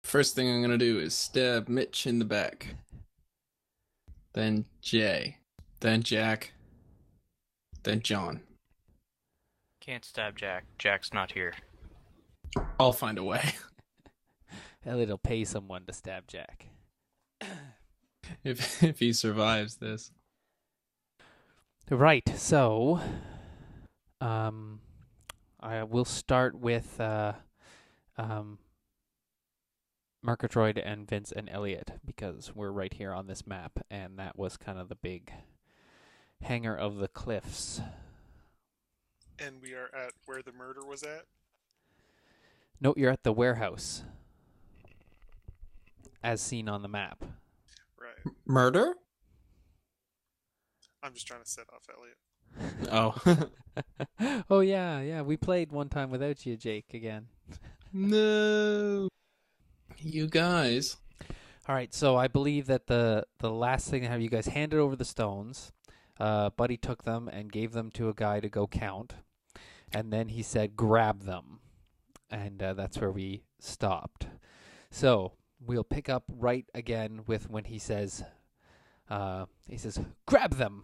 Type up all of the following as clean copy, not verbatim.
First thing I'm gonna do is stab Mitch in the back. Then Jay. Then Jack. Then John. Can't stab Jack. Jack's not here. I'll find a way. Elliott will pay someone to stab Jack. If he survives this. Right, so I will start with Merkatroid and Vinz and Elliott because we're right here on this map, and that was kind of the big hanger of the cliffs. And we are at where the murder was at? No, you're at the warehouse, as seen on the map. Right. Murder? I'm just trying to set off Elliott. Oh. Oh, yeah, we played one time without you, Jake, again. No. You guys. All right, so I believe that the last thing to have you guys handed over the stones, Buddy took them and gave them to a guy to go count, and then he said, grab them, and that's where we stopped. So we'll pick up right again with when he says, grab them.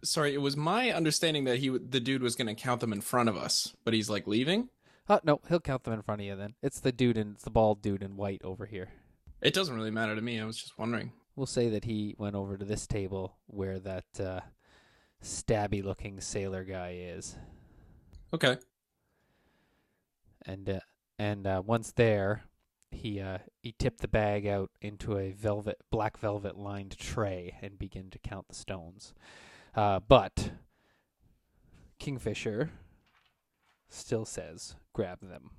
Sorry, it was my understanding that the dude was gonna count them in front of us, but he's like leaving? No, he'll count them in front of you then. It's the bald dude in white over here. It doesn't really matter to me, I was just wondering. We'll say that he went over to this table where that stabby-looking sailor guy is. Okay. And once there, he tipped the bag out into a black velvet lined tray and began to count the stones. But Kingfisher still says, grab them.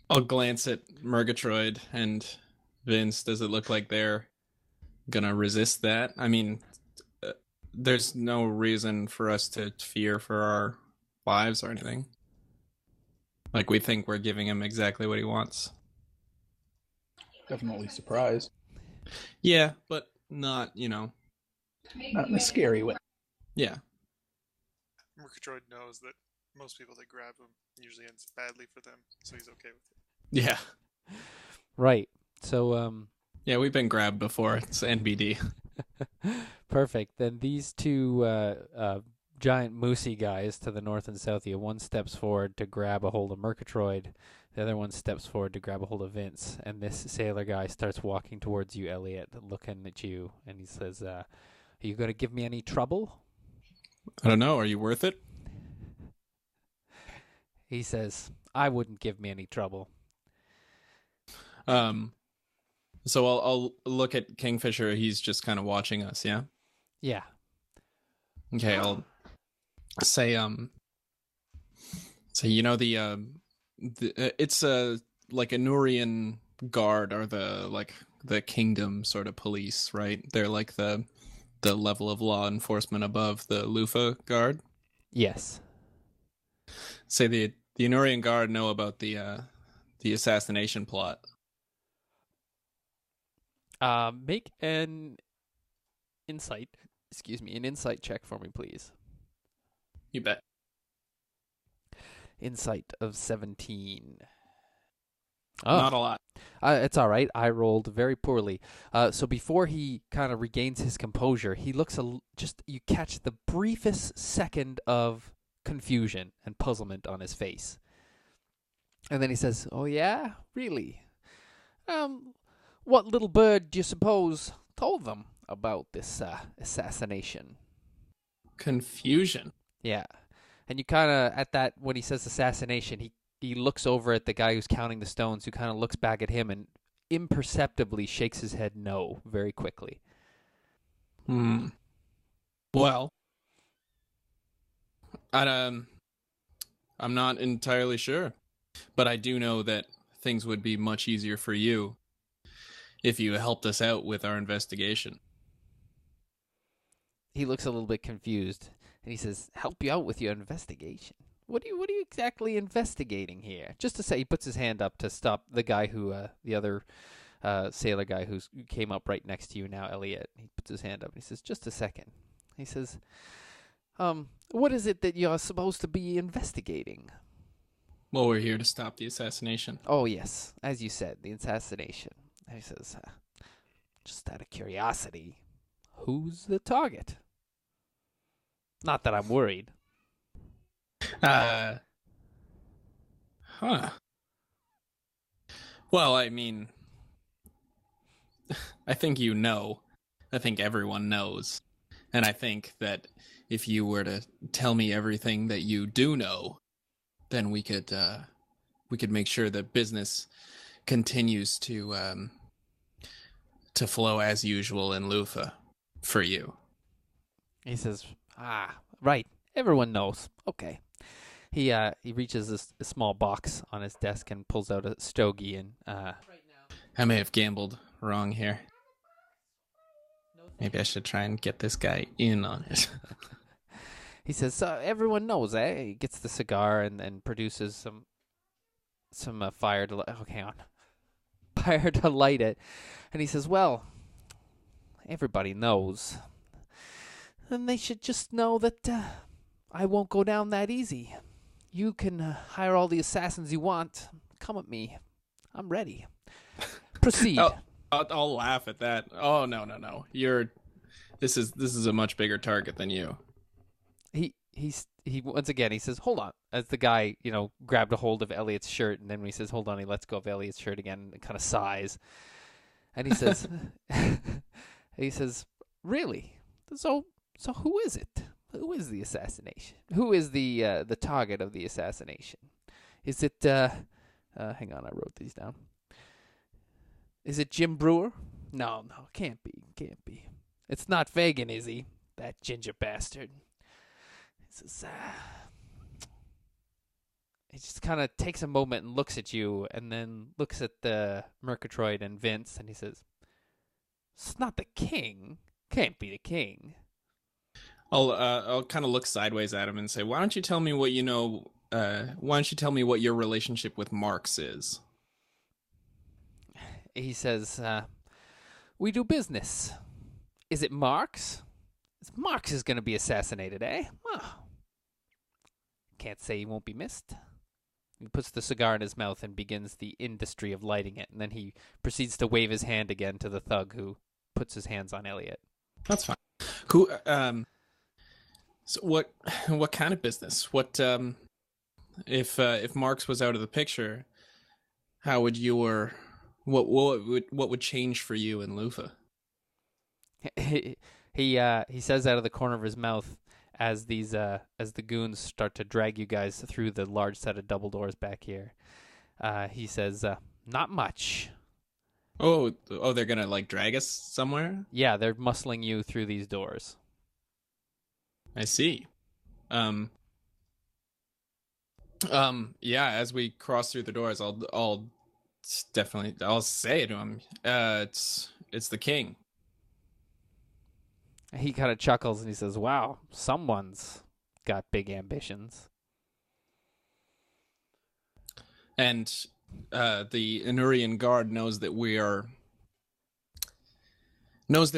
I'll glance at Merkatroid and Vince. Does it look like they're gonna resist that? I mean, there's no reason for us to fear for our lives or anything. Like, we think we're giving him exactly what he wants. Definitely surprised. Yeah, but not, Not in a scary way. Yeah. Merkatroid knows that most people that grab him usually ends badly for them, so he's okay with it. Yeah. Right. So, Yeah, we've been grabbed before. It's NBD. perfect. Then these two giant moosey guys to the north and south of you, one steps forward to grab a hold of Merkatroid, the other one steps forward to grab a hold of Vince, and this sailor guy starts walking towards you, Elliott, looking at you, and he says, are you going to give me any trouble? I don't know. Are you worth it? He says, I wouldn't give me any trouble. So I'll look at Kingfisher. He's just kind of watching us, yeah? Yeah. Okay, I'll say, it's like a Nurian guard or the kingdom sort of police, right? They're like the level of law enforcement above the Lufa guard. Yes. Say the Nurian guard know about the assassination plot. Make an insight check for me, please. You bet. Insight of 17. Not a lot. It's all right. I rolled very poorly. So before he kind of regains his composure, he looks you catch the briefest second of confusion and puzzlement on his face. And then he says, "Oh yeah? Really? What little bird do you suppose told them about this assassination?" Confusion. Yeah. And you kind of, at that, when he says assassination, he looks over at the guy who's counting the stones, who kind of looks back at him and imperceptibly shakes his head no very quickly. Well, I'm not entirely sure, but I do know that things would be much easier for you if you helped us out with our investigation. He looks a little bit confused, and he says, "Help you out with your investigation? What are you exactly investigating here?" Just to say, he puts his hand up to stop the guy who, the other sailor guy who came up right next to you now, Elliott. He puts his hand up, and he says, "Just a second." He says, "What is it that you're supposed to be investigating?" Well, we're here to stop the assassination. Oh, yes. As you said, the assassination. He says, just out of curiosity, who's the target? Not that I'm worried. Huh. Well, I mean, I think you know. I think everyone knows. And I think that if you were to tell me everything that you do know, then we could make sure that business continues to flow as usual in Lufa for you. He says, right. Everyone knows. Okay. He reaches a small box on his desk and pulls out a stogie and I may have gambled wrong here. Maybe I should try and get this guy in on it. he says, everyone knows, eh? He gets the cigar and produces some fire to hang on. Fire to light it. And he says, well, everybody knows. And they should just know that I won't go down that easy. You can hire all the assassins you want. Come at me. I'm ready. Proceed. I'll laugh at that. Oh no. This is a much bigger target than you. He once again he says, hold on. As the guy, grabbed a hold of Elliott's shirt, and then when he says, hold on, he lets go of Elliott's shirt again and kind of sighs. And he says really? So who is it? Who is the assassination? Who is the target of the assassination? Is it hang on, I wrote these down. Is it Jim Brewer? No, can't be. It's not Fagin, is he? That ginger bastard. He just kind of takes a moment and looks at you, and then looks at the Merkatroid and Vinz, and he says, "It's not the king. Can't be the king." I'll kind of look sideways at him and say, "Why don't you tell me what you know? Why don't you tell me what your relationship with Marx is?" He says, "We do business. Is it Marx? Marx is going to be assassinated, eh? Well, can't say he won't be missed." He puts the cigar in his mouth and begins the industry of lighting it, and then he proceeds to wave his hand again to the thug who puts his hands on Elliott. That's fine. Who? So what kind of business? What if Marx was out of the picture? How would what would change for you in Lufa? He says out of the corner of his mouth as the goons start to drag you guys through the large set of double doors back here. He says, "Not much." Oh, they're gonna drag us somewhere? Yeah, they're muscling you through these doors. I see. Yeah, as we cross through the doors, I'll say to him, it's the king. He kind of chuckles and he says, "Wow, someone's got big ambitions." And the Inurian guard knows that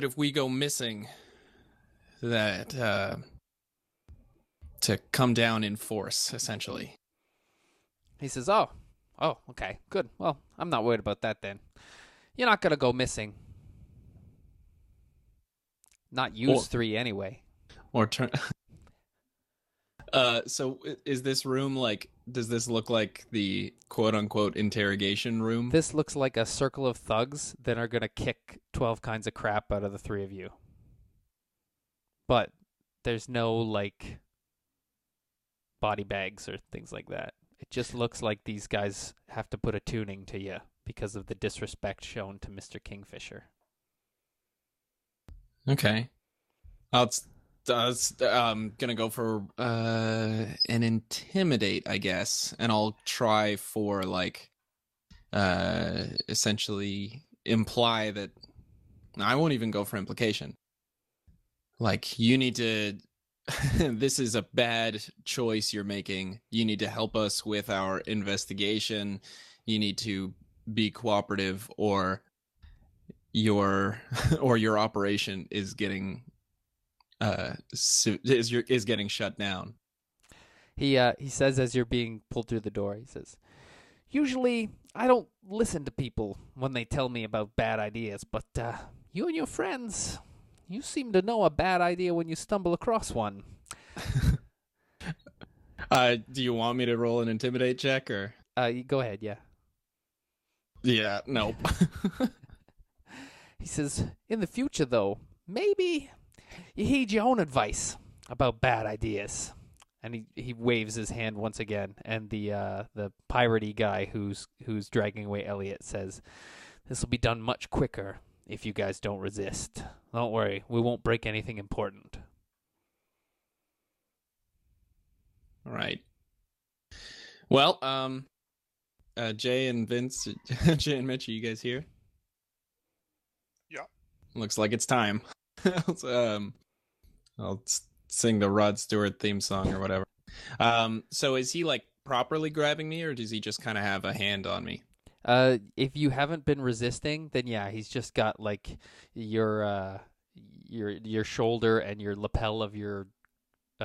if we go missing, that to come down in force, essentially. He says, "Oh, okay, good. Well, I'm not worried about that then. You're not gonna go missing. Not use 3 anyway." Or turn. So is this room does this look like the quote unquote interrogation room? This looks like a circle of thugs that are gonna kick 12 kinds of crap out of the 3 of you. But there's no body bags or things like that. It just looks like these guys have to put a tuning to you because of the disrespect shown to Mr. Kingfisher. Okay. I was gonna go for an intimidate, I guess, and I'll try for essentially imply that I won't even go for implication. You need to. This is a bad choice you're making. You need to help us with our investigation. You need to be cooperative, or your operation is getting getting shut down. He says as you're being pulled through the door, he says, "Usually I don't listen to people when they tell me about bad ideas, but you and your friends, you seem to know a bad idea when you stumble across one." Do you want me to roll an intimidate check or? You go ahead, yeah. Yeah, nope. He says, "In the future, though, maybe you heed your own advice about bad ideas." And he waves his hand once again, and the piratey guy who's dragging away Elliott says, "This will be done much quicker if you guys don't resist. Don't worry, we won't break anything important." All right. Well, Jay and Vince, Jay and Mitch, are you guys here? Yeah. Looks like it's time. I'll sing the Rod Stewart theme song or whatever. So is he like properly grabbing me, or does he just kind of have a hand on me? If you haven't been resisting, then yeah, he's just got like your shoulder and your lapel of your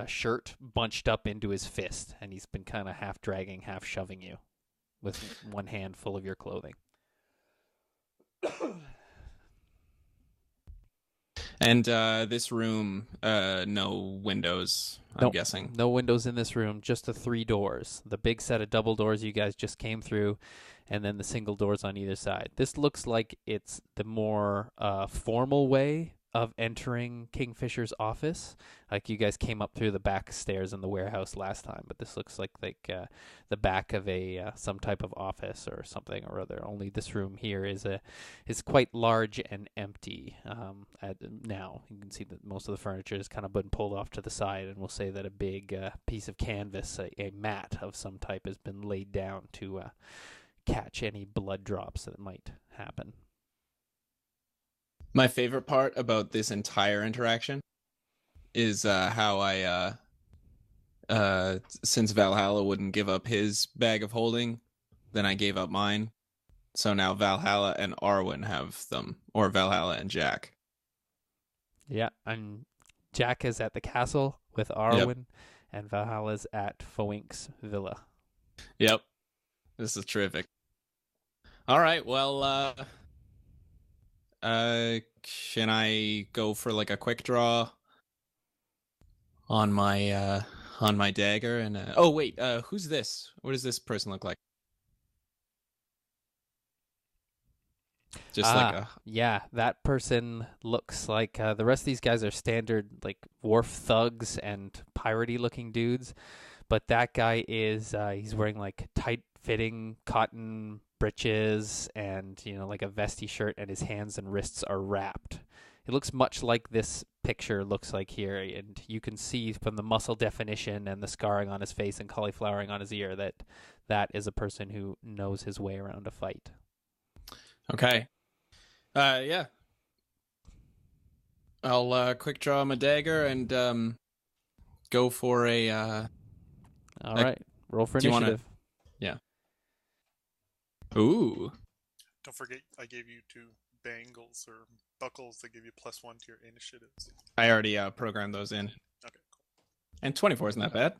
shirt bunched up into his fist, and he's been kind of half dragging, half shoving you with one hand full of your clothing. And this room, no windows, I'm Nope. guessing. No windows in this room, just the 3 doors. The big set of double doors you guys just came through, and then the single doors on either side. This looks like it's the more formal way of entering Kingfisher's office. Like you guys came up through the back stairs in the warehouse last time, but this looks like the back of a some type of office or something or other. Only this room here is quite large and empty. Now you can see that most of the furniture has kind of been pulled off to the side, and we'll say that a big piece of canvas, a mat of some type, has been laid down to catch any blood drops that might happen. My favorite part about this entire interaction is how I, since Valhalla wouldn't give up his bag of holding, then I gave up mine. So now Valhalla and Arwen have them, or Valhalla and Jack. Yeah, and Jack is at the castle with Arwen, and Valhalla's at Foink's villa. Yep. This is terrific. All right, well, can I go for like a quick draw on my dagger? And oh wait, who's this? What does this person look like? Just like a Yeah, that person looks like the rest of these guys are standard like wharf thugs and piratey looking dudes, but that guy is he's wearing like tight fitting cotton breeches and like a vesty shirt, and his hands and wrists are wrapped. It looks much like this picture looks like here, and you can see from the muscle definition and the scarring on his face and cauliflowering on his ear that is a person who knows his way around a fight. okay. Yeah. I'll quick draw my dagger and go for a All right, roll for do you initiative. Ooh. Don't forget, I gave you 2 bangles or buckles that give you +1 to your initiatives. I already programmed those in. Okay, cool. And 24 isn't that bad.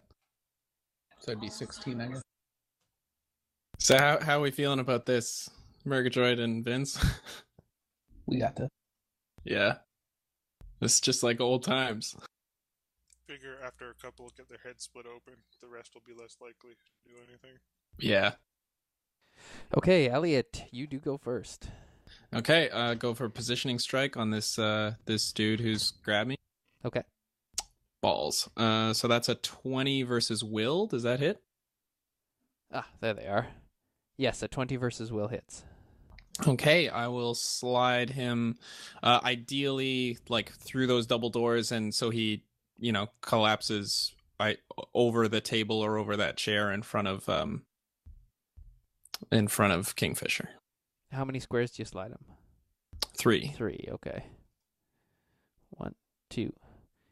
So it'd be 16, I guess. So how are we feeling about this, Merkatroid and Vinz? We got this. Yeah. It's just like old times. Figure after a couple get their heads split open, the rest will be less likely to do anything. Yeah. Okay, Elliott, you do go first. Okay, go for positioning strike on this this dude who's grabbed me. Okay. Balls. So that's a 20 versus will. Does that hit? Ah, there they are. Yes, a 20 versus will hits. Okay, I will slide him ideally like through those double doors, and so he, collapses over the table or over that chair in front of Kingfisher. How many squares do you slide him? 3. 3, okay. 1, 2.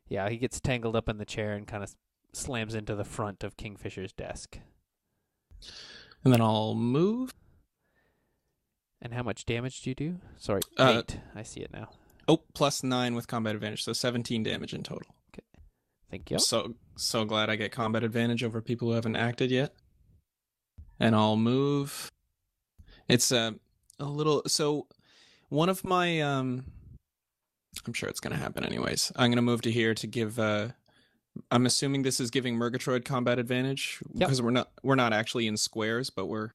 Yeah, he gets tangled up in the chair and kind of slams into the front of Kingfisher's desk. And then I'll move. And how much damage do you do? Sorry, 8. I see it now. Oh, +9 with combat advantage, so 17 damage in total. Thank you. So So glad I get combat advantage over people who haven't acted yet. And I'll move. It's a little. So one of my I'm sure it's gonna happen anyways. I'm gonna move to here to give. I'm assuming this is giving Merkatroid combat advantage Yep. because we're not actually in squares, but we're.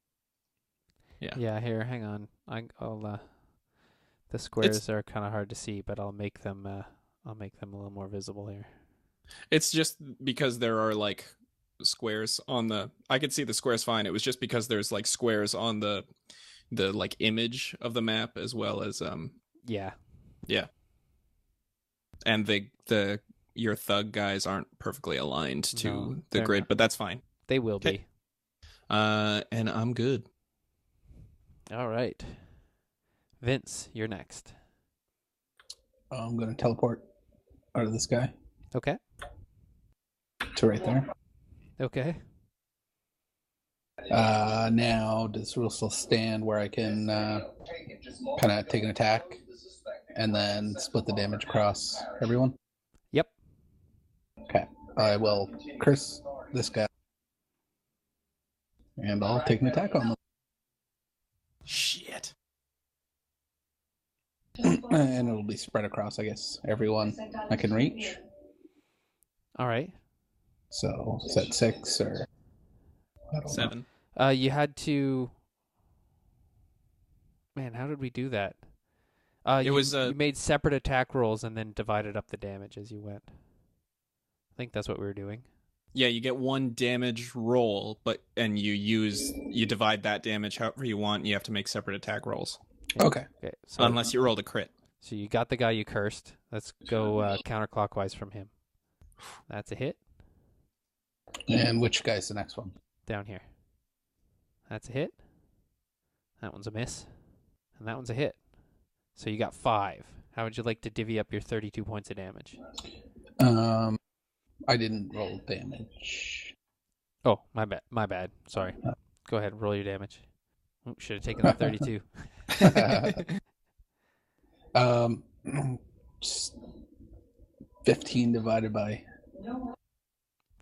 Yeah. Yeah. Here, hang on. I'll. The squares are kind of hard to see, but I'll make them. I'll make them a little more visible here. It's just because there are like squares on the. I could see the squares fine. It was just because there's like squares on the like image of the map as well as Yeah. and the your thug guys aren't perfectly aligned to No, the they're grid, not. but that's fine. They will Okay. be. And I'm good. All right. Vince, you're next. I'm going to teleport out of this guy Okay. to right there. Okay. Now, does this rule still stand where I can kind of take an attack and then split the damage across everyone? Yep. Okay. I will curse this guy. And I'll take an attack on them. Shit. And it'll be spread across, I guess, everyone I can reach. All right. So, is that 6 or... I don't know. 7. You had to. Man, how did we do that? You made separate attack rolls and then divided up the damage as you went. I think that's what we were doing. Yeah, you get 1 damage roll, and you divide that damage however you want. And you have to make separate attack rolls Okay. Okay. So unless you rolled a crit. So you got the guy you cursed. Let's go counterclockwise from him. That's a hit. And which guy's the next one? Down here. That's a hit. That one's a miss. And that one's a hit. So you got 5. How would you like to divvy up your 32 points of damage? I didn't roll damage. Oh, my bad. My bad. Sorry. Go ahead. Roll your damage. Should have taken the 32. Just 15 divided by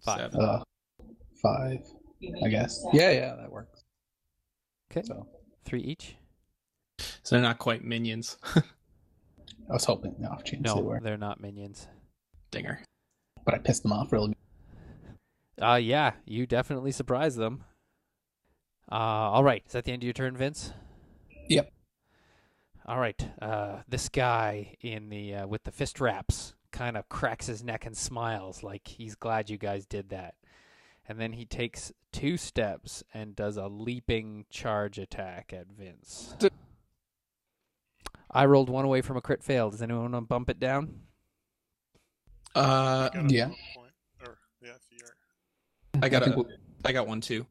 5. 5, I guess. Yeah, that works. Okay. So 3 each? So they're not quite minions. I was hoping the off chance they No, were, they're not minions. Dinger. but I pissed them off real good. Yeah, you definitely surprised them. All right. Is that the end of your turn, Vince? Yep. All right. This guy in the with the fist wraps kind of cracks his neck and smiles like he's glad you guys did that. And then he takes 2 steps and does a leaping charge attack at Vince. I rolled 1 away from a crit fail. Does anyone want to bump it down? Got a Yeah. point. Or, yeah, if you are. I got 1 too.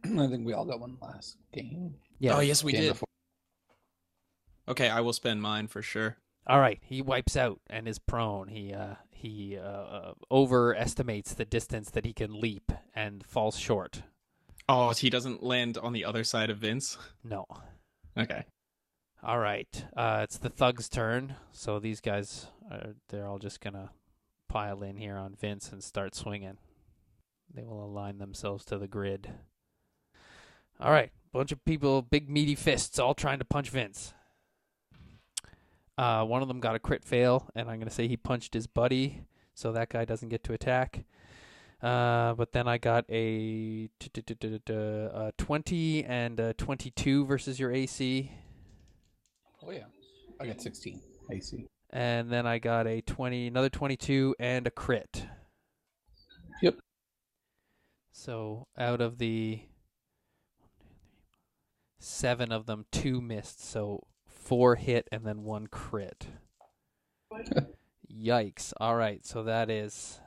I think we all got one last game. Yeah. Oh yes, we Game did. before. Okay, I will spend mine for sure. All right, he wipes out and is prone. He overestimates the distance that he can leap and falls short. Oh, he doesn't land on the other side of Vince. No. Okay. All right, it's the thug's turn. So these guys, they're all just gonna pile in here on Vince and start swinging. They will align themselves to the grid. All right, bunch of people, big meaty fists, all trying to punch Vince. One of them got a crit fail, and I'm going to say he punched his buddy, so that guy doesn't get to attack. But then I got a 20 and a 22 versus your AC. Oh yeah, I got 16 AC. And then I got a 20, another 22, and a crit. Yep. So out of the 7 of them, 2 missed, so 4 hit and then 1 crit. Yikes. All right, so that is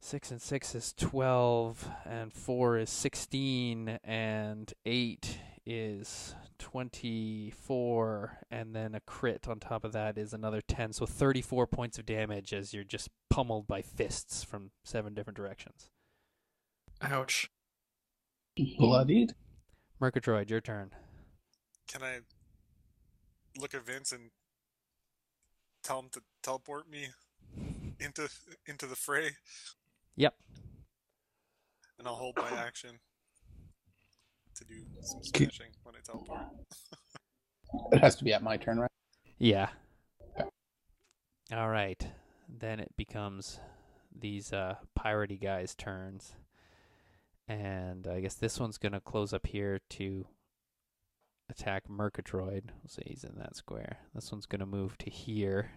6 and 6 is 12, and 4 is 16, and 8 is 24, and then a crit on top of that is another 10. So 34 points of damage as you're just pummeled by fists from 7 different directions. Ouch. Bloodied. Merkatroid, your turn. Can I look at Vince and tell him to teleport me? into the fray, Yep. and I'll hold my action to do some smashing when I teleport. It has to be at my turn, right? Yeah. Okay. All right. Then it becomes these piratey guys' turns. And I guess this one's going to close up here to attack Merkatroid. We'll say he's in that square. This one's going to move to here.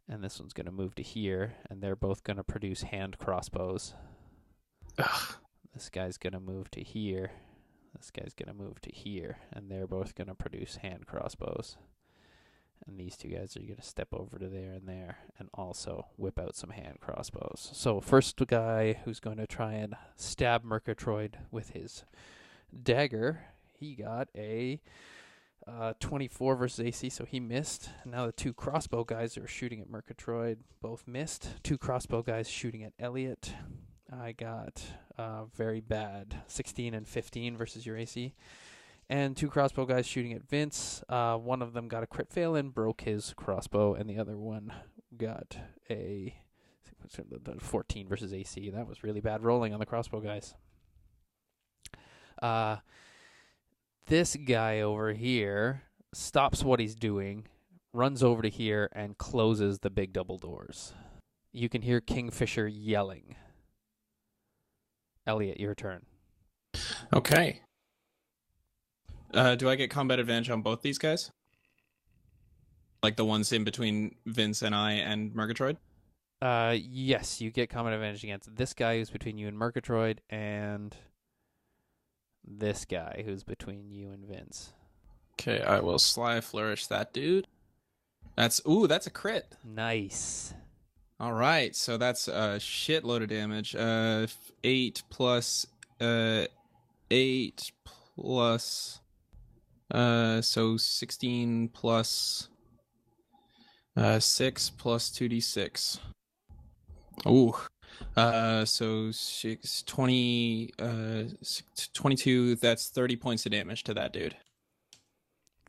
And this one's going to move to here. And they're both going to produce hand crossbows. Ugh. This guy's going to move to here. This guy's going to move to here. And they're both going to produce hand crossbows. And these two guys are going to step over to there and also whip out some hand crossbows. So first guy who's going to try and stab Merkatroid with his dagger, he got a 24 versus AC, so he missed. Now the two crossbow guys that are shooting at Merkatroid both missed. Two crossbow guys shooting at Elliott. I got very bad 16 and 15 versus your AC. And two crossbow guys shooting at Vince. One of them got a crit fail and broke his crossbow, and the other one got a 14 versus AC. That was really bad rolling on the crossbow guys. This guy over here stops what he's doing, runs over to here, and closes the big double doors. You can hear Kingfisher yelling. Elliott, your turn. Okay. Do I get combat advantage on both these guys? Like the ones in between Vince and I and Merkatroid? Yes, you get combat advantage against this guy who's between you and Merkatroid, and this guy who's between you and Vince. Okay, I will sly flourish that dude. That's a crit. Nice. All right, so that's a shitload of damage. 8 plus 8 plus so 16 plus 6 plus 2d6. Ooh. So 6, 20, 22, that's 30 points of damage to that dude.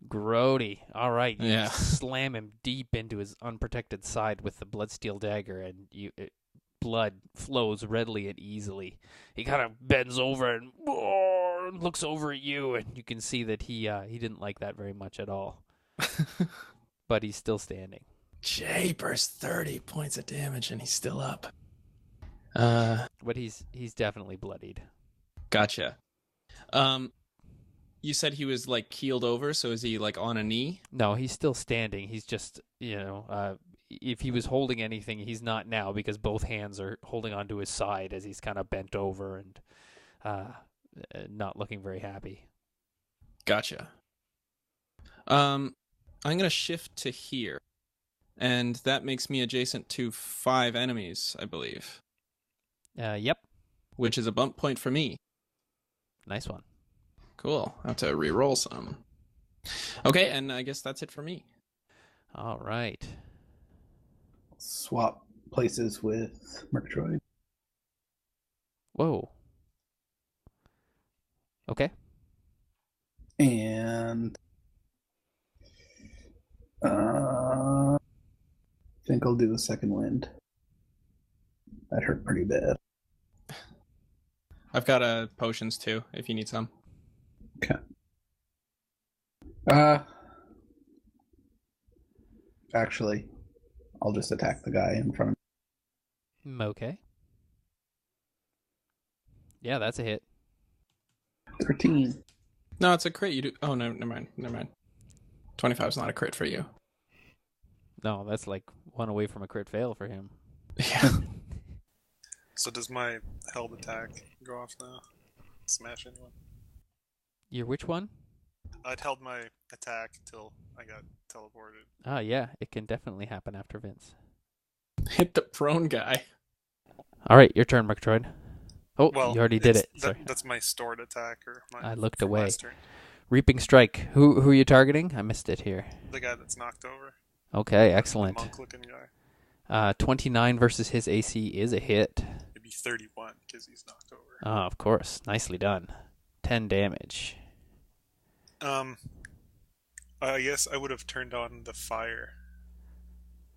Grody. All right. You Yeah. slam him deep into his unprotected side with the bloodsteel dagger, and blood flows readily and easily. He kind of bends over and looks over at you, and you can see that he didn't like that very much at all. But he's still standing. Japers, 30 points of damage, and he's still up. But he's definitely bloodied. Gotcha. You said he was like keeled over, so is he like on a knee? No, he's still standing. He's just, if he was holding anything, he's not now because both hands are holding onto his side as he's kind of bent over and not looking very happy. Gotcha. I'm going to shift to here, and that makes me adjacent to 5 enemies, I believe. Yep. Which is a bump point for me. Nice one. Cool. I have to re-roll some. Okay, and I guess that's it for me. All right. Swap places with Merkatroid. Whoa. Okay. And I think I'll do the second wind. That hurt pretty bad. I've got potions too, if you need some. Okay. Actually, I'll just attack the guy in front of me. Okay. Yeah, that's a hit. 13. No, it's a crit. You do. Oh no, never mind. 25 is not a crit for you. No, that's like one away from a crit fail for him. Yeah. So does my held attack go off now? Smash anyone? Your which one? I'd held my attack till I got teleported. Ah, yeah, it can definitely happen after Vince. Hit the prone guy. All right, your turn, Merkatroid. Oh, Well, you already did it. Sorry. That's my stored attack, or my. I looked from away. last turn. Reaping Strike. Who are you targeting? I missed it here. The guy that's knocked over. Okay, The excellent. monk-looking guy. 29 versus his AC is a hit. It'd be 31 because he's knocked over. Oh, of course. Nicely done. 10 damage. I guess I would have turned on the fire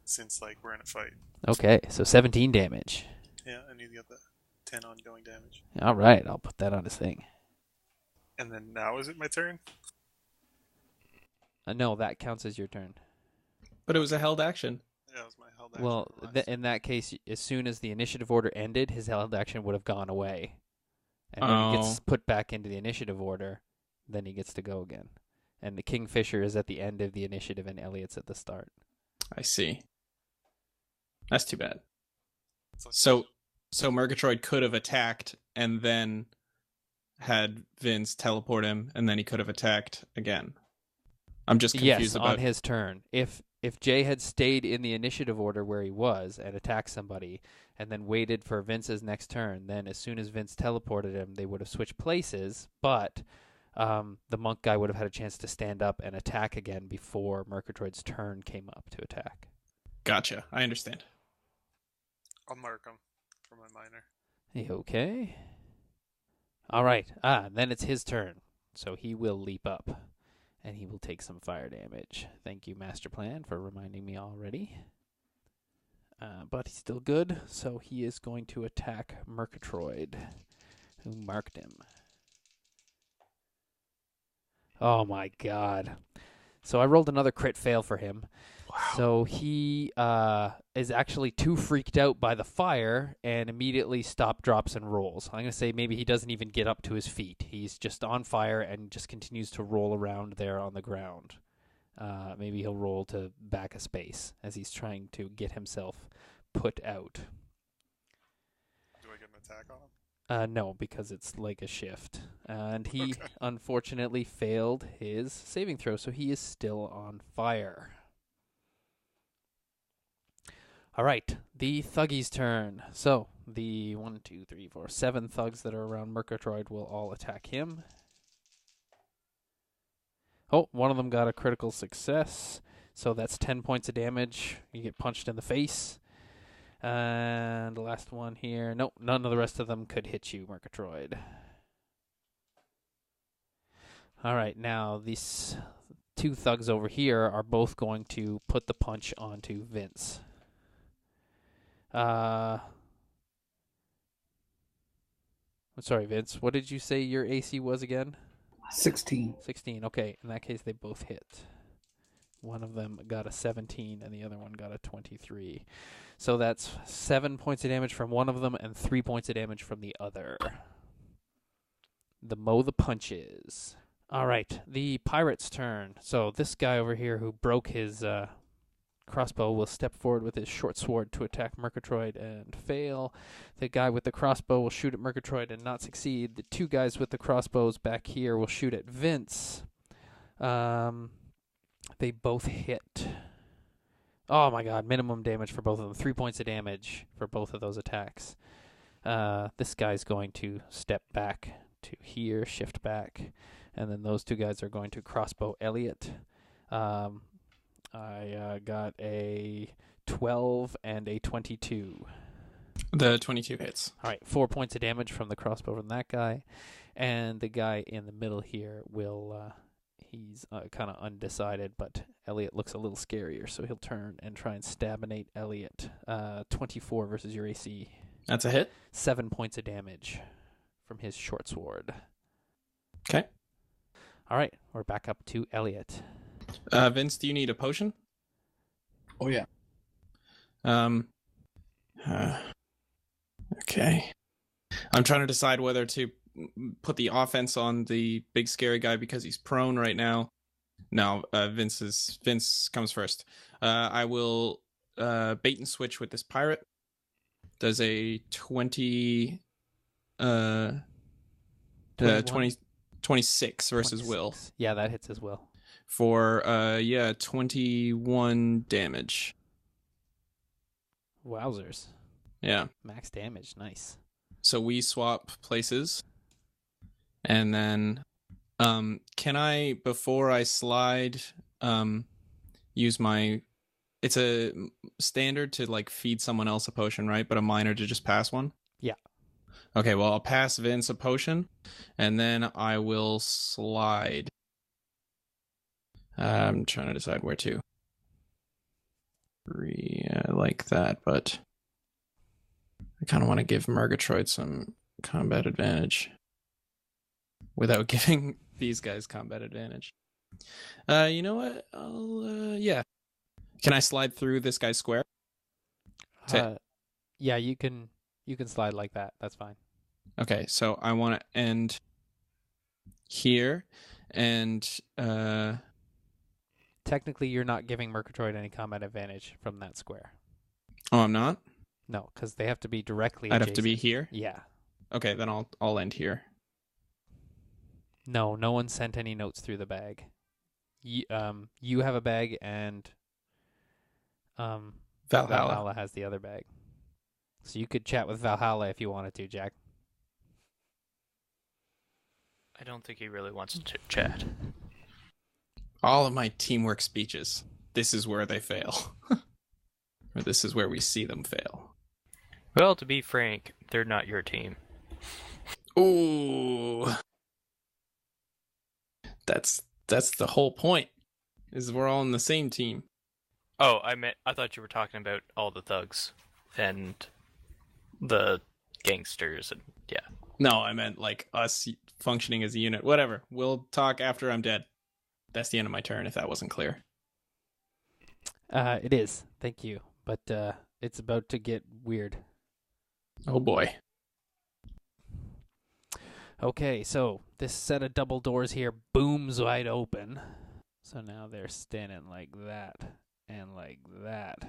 since like we're in a fight. Okay, so 17 damage. Yeah, and you get the 10 ongoing damage. All right, I'll put that on his thing. And then now is it my turn? No, that counts as your turn. But it was a held action. Yeah, it was my held action. Well, from last in that case, as soon as the initiative order ended, his held action would have gone away. And when he gets put back into the initiative order, then he gets to go again. And the Kingfisher is at the end of the initiative and Elliott's at the start. I see. That's too bad. It's So Merkatroid could have attacked and then had Vince teleport him, and then he could have attacked again. I'm just confused about... on his turn. If Jay had stayed in the initiative order where he was and attacked somebody and then waited for Vince's next turn, then as soon as Vince teleported him, they would have switched places, but the monk guy would have had a chance to stand up and attack again before Merkatroid's turn came up to attack. Gotcha. I understand. I'll mark him for my minor. Okay. All right. Then it's his turn. So he will leap up. And he will take some fire damage. Thank you, Master Plan, for reminding me already. But he's still good, so he is going to attack Merkatroid, who marked him. Oh my god. So I rolled another crit fail for him. Wow. So he is actually too freaked out by the fire and immediately stop, drops, and rolls. I'm going to say maybe he doesn't even get up to his feet. He's just on fire and just continues to roll around there on the ground. Maybe he'll roll to back a space as he's trying to get himself put out. Do I get an attack on him? No, because it's like a shift. And he unfortunately failed his saving throw, so he is still on fire. All right, the thuggy's turn. So the 7 thugs that are around Merkatroid will all attack him. Oh, one of them got a critical success, so that's 10 points of damage. You get punched in the face. And the last one here, nope, none of the rest of them could hit you, Merkatroid. All right, now these 2 thugs over here are both going to put the punch onto Vince. I'm sorry, Vince. What did you say your AC was again? 16. 16. Okay, in that case, they both hit. One of them got a 17, and the other one got a 23. So that's 7 points of damage from one of them and 3 points of damage from the other. The punches. All right, the pirate's turn. So this guy over here who broke his crossbow will step forward with his short sword to attack Merkatroid and fail. The guy with the crossbow will shoot at Merkatroid and not succeed. The 2 guys with the crossbows back here will shoot at Vince. They both hit. Oh my god, minimum damage for both of them. 3 points of damage for both of those attacks. This guy's going to step back to here, shift back, and then those 2 guys are going to crossbow Elliott. I got a 12 and a 22. The 22 hits. All right, 4 points of damage from the crossbow from that guy. And the guy in the middle here will, he's kind of undecided, but Elliott looks a little scarier, so he'll turn and try and stabinate Elliott. 24 versus your AC. That's a hit. 7 points of damage from his short sword. Okay. All right, we're back up to Elliott. Vince, do you need a potion? Oh, yeah. Okay. I'm trying to decide whether to put the offense on the big scary guy because he's prone right now. No, Vince comes first. I will bait and switch with this pirate. Does a 26 versus 26. Will. Yeah, that hits as well. For 21 damage. Wowzers. Yeah. Max damage, nice. So we swap places. And then can I, before I slide, use my... It's a standard to like feed someone else a potion, right? But a minor to just pass one? Yeah. Okay, well, I'll pass Vince a potion, and then I will slide. I'm trying to decide where to. I like that, but I kind of want to give Merkatroid some combat advantage without giving these guys combat advantage. You know what? Yeah. Can I slide through this guy's square? Yeah, you can slide like that. That's fine. Okay, so I want to end here, and Technically, you're not giving Merkatroid any combat advantage from that square. oh, I'm not. No, because they have to be directly I'd adjacent. have to be here. Yeah. Okay, then I'll end here. No one sent any notes through the bag. You have a bag, and Valhalla has the other bag. So you could chat with Valhalla if you wanted to, Jack. I don't think he really wants to chat. All of my teamwork speeches, this is where they fail. Or this is where we see them fail. Well, to be frank, they're not your team. Ooh. That's the whole point. Is we're all on the same team. Oh, I thought you were talking about all the thugs and the gangsters and yeah. No, I meant like us functioning as a unit. Whatever. We'll talk after I'm dead. That's the end of my turn, if that wasn't clear. It is. Thank you. But it's about to get weird. Oh boy. Okay, so this set of double doors here booms wide open. So now they're standing like that and like that.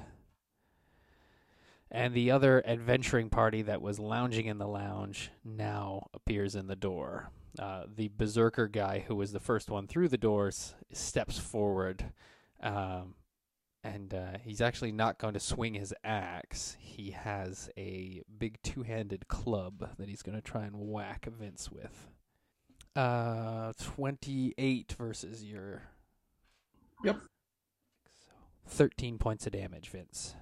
And the other adventuring party that was lounging in the lounge now appears in the door. The berserker guy who was the first one through the doors steps forward. And he's actually not going to swing his axe. He has a big two-handed club that he's going to try and whack Vince with. 28 versus your... Yep. So 13 points of damage, Vince.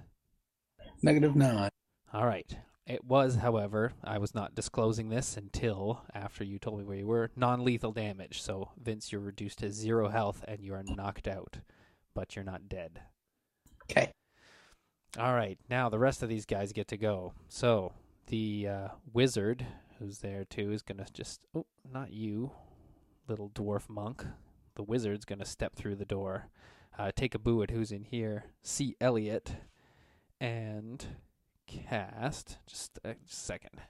-9. All right. It was, however, I was not disclosing this until after you told me where you were, non-lethal damage. So, Vince, you're reduced to 0 health and you are knocked out, but you're not dead. Okay. All right, now the rest of these guys get to go. So the wizard, who's there too, is going to just... Oh, not you, little dwarf monk. The wizard's going to step through the door, take a boo at who's in here, see Elliott, and cast... Just a second.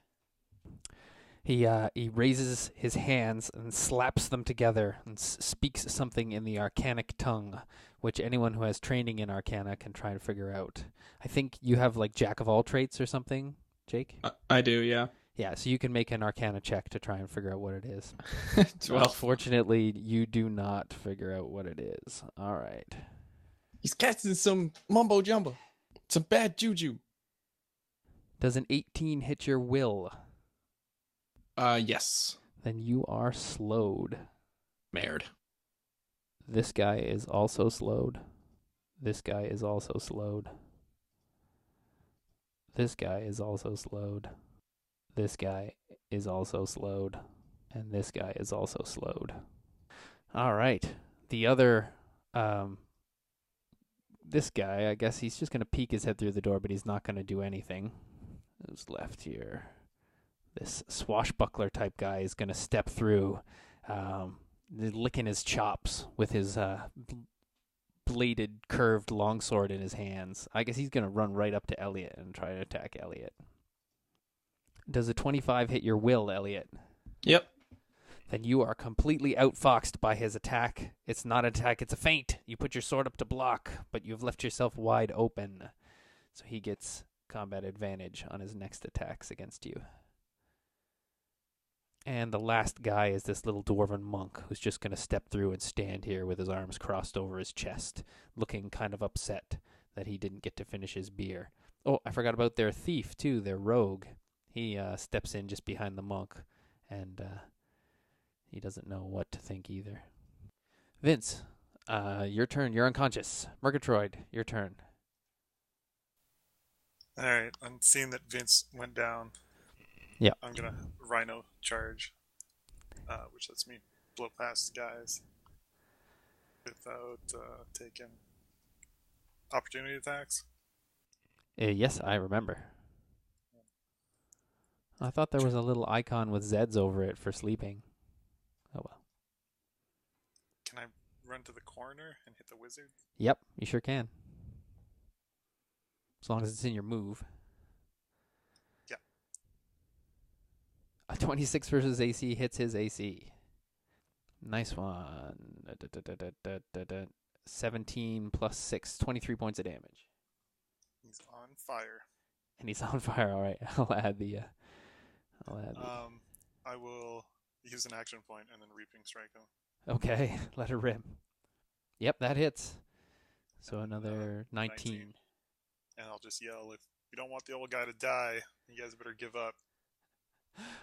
He raises his hands and slaps them together and speaks something in the arcanic tongue, which anyone who has training in Arcana can try and figure out. I think you have like Jack of all traits or something, Jake? I do, yeah. Yeah, so you can make an Arcana check to try and figure out what it is. 12. Unfortunately, you do not figure out what it is. All right. He's casting some mumbo jumbo. Some bad juju. Does an 18 hit your will? Yes. Then you are slowed. Merd. This guy is also slowed. This guy is also slowed. This guy is also slowed. This guy is also slowed. And this guy is also slowed. All right. The other, this guy, I guess he's just going to peek his head through the door, but he's not going to do anything. Who's left here? This swashbuckler type guy is going to step through, licking his chops with his bladed, curved longsword in his hands. I guess he's going to run right up to Elliott and try to attack Elliott. Does a 25 hit your will, Elliott? Yep. Then you are completely outfoxed by his attack. It's not an attack, it's a feint. You put your sword up to block, but you've left yourself wide open. So he gets combat advantage on his next attacks against you. And the last guy is this little dwarven monk who's just going to step through and stand here with his arms crossed over his chest, looking kind of upset that he didn't get to finish his beer. Oh, I forgot about their thief, too, their rogue. He steps in just behind the monk, and he doesn't know what to think either. Vince, your turn. You're unconscious. Merkatroid, your turn. Alright, I'm seeing that Vince went down. Yeah. I'm gonna Rhino charge, which lets me blow past guys without taking opportunity attacks. Yes, I remember. I thought there was a little icon with Zeds over it for sleeping. Oh well. Can I run to the corner and hit the wizard? Yep, you sure can. As long as it's in your move. Yeah. A 26 versus AC hits his AC. Nice one. 17 plus 6, 23 points of damage. He's on fire. And he's on fire. All right, I'll add the. I will use an action point and then reaping strike him. Okay, let her rip. Yep, that hits. So And, another 19. And I'll just yell, if you don't want the old guy to die, you guys better give up.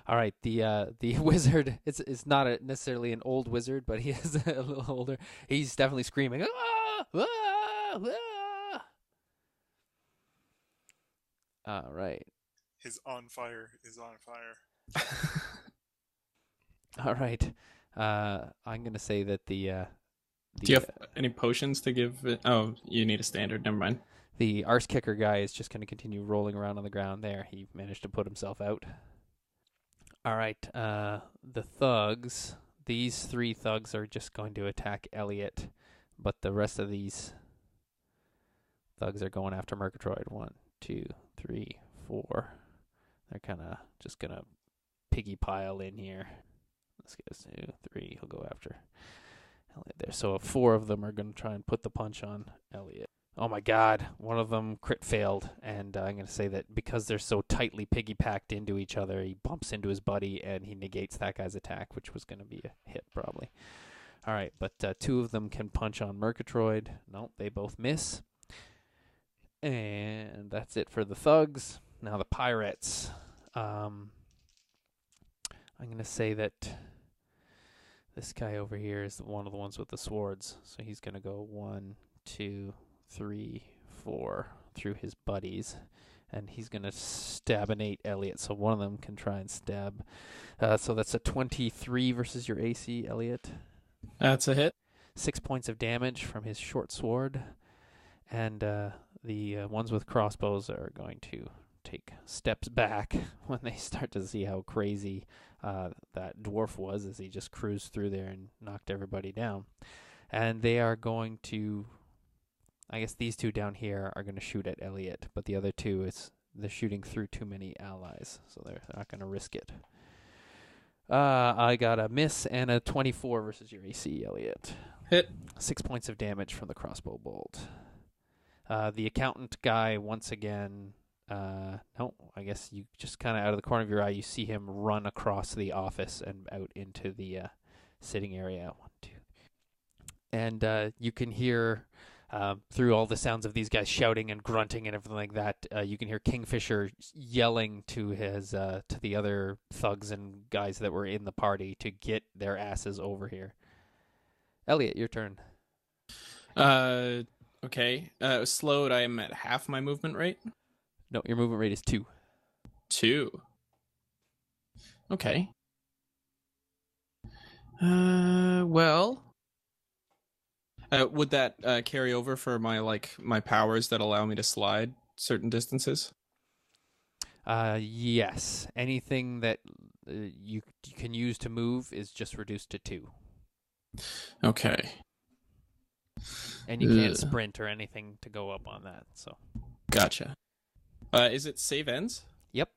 All right, the wizard. It's not necessarily an old wizard, but he is a little older. He's definitely screaming. Ah! Ah! Ah! All right. His on fire is on fire. All right. I'm gonna say that the Do you have any potions to give it? Oh, you need a standard. Never mind. the arse kicker guy is just gonna continue rolling around on the ground. There, he managed to put himself out. All right. The thugs. These 3 thugs are just going to attack Elliott, but the rest of these thugs are going after Merkatroid. 1, 2, 3, 4. They're kind of just gonna piggy pile in here. Let's get 2, 3. He'll go after Elliott there. So 4 of them are going to try and put the punch on Elliott. Oh my God! One of them crit failed, and I'm going to say that because they're so tightly piggy packed into each other, he bumps into his buddy and he negates that guy's attack, which was going to be a hit probably. All right, but 2 of them can punch on Merkatroid. Nope, they both miss. And that's it for the thugs. Now the pirates. I'm going to say that this guy over here is one of the ones with the swords. So he's going to go 1, 2, 3, 4 through his buddies. And he's going to stabinate Elliott. So one of them can try and stab. So that's a 23 versus your AC, Elliott. That's a hit. 6 points of damage from his short sword. And the ones with crossbows are going to take steps back when they start to see how crazy that dwarf was as he just cruised through there and knocked everybody down. And they are going to, I guess these 2 down here are going to shoot at Elliott, but the other 2, they're shooting through too many allies, so they're not going to risk it. I got a miss and a 24 versus your AC, Elliott. Hit. 6 points of damage from the crossbow bolt. The accountant guy, once again, no, I guess you just kind of out of the corner of your eye, you see him run across the office and out into the sitting area. 1, 2. And you can hear, through all the sounds of these guys shouting and grunting and everything like that, you can hear Kingfisher yelling to his to the other thugs and guys that were in the party to get their asses over here. Elliott, your turn. Okay. Slowed. I am at half my movement rate. No, your movement rate is 2. 2. Okay. Well. Would that carry over for my powers that allow me to slide certain distances? Yes. Anything that you can use to move is just reduced to 2. Okay. And you can't sprint or anything to go up on that. So. Gotcha. Is it save ends? Yep.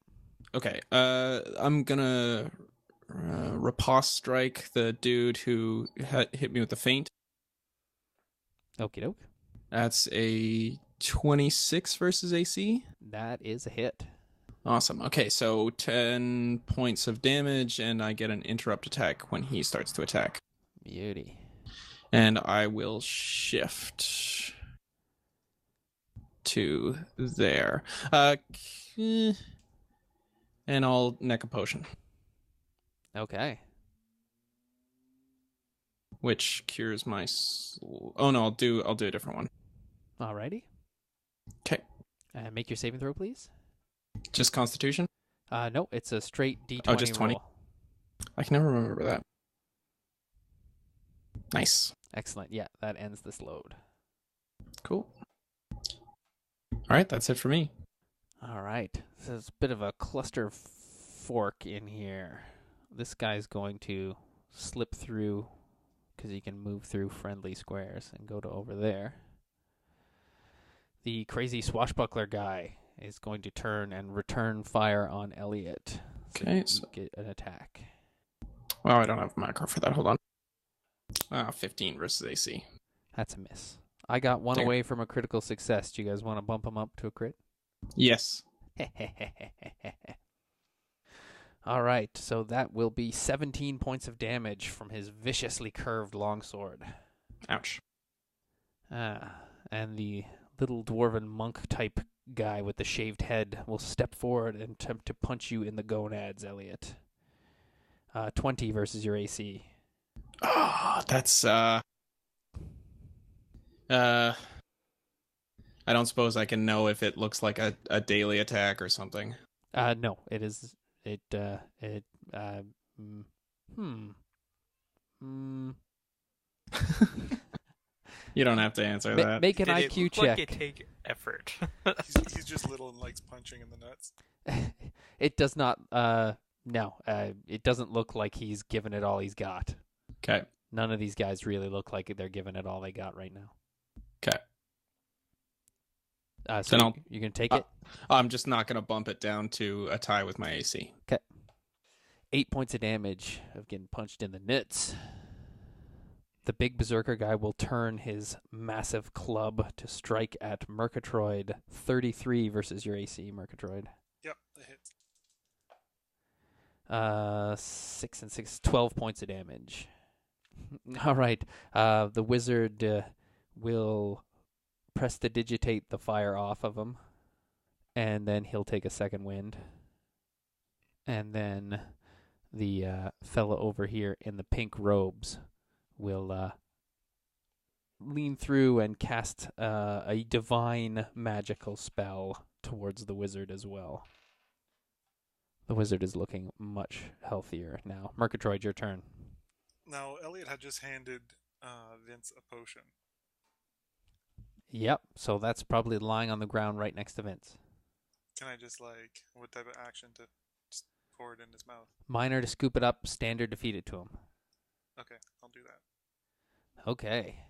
Okay. I'm gonna riposte strike the dude who hit me with the feint. Okie doke. That's a 26 versus AC. That is a hit. Awesome. Okay, so 10 points of damage, and I get an interrupt attack when he starts to attack. Beauty. And I will shift to there. And I'll neck a potion, Okay. which cures my. Oh no, I'll do a different one. Alrighty. Okay. Make your saving throw, please. Just Constitution. No, it's a straight D20 Oh, just 20? roll. I can never remember that. Nice. Excellent. Yeah, that ends this load. Cool. All right, that's it for me. All right. So it's a bit of a cluster fork in here. This guy's going to slip through because he can move through friendly squares and go to over there. The crazy swashbuckler guy is going to turn and return fire on Elliott. Okay, so Get an attack. well, I don't have a macro for that. Hold on. 15 versus AC. That's a miss. I got one Dang it. away from a critical success. Do you guys want to bump him up to a crit? Yes. All right, so that will be 17 points of damage from his viciously curved longsword. Ouch. And the little dwarven monk-type guy with the shaved head will step forward and attempt to punch you in the gonads, Elliott. 20 versus your AC. Oh, that's I don't suppose I can know if it looks like a daily attack or something. No, it is. You don't have to answer that. Make an Did it IQ look check. like it take effort? He's just little and likes punching in the nuts. It does not. No. It doesn't look like he's given it all he's got. Okay. None of these guys really look like they're giving it all they got right now. Okay. So Then you can take it. I'm just not going to bump it down to a tie with my AC. 8 points of damage of getting punched in the nuts. The big berserker guy will turn his massive club to strike at Merkatroid. 33 versus your AC, Merkatroid. Yep, that hits. 6 and 6, 12 points of damage. All right. The wizard will prestidigitate the fire off of him, and then he'll take a second wind. And then the fellow over here in the pink robes will lean through and cast a divine magical spell towards the wizard as well. The wizard is looking much healthier now. Merkatroid, your turn. Now, Elliott had just handed Vince a potion. Yep, so that's probably lying on the ground right next to Vince. Can I just, what type of action to just pour it in his mouth? Minor to scoop it up, standard to feed it to him. Okay, I'll do that. Okay.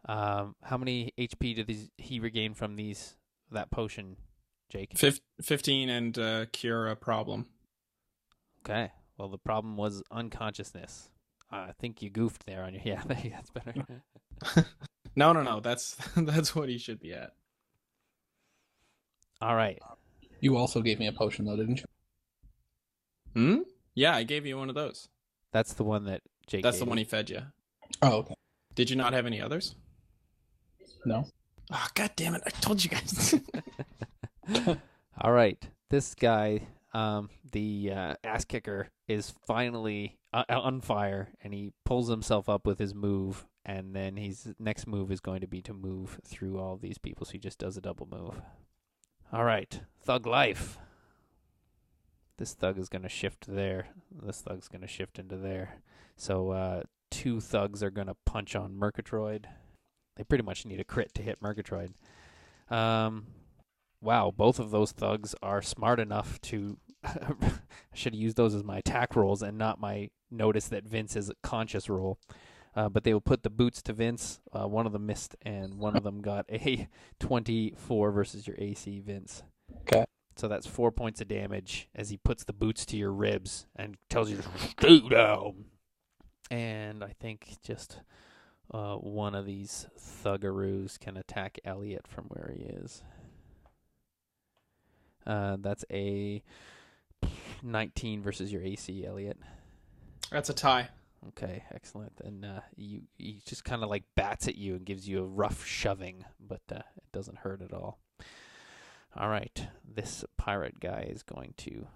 How many HP did he regain from that potion, Jake? 15 and cure a problem. Okay. Well, the problem was unconsciousness. I think you goofed there on your. Yeah, that's better. No. That's what he should be at. All right. You also gave me a potion, though, didn't you? Hmm? Yeah, I gave you one of those. That's the one that Jake. That's gave the one you. he fed you. Oh, okay. Did you not have any others? No. Oh, God damn it. I told you guys. All right. This guy, the ass kicker, is finally on fire, and he pulls himself up with his move, and then his next move is going to be to move through all these people, so he just does a double move. All right. Thug life. This thug is going to shift there. This thug's going to shift into there. So 2 thugs are going to punch on Merkatroid. They pretty much need a crit to hit Merkatroid. Wow, both of those thugs are smart enough to... I should have used those as my attack rolls and not my notice that Vince is a conscious roll. But they will put the boots to Vince. One of them missed, and one of them got a 24 versus your AC, Vince. Okay. So that's 4 points of damage as he puts the boots to your ribs and tells you to stay down. And I think just one of these thuggaroos can attack Elliott from where he is. That's a 19 versus your AC, Elliott. That's a tie. Okay, excellent. And he just kind of like bats at you and gives you a rough shoving, but it doesn't hurt at all. All right, this pirate guy is going to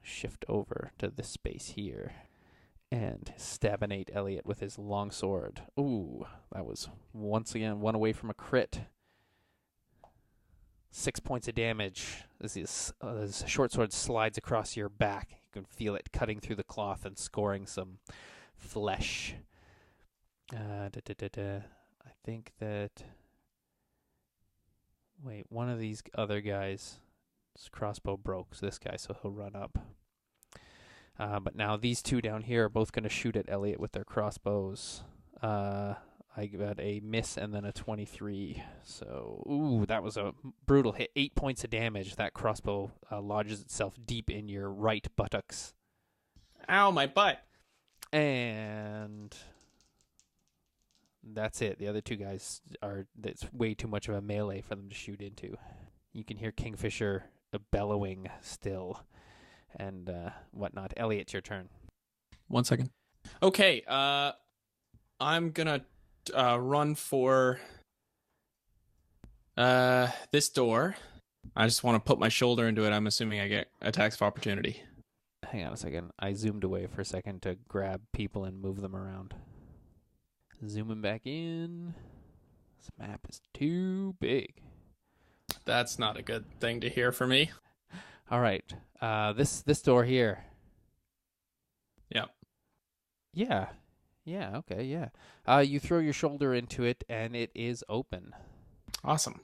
shift over to this space here and stabinate Elliott with his longsword. Ooh, that was once again one away from a crit. 6 points of damage. This short sword slides across your back. You can feel it cutting through the cloth and scoring some flesh. I think that Wait, one of these other guys, his crossbow broke, so this guy, so he'll run up. But now these two down here are both going to shoot at Elliott with their crossbows. I got a miss and then a 23. So, ooh, that was a brutal hit. 8 points of damage. That crossbow lodges itself deep in your right buttocks. Ow, my butt. And that's it. The other two guys that's way too much of a melee for them to shoot into. You can hear Kingfisher bellowing still and whatnot. Elliott, your turn. 1 second. Okay, I'm gonna run for this door. I just want to put my shoulder into it. I'm assuming I get attacks of opportunity. Hang on a second. I zoomed away for a second to grab people and move them around. Zooming back in. This map is too big. That's not a good thing to hear for me. All right. This door here. Yep. Yeah. Yeah, okay, yeah. You throw your shoulder into it, and it is open. Awesome.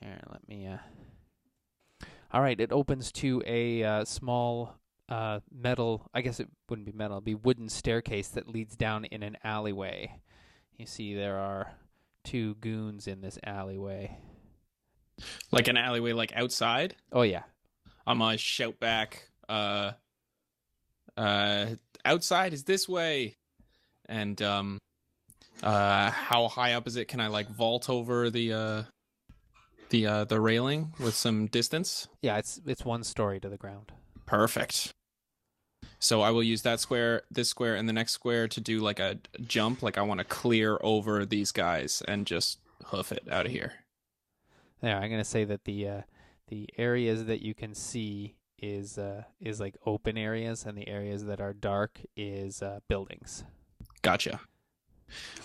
Here, let me... All right, it opens to a small metal... I guess it wouldn't be metal. It'd be wooden staircase that leads down in an alleyway. You see there are 2 goons in this alleyway. Like an alleyway, like outside? Oh, yeah. I'm gonna shout back, outside is this way. And how high up is it? Can I like vault over the railing with some distance? Yeah, it's 1 story to the ground. Perfect. So I will use that square, this square, and the next square to do like a jump. Like I want to clear over these guys and just hoof it out of here. There, I'm gonna say that the areas that you can see is like open areas, and the areas that are dark is buildings. Gotcha.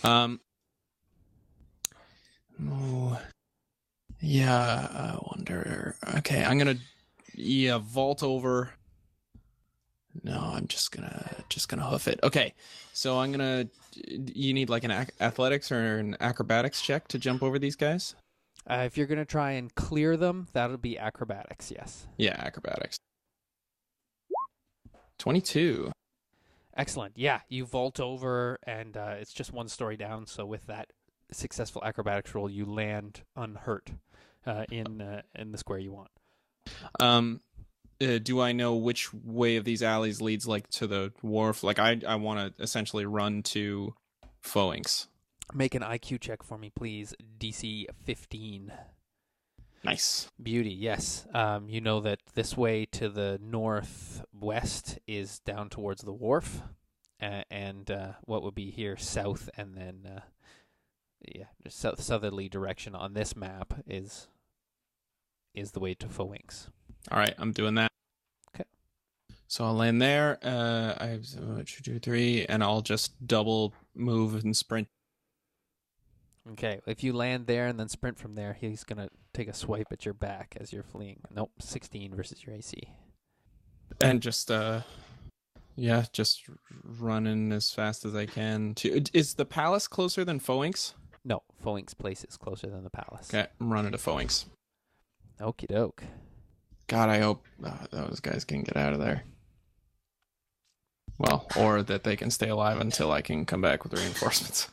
Oh, yeah, I wonder. Okay, I'm gonna vault over. No, I'm just gonna hoof it. Okay, so I'm gonna. You need like an athletics or an acrobatics check to jump over these guys. If you're gonna try and clear them, that'll be acrobatics. Yes. Yeah, acrobatics. 22. Excellent. Yeah, you vault over, and it's just 1 story down. So with that successful acrobatics roll, you land unhurt in the square you want. Do I know which way of these alleys leads like to the wharf? Like I want to essentially run to Foinks. Make an IQ check for me, please. DC 15. Nice. Beauty, yes. You know that this way to the northwest is down towards the wharf, and what would be here south, and then southerly direction on this map is the way to Foinks. All right, I'm doing that. Okay. So I'll land there. I have 1, 2, 3, and I'll just double move and sprint. Okay, if you land there and then sprint from there, he's going to take a swipe at your back as you're fleeing. Nope, 16 versus your AC. And just running as fast as I can. Is the palace closer than Foinks? No, Foinks' place is closer than the palace. Okay, I'm running to Foinks. Okie doke. God, I hope those guys can get out of there. Well, or that they can stay alive until I can come back with reinforcements.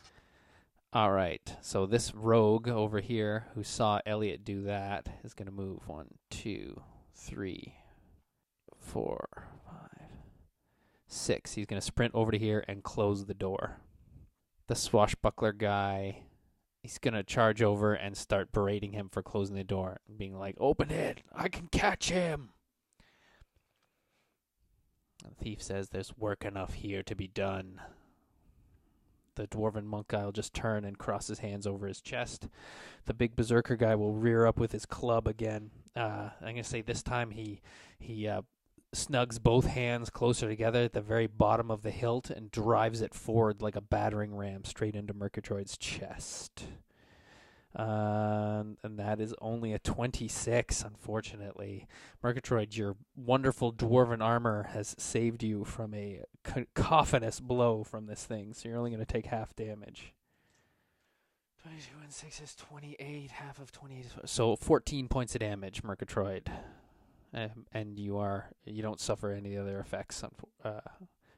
All right, so this rogue over here who saw Elliott do that is going to move 1, 2, 3, 4, 5, 6. He's going to sprint over to here and close the door. The swashbuckler guy, he's going to charge over and start berating him for closing the door, being like, "Open it, I can catch him." The thief says there's work enough here to be done. The dwarven monk guy will just turn and cross his hands over his chest. The big berserker guy will rear up with his club again. I'm going to say this time he snugs both hands closer together at the very bottom of the hilt and drives it forward like a battering ram straight into Merkatroid's chest. And that is only a 26, unfortunately. Merkatroid, your wonderful dwarven armor has saved you from a cacophonous blow from this thing, so you're only going to take half damage. 22 and 6 is 28. Half of 28 is... So 14 points of damage, Merkatroid. And you don't suffer any other effects,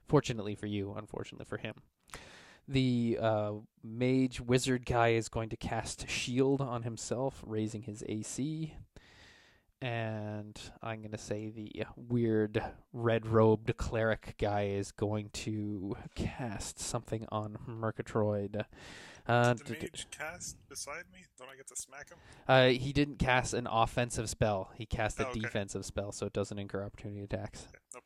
fortunately for you, unfortunately for him. The mage wizard guy is going to cast shield on himself, raising his AC. And I'm going to say the weird red-robed cleric guy is going to cast something on Merkatroid. Did the mage cast beside me? Don't I get to smack him? He didn't cast an offensive spell. He cast a okay. defensive spell, so it doesn't incur opportunity attacks. Okay, no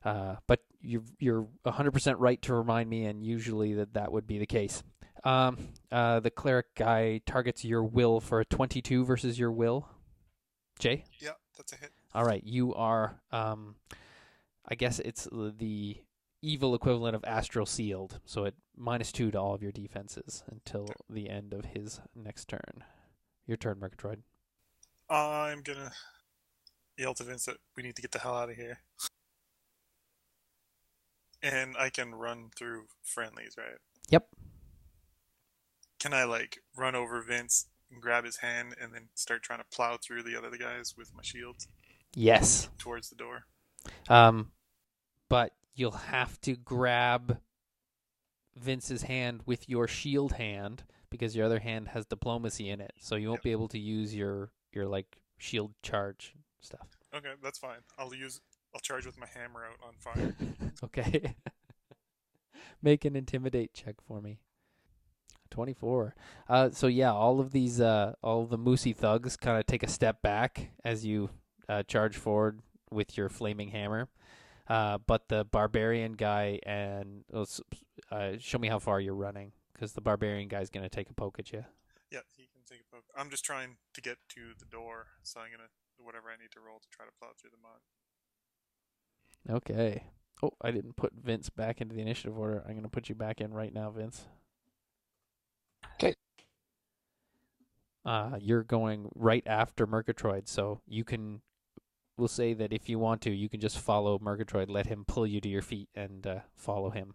problem. But you're 100% right to remind me, and usually that would be the case. The cleric guy targets your will for a 22 versus your will. Jay? Yeah, that's a hit. All right, you are, I guess it's the evil equivalent of astral sealed, so it -2 to all of your defenses until the end of his next turn. Your turn, Merkatroid. I'm gonna yell to Vince that we need to get the hell out of here. And I can run through friendlies, right? Yep. Can I, run over Vince and grab his hand and then start trying to plow through the other guys with my shield Yes. towards the door? But you'll have to grab Vince's hand with your shield hand because your other hand has diplomacy in it, so you won't be able to use your shield charge stuff. Okay, that's fine. I'll charge with my hammer out on fire. Okay. Make an intimidate check for me. 24. So yeah, all of these, all of the moosey thugs kind of take a step back as you charge forward with your flaming hammer. But the barbarian guy and show me how far you're running, because the barbarian guy's gonna take a poke at you. Yeah, he can take a poke. I'm just trying to get to the door, so I'm gonna do whatever I need to roll to try to plow through the mud. Okay. Oh, I didn't put Vince back into the initiative order. I'm gonna put you back in right now, Vince. Okay. You're going right after Merkatroid, so you can. We'll say that if you want to, you can just follow Merkatroid, let him pull you to your feet, and follow him.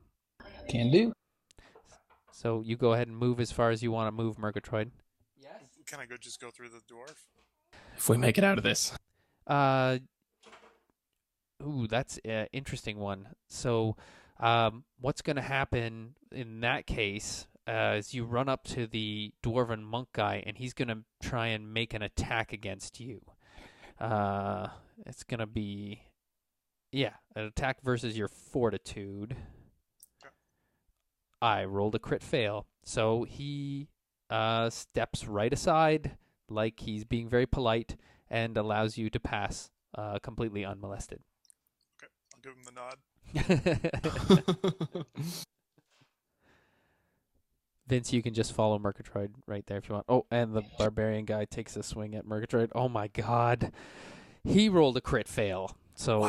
Can do. So you go ahead and move as far as you want to move, Merkatroid. Yes. Can I just go through the dwarf? If we make it out of this. Ooh, that's an interesting one. So what's going to happen in that case is you run up to the dwarven monk guy, and he's going to try and make an attack against you. It's going to be, an attack versus your fortitude. Okay. I rolled a crit fail. So he steps right aside like he's being very polite and allows you to pass completely unmolested. Okay, I'll give him the nod. Vince, you can just follow Merkatroid right there if you want. Oh, and the barbarian guy takes a swing at Merkatroid. Oh my god. He rolled a crit fail. So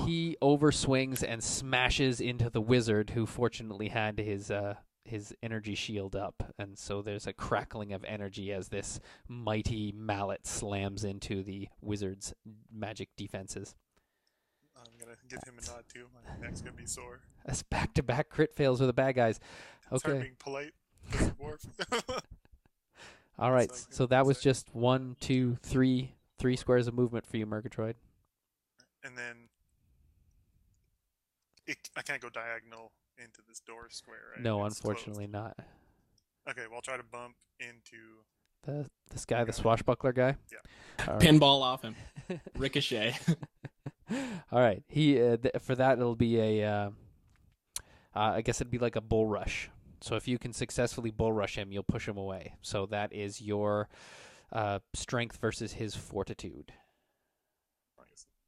he overswings and smashes into the wizard, who fortunately had his energy shield up. And so there's a crackling of energy as this mighty mallet slams into the wizard's magic defenses. I'm going to give him a nod too. My neck's going to be sore. That's back-to-back crit fails with the bad guys. It's Okay. hard being polite as a dwarf. All right, so that was just 1, 2, 3 squares of movement for you, Merkatroid. And then I can't go diagonal into this door square, right? No, It's unfortunately closed. not. Okay, well, I'll try to bump into... This guy, the swashbuckler guy? Yeah. All right. Pinball off him. Ricochet. All right. He for that, it'll be a... I guess it'd be like a bull rush. So if you can successfully bull rush him, you'll push him away. So that is your strength versus his fortitude.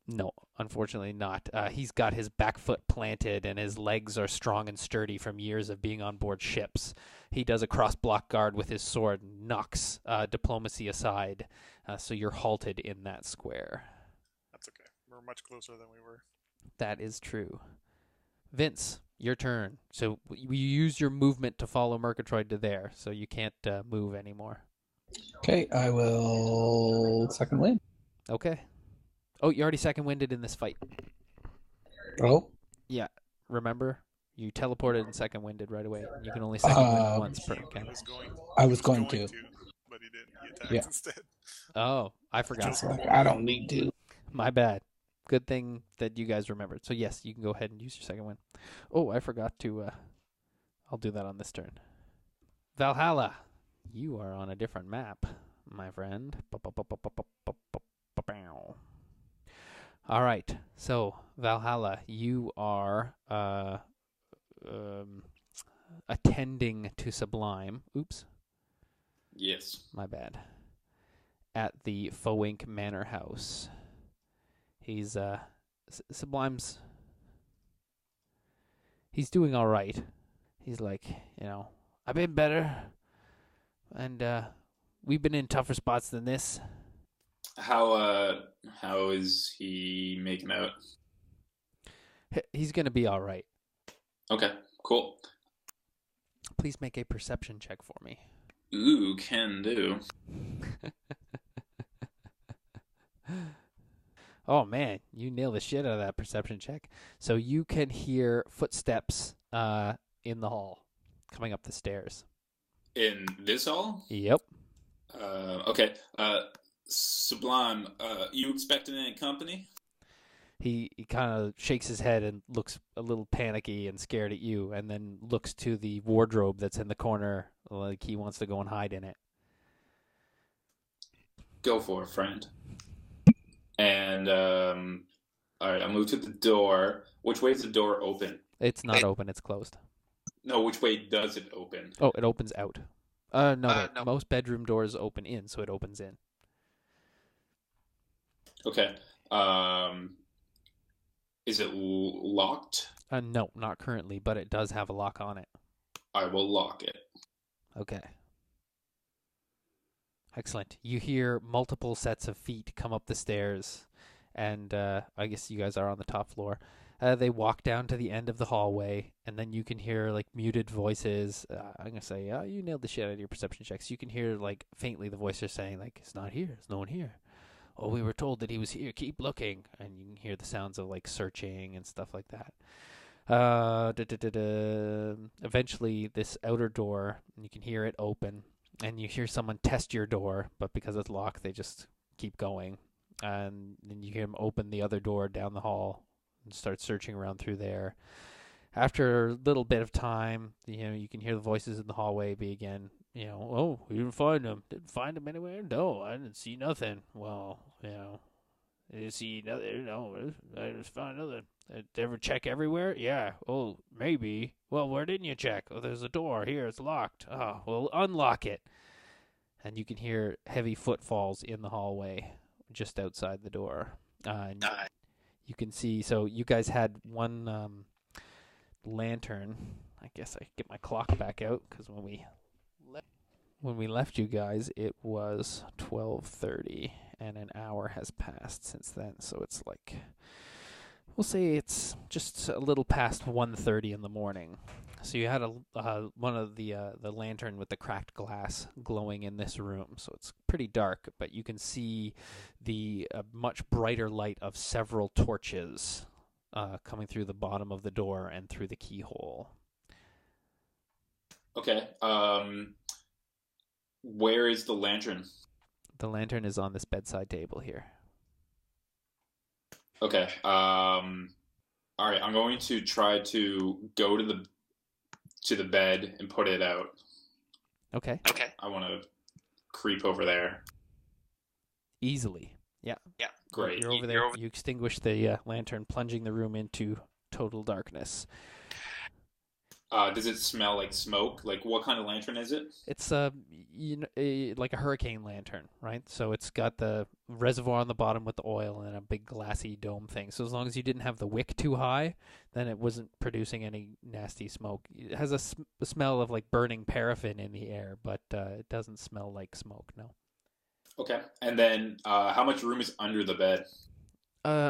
No, unfortunately not. He's got his back foot planted, and his legs are strong and sturdy from years of being on board ships. He does a cross-block guard with his sword and knocks diplomacy aside, so you're halted in that square. That's okay. We're much closer than we were. That is true. Vince, your turn. So you used your movement to follow Merkatroid to there, so you can't move anymore. Okay, I will second wind. Okay. Oh, you already second winded in this fight. Oh, Yeah, remember? You teleported and second winded right away. You can only second wind once per He encounter. I was going to. but he didn't. He attacked Yeah. instead. Oh, I forgot. It's like, I don't need to. My bad. Good thing that you guys remembered. So yes, you can go ahead and use your second wind. Oh, I forgot to. I'll do that on this turn. Valhalla, you are on a different map, my friend. All right. So Valhalla, you are attending to Sublime. Oops, Yes. my bad. At the Fowink Manor House. He's Sublime's. He's doing all right. He's like, I've been better, and we've been in tougher spots than this. How is he making out? He's gonna be all right. Okay, cool. Please make a perception check for me. Ooh, can do. Oh man, you nail the shit out of that perception check. So you can hear footsteps in the hall coming up the stairs. In this hall? Yep. Okay. Sublime, you expecting any company? He kind of shakes his head and looks a little panicky and scared at you, and then looks to the wardrobe that's in the corner like he wants to go and hide in it. Go for it, friend. And, all right, I'll move to the door. Which way is the door open? It's not open, it's closed. No, which way does it open? Oh, it opens out. No. Most bedroom doors open in, so it opens in. Okay. Is it locked? No, not currently, but it does have a lock on it. I will lock it. Okay. Excellent. You hear multiple sets of feet come up the stairs, and I guess you guys are on the top floor. They walk down to the end of the hallway, and then you can hear like muted voices. I'm gonna say, you nailed the shit out of your perception checks. You can hear like faintly the voices saying like, "It's not here. There's no one here." "Oh, we were told that he was here. Keep looking." And you can hear the sounds of like searching and stuff like that. Eventually, this outer door, you can hear it open. And you hear someone test your door, but because it's locked, they just keep going. And then you hear them open the other door down the hall and start searching around through there. After a little bit of time, you can hear the voices in the hallway be again, "Oh, we didn't find him. Didn't find him anywhere? No, I didn't see nothing." "Well, I didn't see nothing. No, I just found nothing. Did you ever check everywhere?" "Yeah." "Oh, maybe." "Well, where didn't you check?" "Oh, there's a door here. It's locked." "Oh, well, unlock it." And you can hear heavy footfalls in the hallway just outside the door. And you can see, so you guys had one lantern. I guess I get my clock back out, because when we left you guys, it was 12:30, and an hour has passed since then. So it's like, we'll say it's just a little past 1:30 in the morning. So you had one of the lantern with the cracked glass glowing in this room. So it's pretty dark, but you can see the much brighter light of several torches coming through the bottom of the door and through the keyhole. Okay. Where is the lantern? The lantern is on this bedside table here. Okay. All right. I'm going to try to go to the bed and put it out. Okay. I want to creep over there. Easily. Yeah. Great. You're over there. You extinguish the lantern, plunging the room into total darkness. Does it smell like smoke? Like, what kind of lantern is it? It's like a hurricane lantern, right? So it's got the reservoir on the bottom with the oil and a big glassy dome thing. So as long as you didn't have the wick too high, then it wasn't producing any nasty smoke. It has a smell of like burning paraffin in the air, but it doesn't smell like smoke, no. Okay. And then, how much room is under the bed?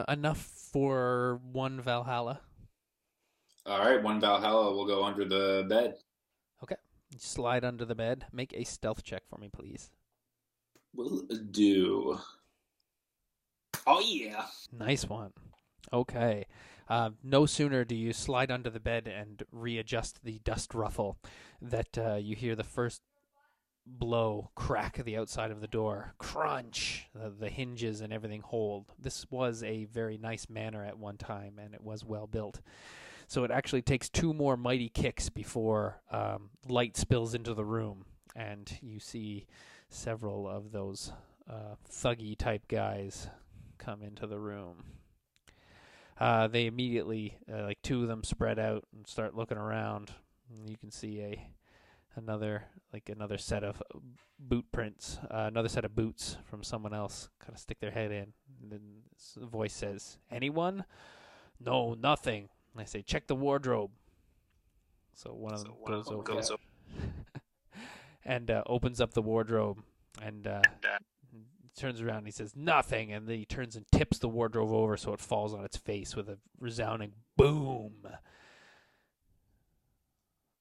Enough for one Valhalla. All right, one Valhalla will go under the bed. Okay. Slide under the bed. Make a stealth check for me, please. Will do. Oh, yeah. Nice one. Okay. No sooner do you slide under the bed and readjust the dust ruffle that you hear the first blow crack the outside of the door. Crunch! The hinges and everything hold. This was a very nice manor at one time, and it was well built. So it actually takes 2 more mighty kicks before light spills into the room, and you see several of those thuggy type guys come into the room. They immediately, 2 of them spread out and start looking around. And you can see another set of boot prints, another set of boots from someone else kind of stick their head in. And then the voice says, "Anyone?" "No, nothing." And I say, "Check the wardrobe." So one of them goes over and opens up the wardrobe and turns around and he says, "Nothing." And then he turns and tips the wardrobe over so it falls on its face with a resounding boom.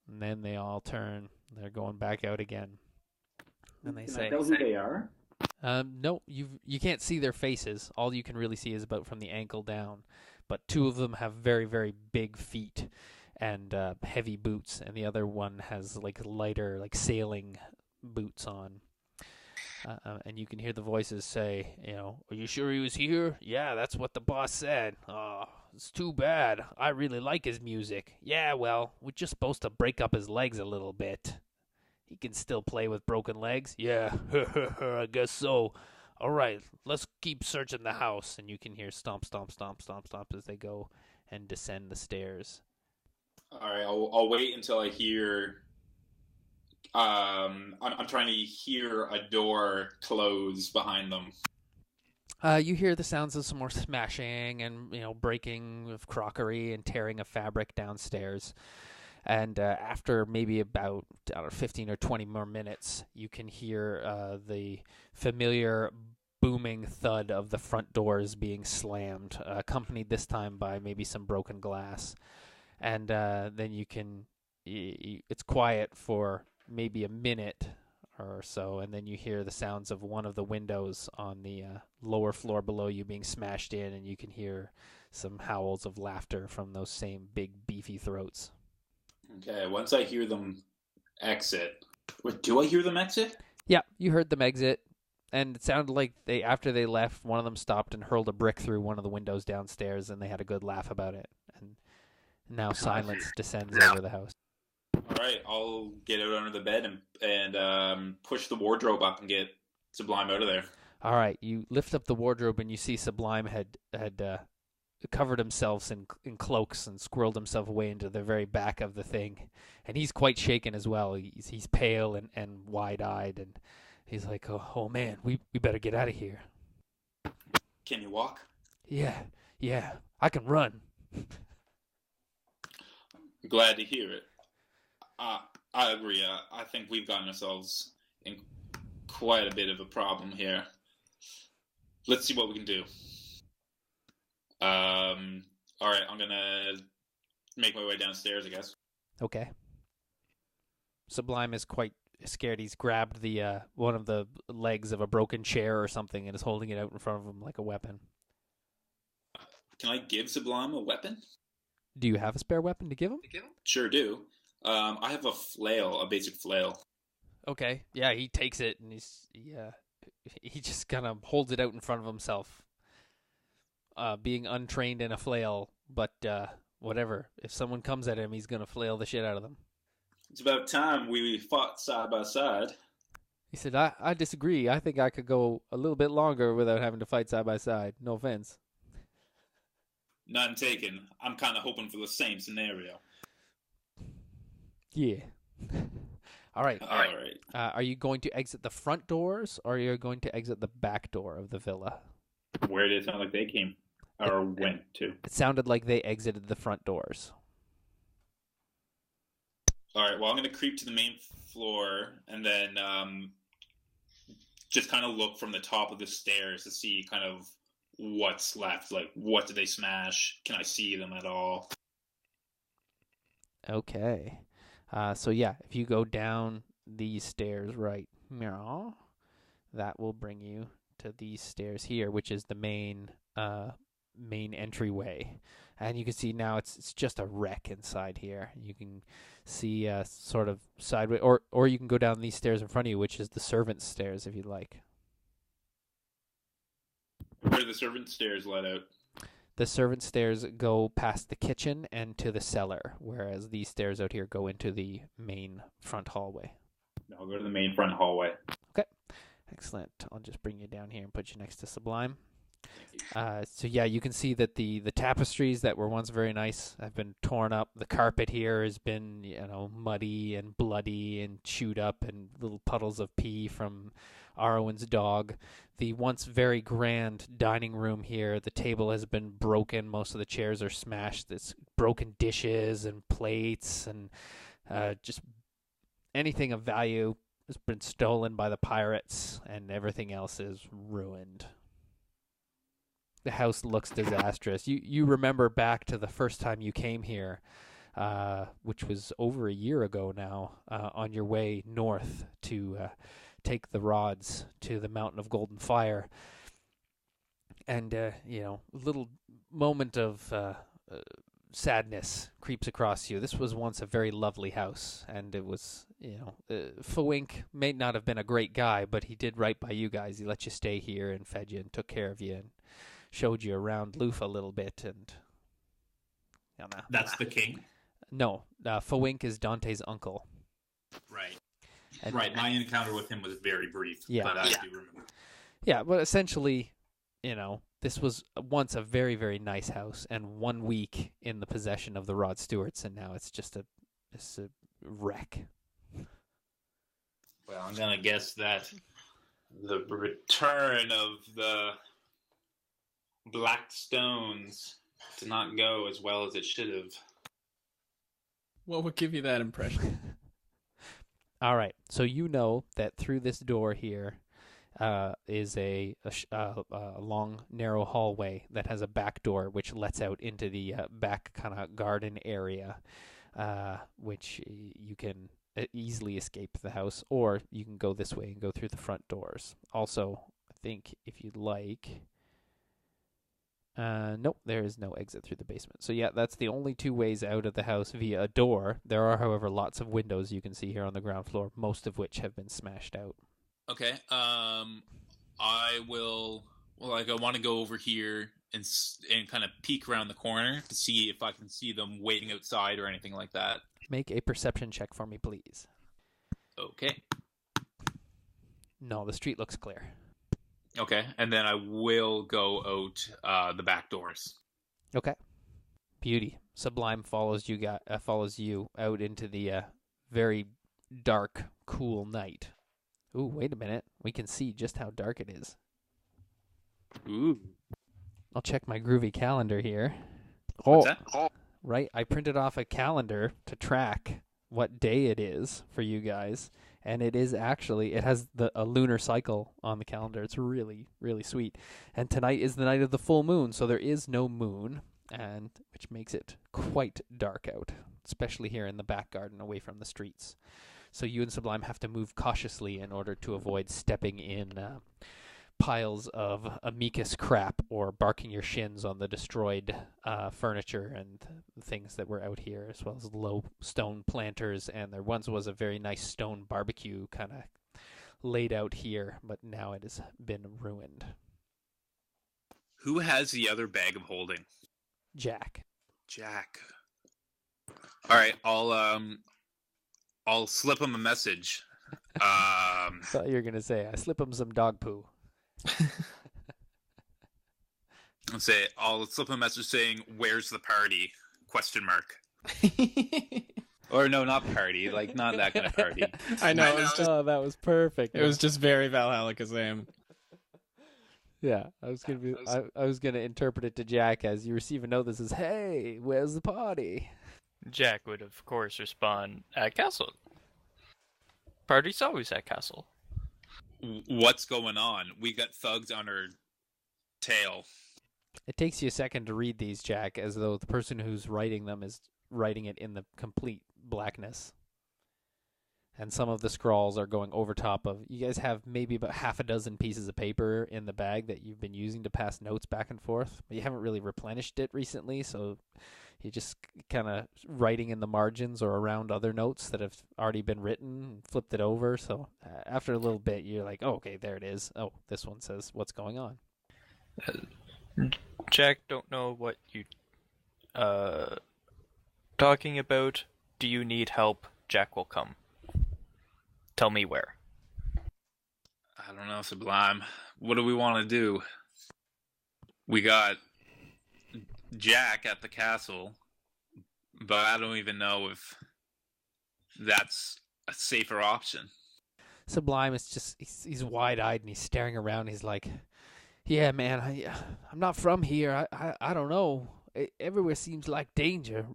And then they all turn. They're going back out again. And they say, "Can I tell who they are?" No, you can't see their faces. All you can really see is about from the ankle down. But 2 of them have very, very big feet and heavy boots, and the other one has lighter, sailing boots on. And you can hear the voices say, "Are you sure he was here?" "Yeah, that's what the boss said." "Oh, it's too bad. I really like his music." "Yeah, well, we're just supposed to break up his legs a little bit." "He can still play with broken legs?" "Yeah, I guess so. All right, let's keep searching the house." And you can hear stomp, stomp, stomp, stomp, stomp as they go and descend the stairs. All right, I'll wait until I hear. I'm trying to hear a door close behind them. You hear the sounds of some more smashing and breaking of crockery and tearing of fabric downstairs. And after maybe about 15 or 20 more minutes, you can hear the familiar booming thud of the front doors being slammed, accompanied this time by maybe some broken glass. And then you can... It's quiet for maybe a minute or so, and then you hear the sounds of one of the windows on the lower floor below you being smashed in, and you can hear some howls of laughter from those same big beefy throats. Okay, once I hear them exit. Wait, do I hear them exit? Yeah, you heard them exit, and it sounded like after they left, one of them stopped and hurled a brick through one of the windows downstairs, and they had a good laugh about it. And now silence descends over the house. All right, I'll get out under the bed and push the wardrobe up and get Sublime out of there. All right, you lift up the wardrobe and you see Sublime had covered himself in cloaks and squirreled himself away into the very back of the thing, and he's quite shaken as well. He's pale and wide-eyed, and he's like, "Oh man, we better get out of here." Can you walk? Yeah, I can run. Glad to hear it. I agree. I think we've gotten ourselves in quite a bit of a problem here. Let's see what we can do. All right, I'm gonna make my way downstairs, I guess. Okay. Sublime is quite scared. He's grabbed the one of the legs of a broken chair or something and is holding it out in front of him like a weapon. Can I give Sublime a weapon? Do you have a spare weapon to give him? Sure do. I have a flail, a basic flail. Okay. Yeah, he takes it and he just kind of holds it out in front of himself. Being untrained in a flail, but whatever. If someone comes at him, he's gonna flail the shit out of them. It's about time we fought side by side. He said, I disagree. I think I could go a little bit longer without having to fight side by side. No offense. None taken. I'm kind of hoping for the same scenario. Yeah. All right. All right. Are you going to exit the front doors, or are you going to exit the back door of the villa? Where did it sound like they came or went to? It sounded like they exited the front doors. All right. Well, I'm going to creep to the main floor and then just kind of look from the top of the stairs to see kind of what's left. Like, what did they smash? Can I see them at all? Okay. So yeah, if you go down these stairs right that will bring you to these stairs here, which is the main main entryway. And you can see now it's just a wreck inside here. You can see sort of sideways, or you can go down these stairs in front of you, which is the servants' stairs, if you'd like. Where are the servant stairs let out? The servant stairs go past the kitchen and to the cellar, whereas these stairs out here go into the main front hallway. No, I'll go to the main front hallway. Okay, excellent. I'll just bring you down here and put you next to Sublime. So yeah, you can see that the tapestries that were once very nice have been torn up. The carpet here has been, muddy and bloody and chewed up, and little puddles of pee from Arwen's dog. The once very grand dining room here, the table has been broken. Most of the chairs are smashed. It's broken dishes and plates and just anything of value has been stolen by the pirates, and everything else is ruined. The house looks disastrous. You remember back to the first time you came here, which was over a year ago now, on your way north to take the rods to the Mountain of Golden Fire. And, a little moment of sadness creeps across you. This was once a very lovely house, and it was, Fawink may not have been a great guy, but he did right by you guys. He let you stay here and fed you and took care of you and showed you around Loof a little bit, and That's the king? No, Fawink is Dante's uncle. Right. Right, my encounter with him was very brief, but I do remember. Yeah, but essentially, this was once a very, very nice house, and 1 week in the possession of the Rod Stewarts, and now it's just a wreck. Well, I'm going to guess that the return of the Black Stones did not go as well as it should have. What would give you that impression? All right, so you know that through this door here is a long, narrow hallway that has a back door which lets out into the back kind of garden area, which you can easily escape the house, or you can go this way and go through the front doors. Also, I think if you'd like... nope, there is no exit through the basement. So yeah, that's the only two ways out of the house via a door. There are, however, lots of windows you can see here on the ground floor, most of which have been smashed out. Okay, I will... Well, I want to go over here and kind of peek around the corner to see if I can see them waiting outside or anything like that. Make a perception check for me, please. Okay. No, the street looks clear. Okay, and then I will go out the back doors. Okay. Beauty. Sublime follows you out into the very dark, cool night. Ooh, wait a minute. We can see just how dark it is. Ooh. I'll check my groovy calendar here. What's that? Oh. Right. I printed off a calendar to track what day it is for you guys. And it is actually, it has a lunar cycle on the calendar. It's really, really sweet. And tonight is the night of the full moon, so there is no moon, and which makes it quite dark out, especially here in the back garden away from the streets. So you and Sublime have to move cautiously in order to avoid stepping in piles of amicus crap or barking your shins on the destroyed furniture and things that were out here, as well as low stone planters. And there once was a very nice stone barbecue kind of laid out here, but now it has been ruined. Who has the other bag of holding? Jack. All right, I'll slip him a message. I thought you were going to say, I slip him some dog poo. I'll slip him a message saying, "Where's the party?" ? Or no, not party. Like, not that kind of party. I know. It was just, that was perfect. it was just very Valhalla Kazam. Yeah, I was gonna interpret it to Jack as you receive a note that says, "Hey, where's the party?" Jack would, of course, respond, "At castle. Party's always at castle." What's going on? We got thugs on our tail. It takes you a second to read these, Jack, as though the person who's writing them is writing it in the complete blackness. and some of the scrawls are going over top of. You guys have maybe about half a dozen pieces of paper in the bag that you've been using to pass notes back and forth, but you haven't really replenished it recently, so you're just kind of writing in the margins or around other notes that have already been written and flipped it over. So after a little bit, you're like, oh, okay, there it is. Oh, this one says what's going on. Jack, don't know what you talking about. Do you need help? Jack will come. Tell me where. I don't know, Sublime. What do we want to do? We got Jack at the castle, but I don't even know if that's a safer option. Sublime is just, he's wide-eyed and he's staring around. He's like, yeah, man, I'm not from here. I don't know. Everywhere seems like danger.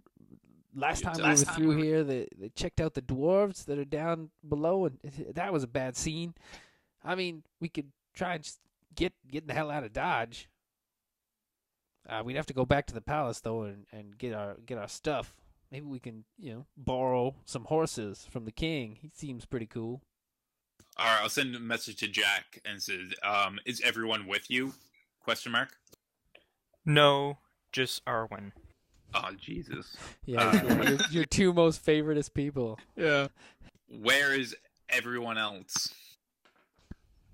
Last time we were through here, they checked out the dwarves that are down below, and that was a bad scene. I mean, we could try and just get the hell out of Dodge. We'd have to go back to the palace though, and get our stuff. Maybe we can, borrow some horses from the king. He seems pretty cool. All right, I'll send a message to Jack and says, "Is everyone with you?" ? No, just Arwen. Oh, Jesus. Yeah, your two most favoriteest people. Yeah. Where is everyone else?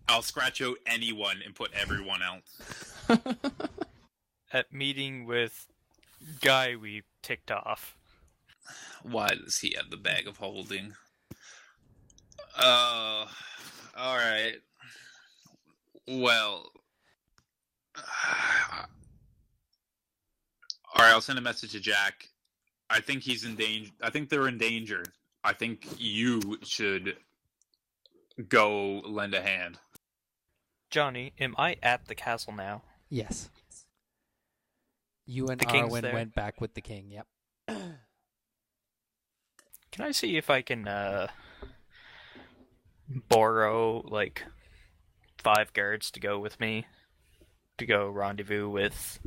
I'll scratch out anyone and put everyone else. At meeting with guy we ticked off. Why does he have the bag of holding? Alright. Well. Alright, I'll send a message to Jack. I think he's in danger. I think they're in danger. I think you should go lend a hand. Johnny, am I at the castle now? Yes. You and The king's Arwen there? went back with the king, yep. Can I see if I can borrow like 5 guards to go with me to go rendezvous with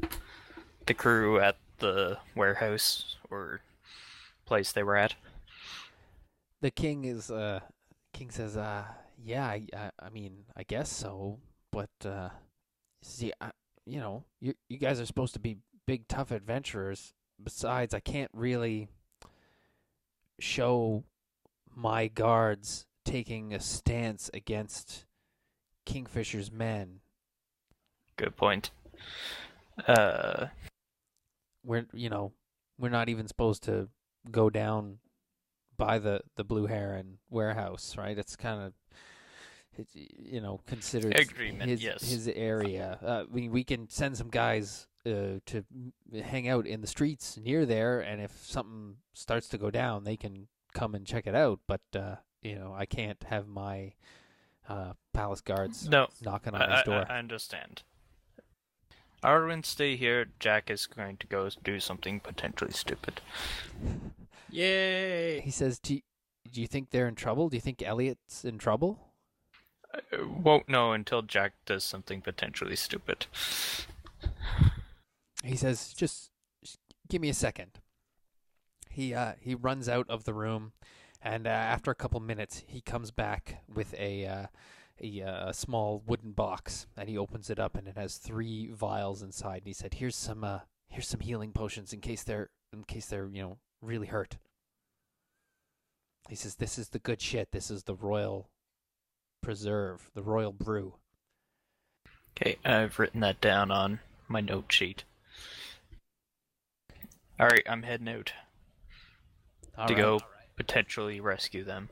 the crew at the warehouse or place they were at? The king is king says, yeah, I mean, I guess so, but see, you guys are supposed to be big tough adventurers. Besides, I can't really show my guards taking a stance against Kingfisher's men. Good point. We're not even supposed to go down by the Blue Heron warehouse, right? It's kind of, considered Agreement, yes. his area. We can send some guys to hang out in the streets near there, and if something starts to go down, they can come and check it out. But I can't have my palace guards knocking on his door. I understand. Arwen, stay here. Jack is going to go do something potentially stupid. Yay! He says, do you think they're in trouble? Do you think Elliott's in trouble? I won't know until Jack does something potentially stupid. He says, just give me a second. He runs out of the room, and after a couple minutes, he comes back with a small wooden box, and he opens it up, and it has 3 vials inside. And he said, "Here's some healing potions in case they're really hurt." He says, "This is the good shit. This is the royal preserve, the royal brew." Okay, I've written that down on my note sheet. Alright, I'm heading out to go potentially rescue them.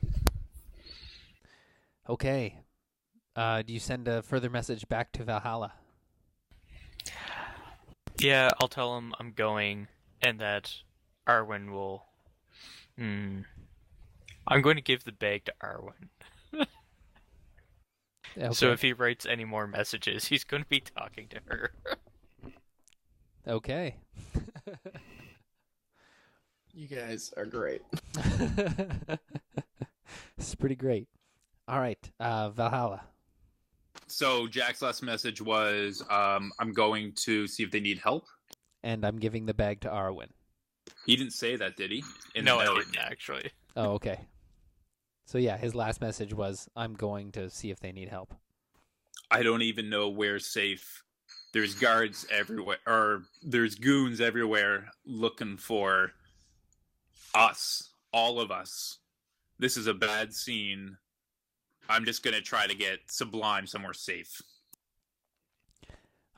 Okay. Do you send a further message back to Valhalla? Yeah, I'll tell him I'm going and that Arwen will... I'm going to give the bag to Arwen. Okay. So if he writes any more messages, he's going to be talking to her. Okay. You guys are great. It's pretty great. All right, Valhalla. So Jack's last message was, I'm going to see if they need help. And I'm giving the bag to Arwen. He didn't say that, did he? No, I didn't actually. Oh, okay. So yeah, his last message was, "I'm going to see if they need help." I don't even know where's safe. There's guards everywhere, or there's goons everywhere looking for us, all of us. This is a bad scene. I'm just gonna try to get Sublime somewhere safe.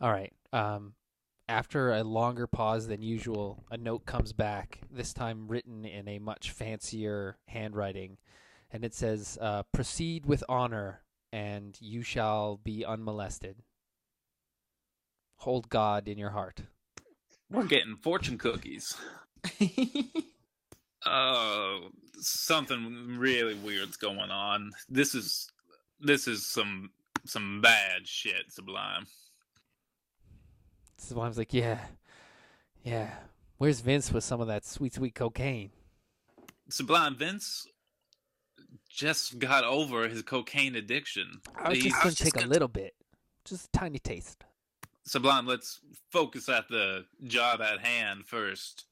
All right. After a longer pause than usual, a note comes back, this time written in a much fancier handwriting, and it says, "Proceed with honor, and you shall be unmolested. Hold God in your heart." We're getting fortune cookies. Oh, something really weird's going on. This is some bad shit, Sublime. Sublime's like, yeah. Where's Vince with some of that sweet, sweet cocaine? Sublime, Vince just got over his cocaine addiction. I was just going to take a little bit. Just a tiny taste. Sublime, let's focus at the job at hand first.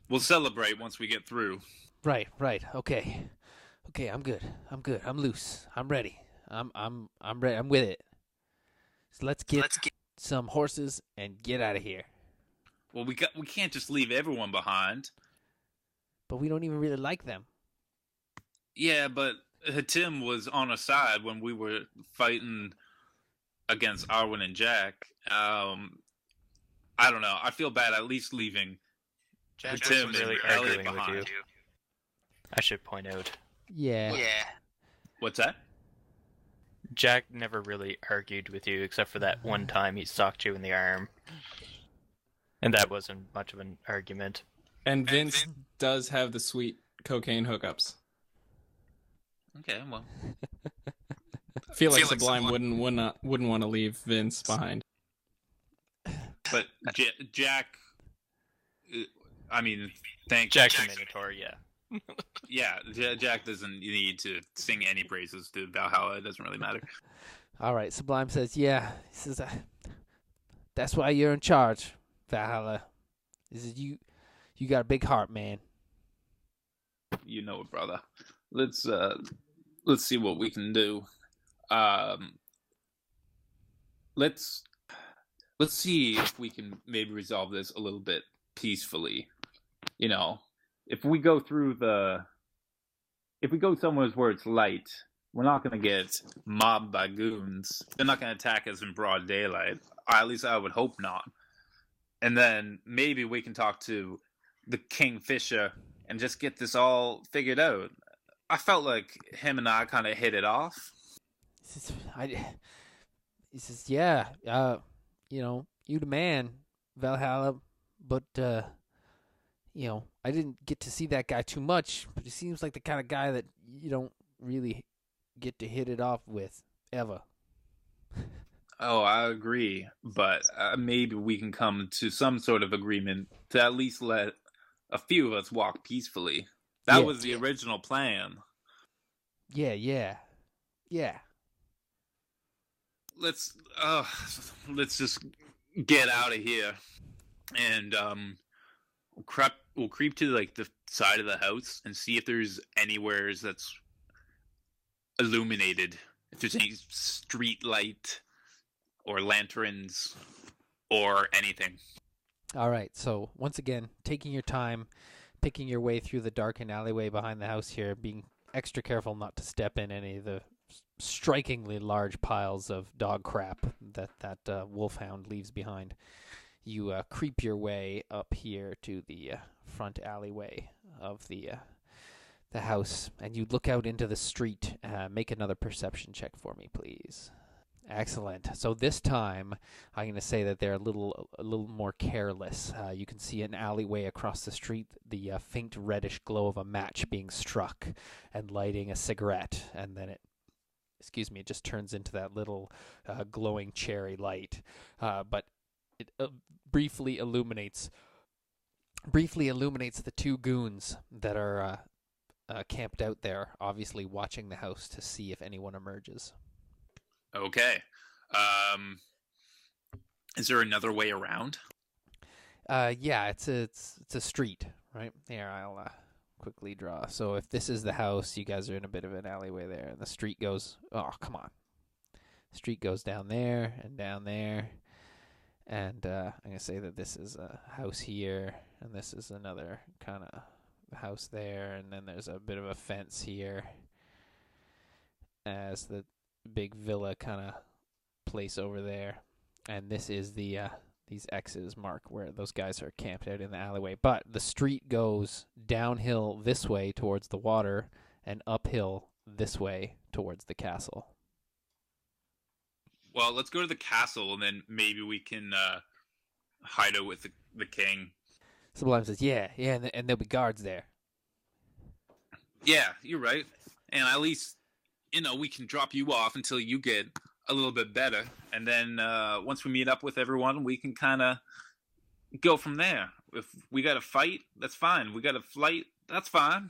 We'll celebrate once we get through. Right. Okay, I'm good. I'm loose. I'm ready. I'm ready. I'm with it. So let's get some horses and get out of here. Well, we can't just leave everyone behind. But we don't even really like them. Yeah, but Tim was on our side when we were fighting against Arwen and Jack. I don't know. I feel bad at least leaving Jack Tim was really and Elliott arguing with behind. you. I should point out. Yeah. What's that? Jack never really argued with you, except for that one time he socked you in the arm. And that wasn't much of an argument. And Vince does have the sweet cocaine hookups. Okay, well. I feel like Sublime wouldn't want to leave Vince behind. But Jack, I mean, Jack's a Minotaur, yeah. Yeah, Jack doesn't need to sing any praises to Valhalla. It doesn't really matter. All right, Sublime says, yeah. He says, that's why you're in charge, Valhalla. He says, you got a big heart, man. You know it, brother. Let's see what we can do. Let's see if we can maybe resolve this a little bit peacefully. You know, if we go somewhere where it's light, we're not going to get mobbed by goons. They're not going to attack us in broad daylight. Or at least I would hope not. And then maybe we can talk to the Kingfisher and just get this all figured out. I felt like him and I kind of hit it off. He says, yeah, you the man, Valhalla, but, I didn't get to see that guy too much, but he seems like the kind of guy that you don't really get to hit it off with, ever. Oh, I agree, but maybe we can come to some sort of agreement to at least let a few of us walk peacefully. That was the original plan. Yeah. Let's just get out of here, and we'll creep to like the side of the house and see if there's anywhere that's illuminated. If there's any street light or lanterns or anything. All right, so once again, taking your time, picking your way through the darkened alleyway behind the house here, being extra careful not to step in any of the strikingly large piles of dog crap that wolfhound leaves behind. You creep your way up here to the front alleyway of the house, and you look out into the street. Make another perception check for me, please. Excellent. So this time, I'm going to say that they're a little more careless. You can see an alleyway across the street, the faint reddish glow of a match being struck and lighting a cigarette, and then it just turns into that little glowing cherry light. But it briefly illuminates the two goons that are camped out there, obviously watching the house to see if anyone emerges. Okay. Is there another way around? Yeah, it's a street, right? Here, quickly draw. So if this is the house, you guys are in a bit of an alleyway there, and the street goes. Oh, come on. The street goes down there and down there, and I'm gonna say that this is a house here, and this is another kind of house there, and then there's a bit of a fence here, as the big villa kind of place over there, and this is the these X's mark where those guys are camped out in the alleyway. But the street goes downhill this way towards the water and uphill this way towards the castle. Well, let's go to the castle, and then maybe we can hide out with the king. Sublime says, yeah, and there'll be guards there. Yeah, you're right. And at least, we can drop you off until you get a little bit better. And then once we meet up with everyone, we can kind of go from there. If we got to fight, that's fine. We got to flight, that's fine.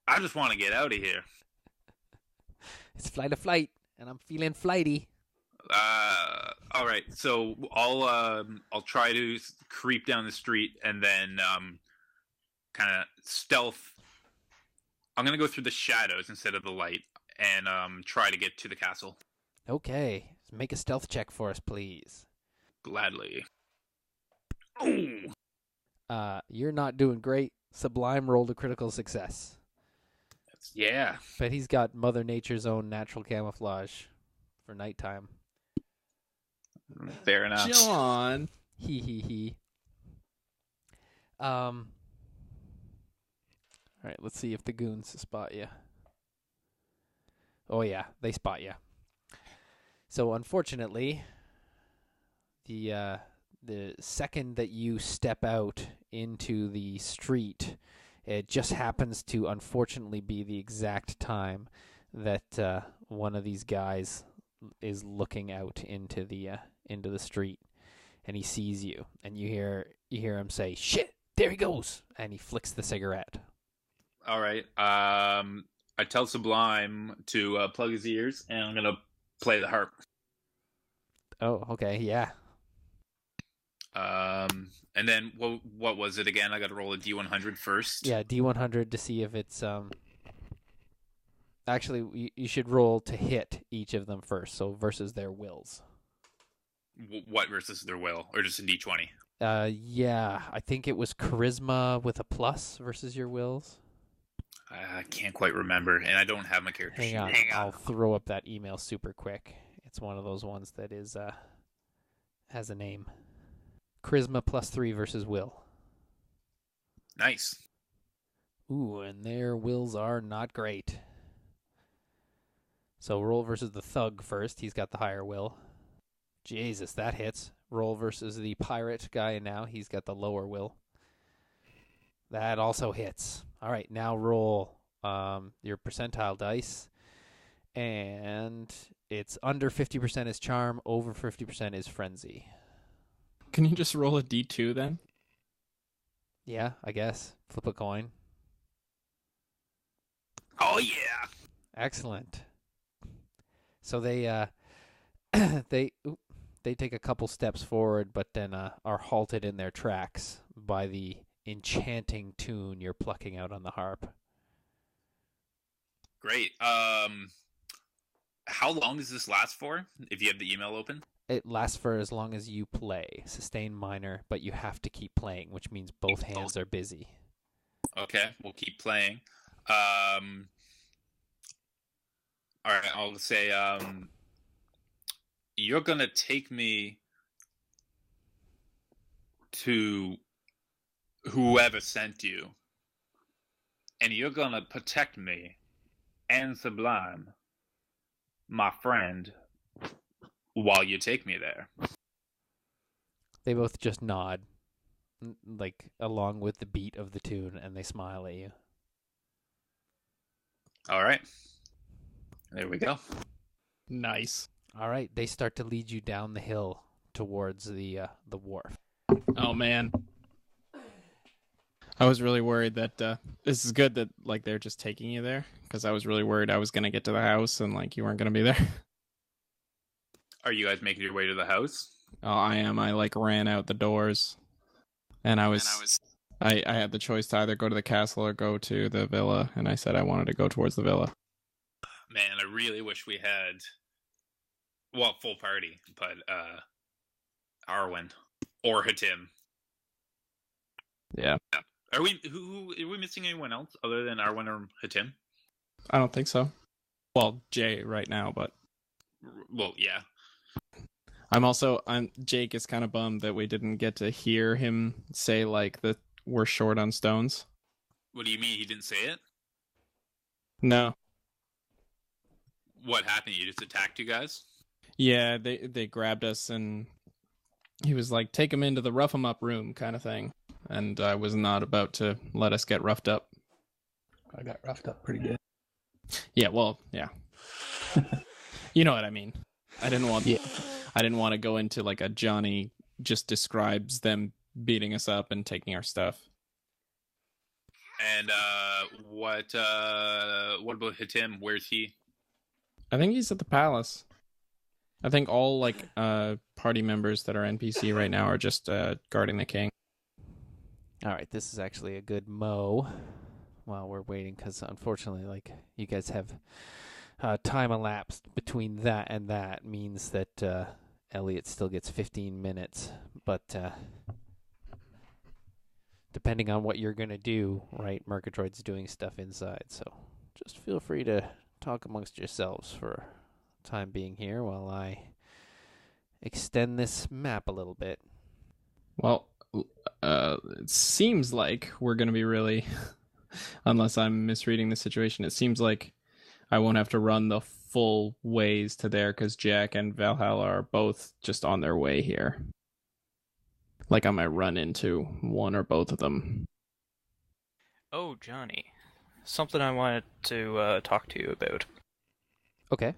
I just want to get out of here. It's flight, and I'm feeling flighty. All right. So I'll try to creep down the street and then kind of stealth. I'm gonna go through the shadows instead of the light and try to get to the castle. Okay, make a stealth check for us, please. Gladly. Ooh. You're not doing great. Sublime rolled a critical success. Yeah. But he's got Mother Nature's own natural camouflage for nighttime. Fair enough. John. He. All right, let's see if the goons spot you. Oh yeah, they spot you. So unfortunately, the second that you step out into the street, it just happens to unfortunately be the exact time that one of these guys is looking out into the street, and he sees you, and you hear him say, "Shit, there he goes," and he flicks the cigarette. All right. I tell Sublime to plug his ears, and I'm gonna play the harp. Oh, okay, yeah. And then what was it again? I got to roll a D100 first. Yeah, D100 to see if it's Actually, you should roll to hit each of them first, so versus their wills. What versus their will, or just a D20? Yeah, I think it was charisma with a plus versus your wills. I can't quite remember, and I don't have my character sheet. Hang on, I'll throw up that email super quick. It's one of those ones that is has a name. Charisma +3 versus will. Nice. Ooh, and their wills are not great. So roll versus the thug first. He's got the higher will. Jesus, that hits. Roll versus the pirate guy now. He's got the lower will. That also hits. All right, now roll your percentile dice. And it's under 50% is charm, over 50% is frenzy. Can you just roll a D2 then? Yeah, I guess. Flip a coin. Oh, yeah. Excellent. So they they take a couple steps forward, but then are halted in their tracks by the enchanting tune you're plucking out on the harp. Great. How long does this last for, if you have the email open? It lasts for as long as you play. Sustain minor, but you have to keep playing, which means both hands are busy. Okay, we'll keep playing. All right, I'll say, you're going to take me to whoever sent you, and you're going to protect me and Sublime, my friend, while you take me there. They both just nod, like along with the beat of the tune, and they smile at you. All right. There we go. Nice. All right, they start to lead you down the hill towards the wharf. Oh man, I was really worried that this is good that like they're just taking you there, because I was really worried I was gonna get to the house and like you weren't gonna be there. Are you guys making your way to the house? Oh, I am. I like ran out the doors, and I was I had the choice to either go to the castle or go to the villa, and I said I wanted to go towards the villa. Man, I really wish we had, well, full party, but Arwen or Hatim. Yeah. Are we missing anyone else other than Arwen or Hatim? I don't think so. Well, Jay right now, but Well, yeah. Jake is kind of bummed that we didn't get to hear him say like that we're short on stones. What do you mean he didn't say it? No. What happened? You just attacked you guys? Yeah, they grabbed us and he was like, take him into the rough him up room kind of thing. And I was not about to let us get roughed up. I got roughed up pretty good. Yeah, well, yeah. You know what I mean. I didn't want to go into like a Johnny just describes them beating us up and taking our stuff. And what about Hatim? Where's he? I think he's at the palace. I think all like party members that are NPC right now are just guarding the king. All right, this is actually a good mow while we're waiting, because unfortunately, like, you guys have time elapsed between that and that means that Elliott still gets 15 minutes, but depending on what you're going to do, right, Merkatroid's doing stuff inside, so just feel free to talk amongst yourselves for time being here while I extend this map a little bit. Well, it seems like we're going to be really, unless I'm misreading the situation, it seems like I won't have to run the full ways to there because Jack and Valhalla are both just on their way here. Like I might run into one or both of them. Oh, Johnny. Something I wanted to talk to you about. Okay.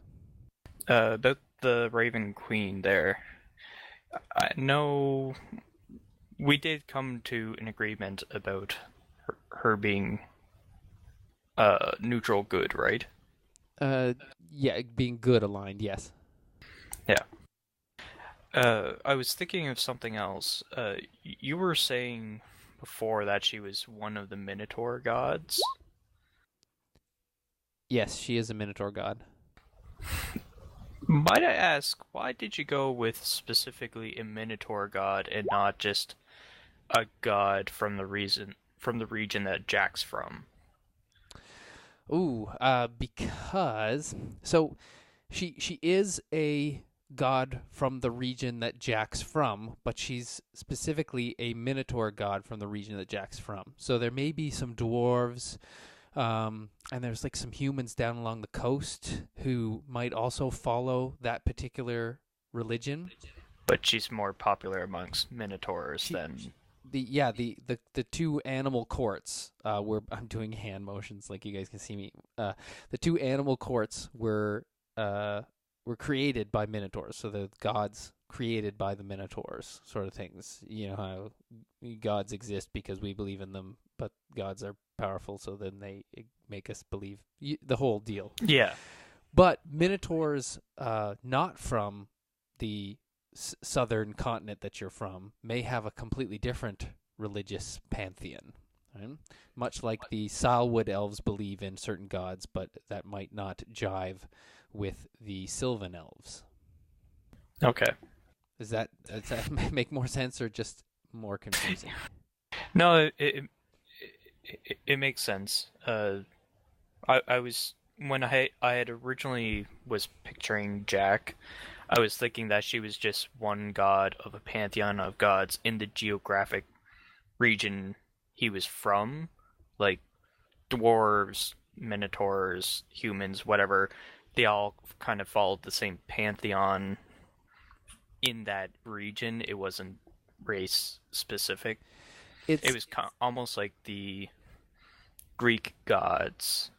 About the Raven Queen there. I know we did come to an agreement about her being neutral good, right? Yeah, being good aligned, yes. Yeah. I was thinking of something else. You were saying before that she was one of the Minotaur gods. Yes, she is a Minotaur god. Might I ask, why did you go with specifically a Minotaur god and not just a god from the region that Jack's from? Ooh, because so she is a god from the region that Jack's from, but she's specifically a Minotaur god from the region that Jack's from. So there may be some dwarves, and there's like some humans down along the coast who might also follow that particular religion. But she's more popular amongst Minotaurs than... The two animal courts I'm doing hand motions like you guys can see me. The two animal courts were created by Minotaurs, so the gods created by the Minotaurs, sort of things. You know how gods exist because we believe in them, but gods are powerful, so then they make us believe the whole deal. Yeah. But Minotaurs, not from the southern continent that you're from, may have a completely different religious pantheon. Right? Much like the Salwood elves believe in certain gods, but that might not jive with the Sylvan elves. Okay. Does that make more sense or just more confusing? No, it makes sense. I was when I had originally was picturing Jack, I was thinking that she was just one god of a pantheon of gods in the geographic region he was from, like dwarves, minotaurs, humans, whatever. They all kind of followed the same pantheon in that region. It wasn't race specific. It was almost like the Greek gods,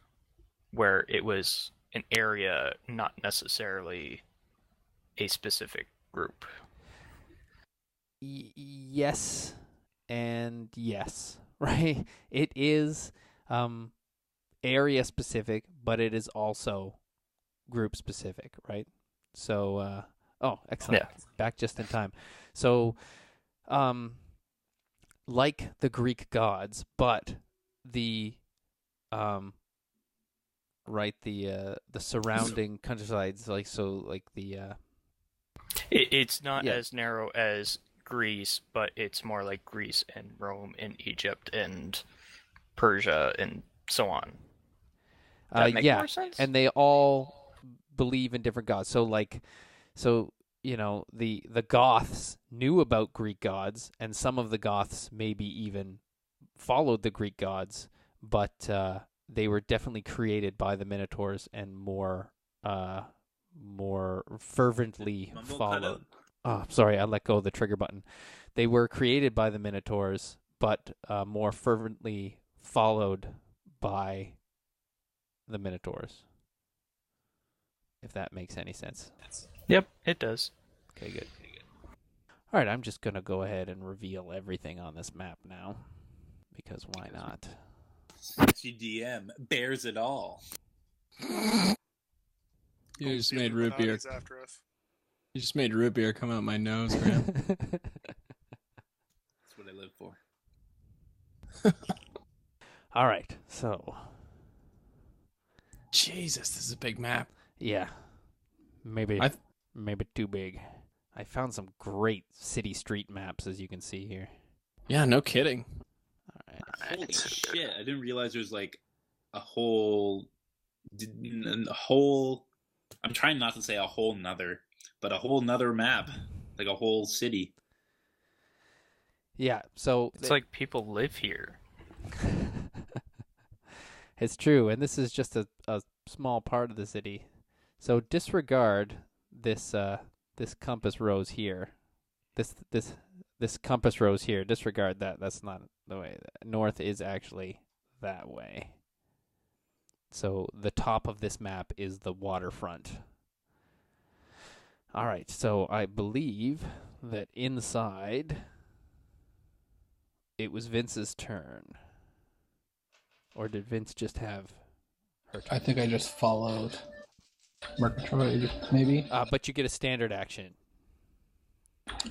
where it was an area, not necessarily a specific group. Yes and yes, right? It is area specific, but it is also group specific, right? So, excellent. Yeah. Back just in time. So, like the Greek gods, but the the surrounding countrysides, like It's not Yeah. as narrow as Greece, but it's more like Greece and Rome and Egypt and Persia and so on. That make yeah, more sense? and they all believe in different gods. So the Goths knew about Greek gods, and some of the Goths maybe even followed the Greek gods, but they were definitely created by the Minotaurs and more fervently Mumble followed. cutout? Oh, sorry, I let go of the trigger button. They were created by the Minotaurs, but more fervently followed by the Minotaurs. If that makes any sense. Yep, it does. Okay, good. All right, I'm just going to go ahead and reveal everything on this map now, because why not? GDM bears it all. You just The made root beer. Illuminati's after us. You just made root beer come out my nose, Graham. That's what I live for. All right, so Jesus, this is a big map. yeah, maybe too big. I found some great city street maps, as you can see here. Yeah, no kidding. All right. Holy shit! I didn't realize there was like a whole. I'm trying not to say a whole nother, but a whole nother map, like a whole city. Yeah, so It's like people live here. it's true, and this is just a small part of the city. So disregard this this compass rose here. This compass rose here. Disregard that. That's not the way. North is actually that way. So the top of this map is the waterfront. All right, so I believe that inside it was Vince's turn. Or did Vince just have her turn? I think I just followed Merkatroid, maybe. But you get a standard action.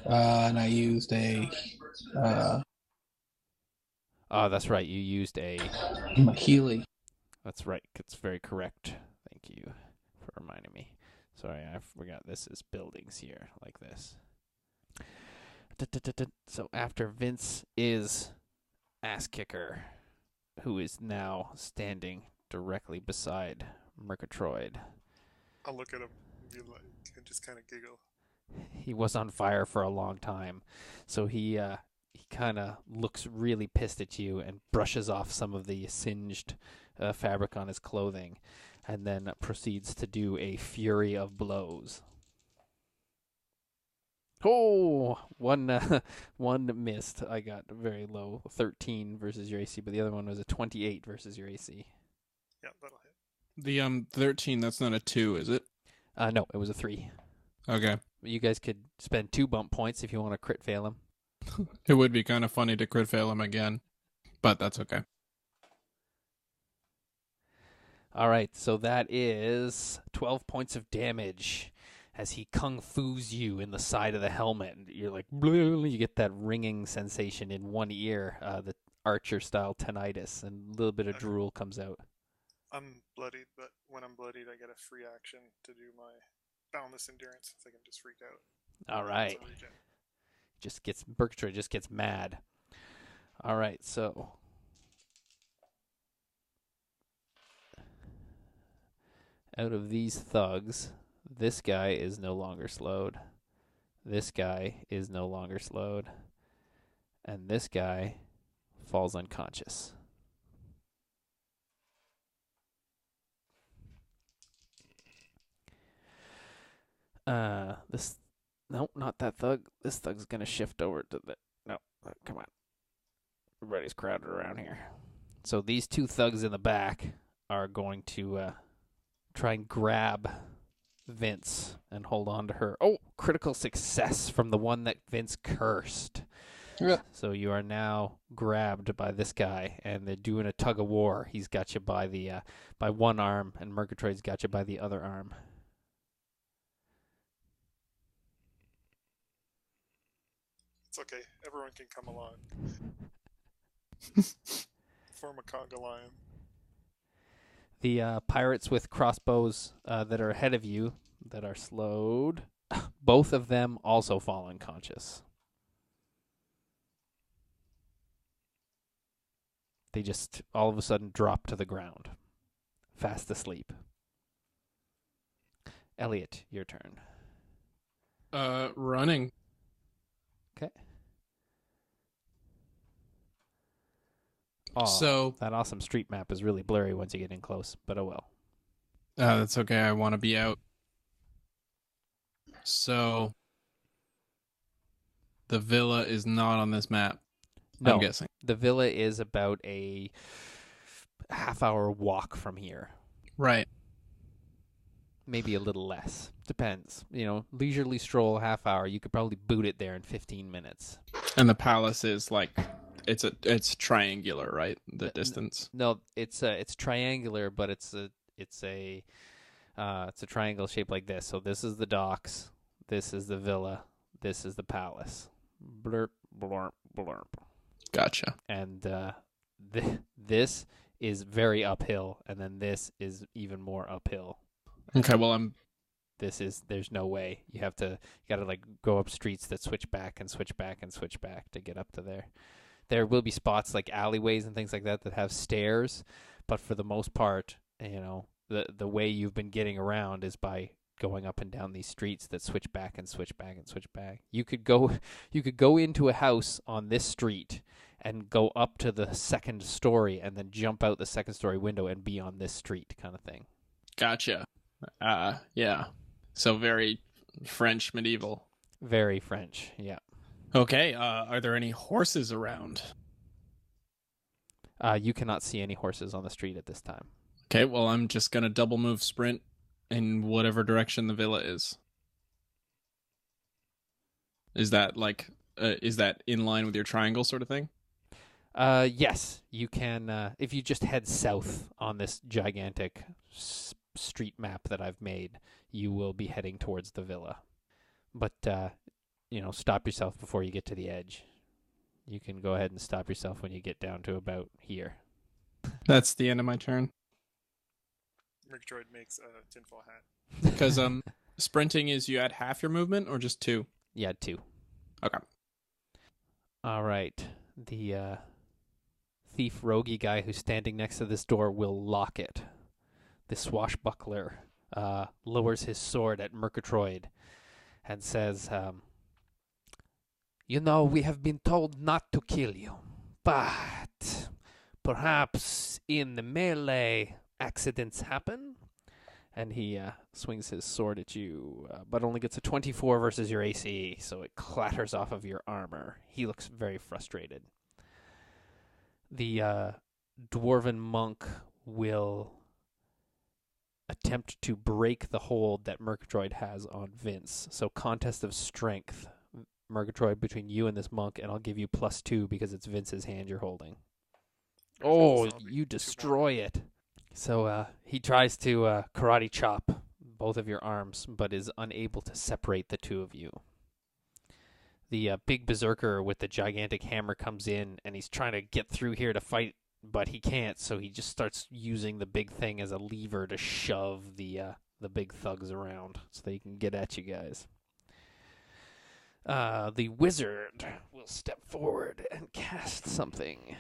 And I used a Oh, that's right. You used a... Healy. That's right. It's very correct. Thank you for reminding me. Sorry, I forgot this is buildings here, like this. So after Vince is Ass Kicker, who is now standing directly beside Merkatroid. I'll look at him and just kind of giggle. He was on fire for a long time, so he kind of looks really pissed at you and brushes off some of the singed fabric on his clothing, and then proceeds to do a fury of blows. Oh, one missed. I got very low, 13 versus your AC, but the other one was a 28 versus your AC. Yeah, that'll hit. The 13, that's not a 2, is it? No, it was a 3. Okay. You guys could spend 2 bump points if you want to crit fail him. It would be kind of funny to crit fail him again, but that's okay. All right, so that is 12 points of damage as he kung fu's you in the side of the helmet. You're like, you get that ringing sensation in one ear, the archer-style tinnitus, and a little bit of drool comes out. I'm bloodied, but when I'm bloodied, I get a free action to do my boundless endurance. I think I'm just freaked out. All right. Merkatroid just gets mad. All right, so out of these thugs, this guy is no longer slowed. This guy is no longer slowed. And this guy falls unconscious. No, not that thug. This thug's gonna shift over to the... No, come on. Everybody's crowded around here. So these two thugs in the back are going to try and grab Vince and hold on to her. Oh, critical success from the one that Vince cursed. Yeah. So you are now grabbed by this guy, and they're doing a tug of war. He's got you by by one arm, and Merkatroid's got you by the other arm. It's okay. Everyone can come along. Form a conga line. The pirates with crossbows that are ahead of you, that are slowed, both of them also fall unconscious. They just all of a sudden drop to the ground, fast asleep. Elliott, your turn. Running. Okay. Oh, So that awesome street map is really blurry once you get in close, but oh well. that's okay. I want to be out. So the villa is not on this map. No, I'm guessing. the villa is about a half-hour walk from here. Right. Maybe a little less. Depends. Leisurely stroll, half hour. You could probably boot it there in 15 minutes. And the palace is like it's triangular, right? The distance. No, it's triangular, but it's a triangle shaped like this. So this is the docks. This is the villa. This is the palace. Blurp, blurp, blurp. Gotcha. And this is very uphill, and then this is even more uphill. Okay, well There's no way. You gotta like go up streets that switch back and switch back and switch back to get up to there. There will be spots like alleyways and things like that have stairs, but for the most part, the way you've been getting around is by going up and down these streets that switch back and switch back and switch back. You could go into a house on this street and go up to the second story and then jump out the second story window and be on this street kind of thing. Gotcha. Yeah. So very French medieval. Very French, yeah. Okay, are there any horses around? You cannot see any horses on the street at this time. Okay, well, I'm just going to double move sprint in whatever direction the villa is. Is that in line with your triangle sort of thing? Yes, you can. If you just head south on this gigantic street map that I've made, you will be heading towards the villa. But, stop yourself before you get to the edge. You can go ahead and stop yourself when you get down to about here. That's the end of my turn. Merkatroid makes a tinfoil hat. Because sprinting is you add half your movement or just 2? Yeah, 2. Okay. All right. The thief roguey guy who's standing next to this door will lock it. The swashbuckler lowers his sword at Merkatroid and says, we have been told not to kill you, but perhaps in the melee accidents happen. And he swings his sword at you, but only gets a 24 versus your AC, so it clatters off of your armor. He looks very frustrated. The dwarven monk will attempt to break the hold that Merkatroid has on Vince. So contest of strength, Merkatroid, between you and this monk, and I'll give you +2 because it's Vince's hand you're holding. Oh, you destroy it. So he tries to karate chop both of your arms, but is unable to separate the two of you. The big berserker with the gigantic hammer comes in, and he's trying to get through here to fight, but he can't, so he just starts using the big thing as a lever to shove the big thugs around so they can get at you guys. The wizard will step forward and cast something.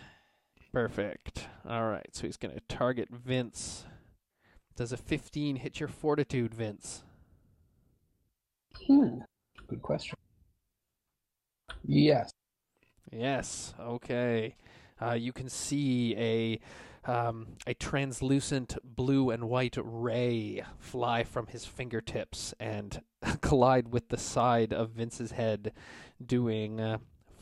Perfect. All right, so he's going to target Vince. Does a 15 hit your fortitude, Vince? Good question. Yes. Yes. Okay. You can see a translucent blue and white ray fly from his fingertips and collide with the side of Vince's head, doing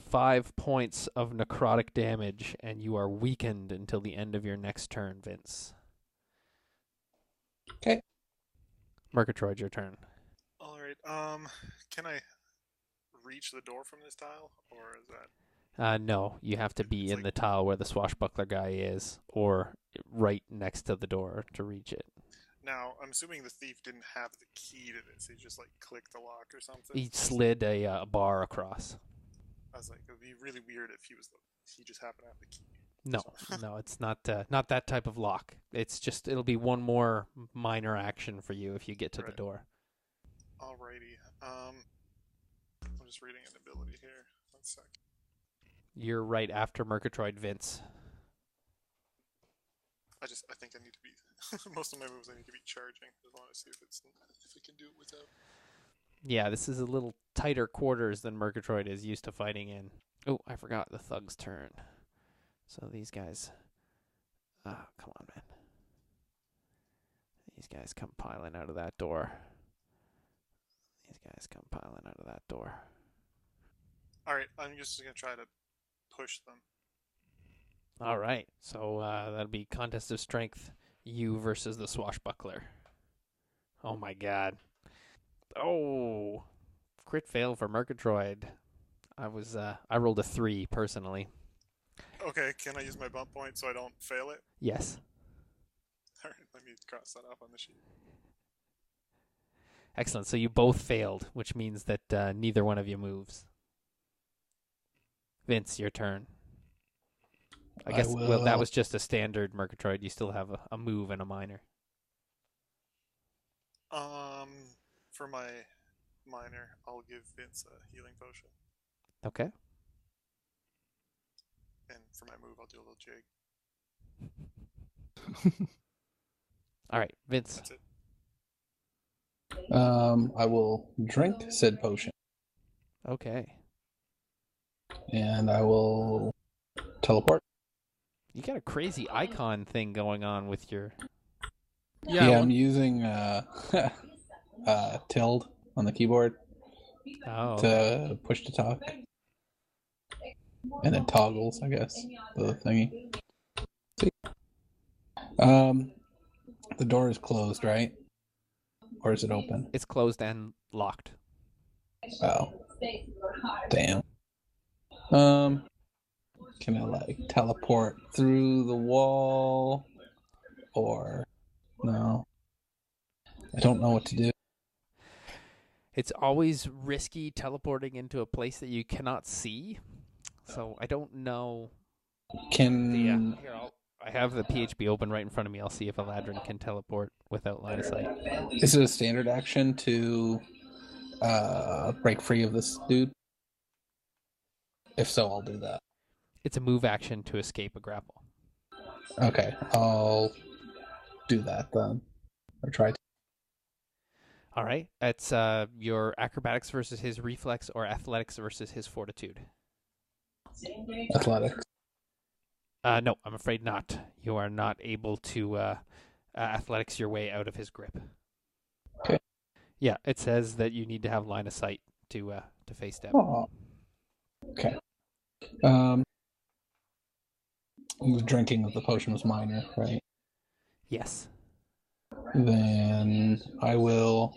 5 points of necrotic damage, and you are weakened until the end of your next turn, Vince. Okay. Merkatroid, your turn. All right. Can I reach the door from this tile, or is that? No, you have to be It's in like- the tile where the swashbuckler guy is, or right next to the door to reach it. Now, I'm assuming the thief didn't have the key to this. He just clicked the lock or something. He slid a bar across. I was like, it would be really weird if he just happened to have the key. No, it's not that type of lock. It'll be one more minor action for you if you get to the door. Alrighty. I'm just reading an ability here. 1 sec. You're right after Merkatroid Vince. I think I need to be most of my moves I need to be charging. I just want to see if it can do it without. Yeah, this is a little tighter quarters than Merkatroid is used to fighting in. Oh, I forgot the thug's turn. So these guys... come on, man. These guys come piling out of that door. Alright, I'm just going to try to push them. All right, so that'll be contest of strength, you versus the swashbuckler. Oh my god. Oh, crit fail for Merkatroid. I rolled a 3 personally. Okay, can I use my bump point so I don't fail it? Yes. Alright, let me cross that off on the sheet. Excellent. So you both failed, which means that neither one of you moves. Vince, your turn. I guess well, that was just a standard Merkatroid. You still have a move and a minor. For my minor, I'll give Vince a healing potion. Okay. And for my move, I'll do a little jig. All right, Vince. That's it. I will drink said potion. Okay. And I will teleport. You got a crazy icon thing going on with your... Yeah, I'm using tilde on the keyboard to push to talk. And it toggles, I guess, the thingy. The door is closed, right? Or is it open? It's closed and locked. Oh. Damn. Can I, teleport through the wall? Or... No. I don't know what to do. It's always risky teleporting into a place that you cannot see. So I don't know. I have the PHP open right in front of me. I'll see if Eladrin can teleport without line of sight. Is it a standard action to break free of this dude? If so, I'll do that. It's a move action to escape a grapple. Okay, I'll do that then. Or try to. All right. It's your acrobatics versus his reflex or athletics versus his fortitude. Athletics. No, I'm afraid not. You are not able to athletics your way out of his grip. Okay. Yeah, it says that you need to have line of sight to face step. Oh. Okay. The drinking of the potion was minor, right? Yes. Then I will...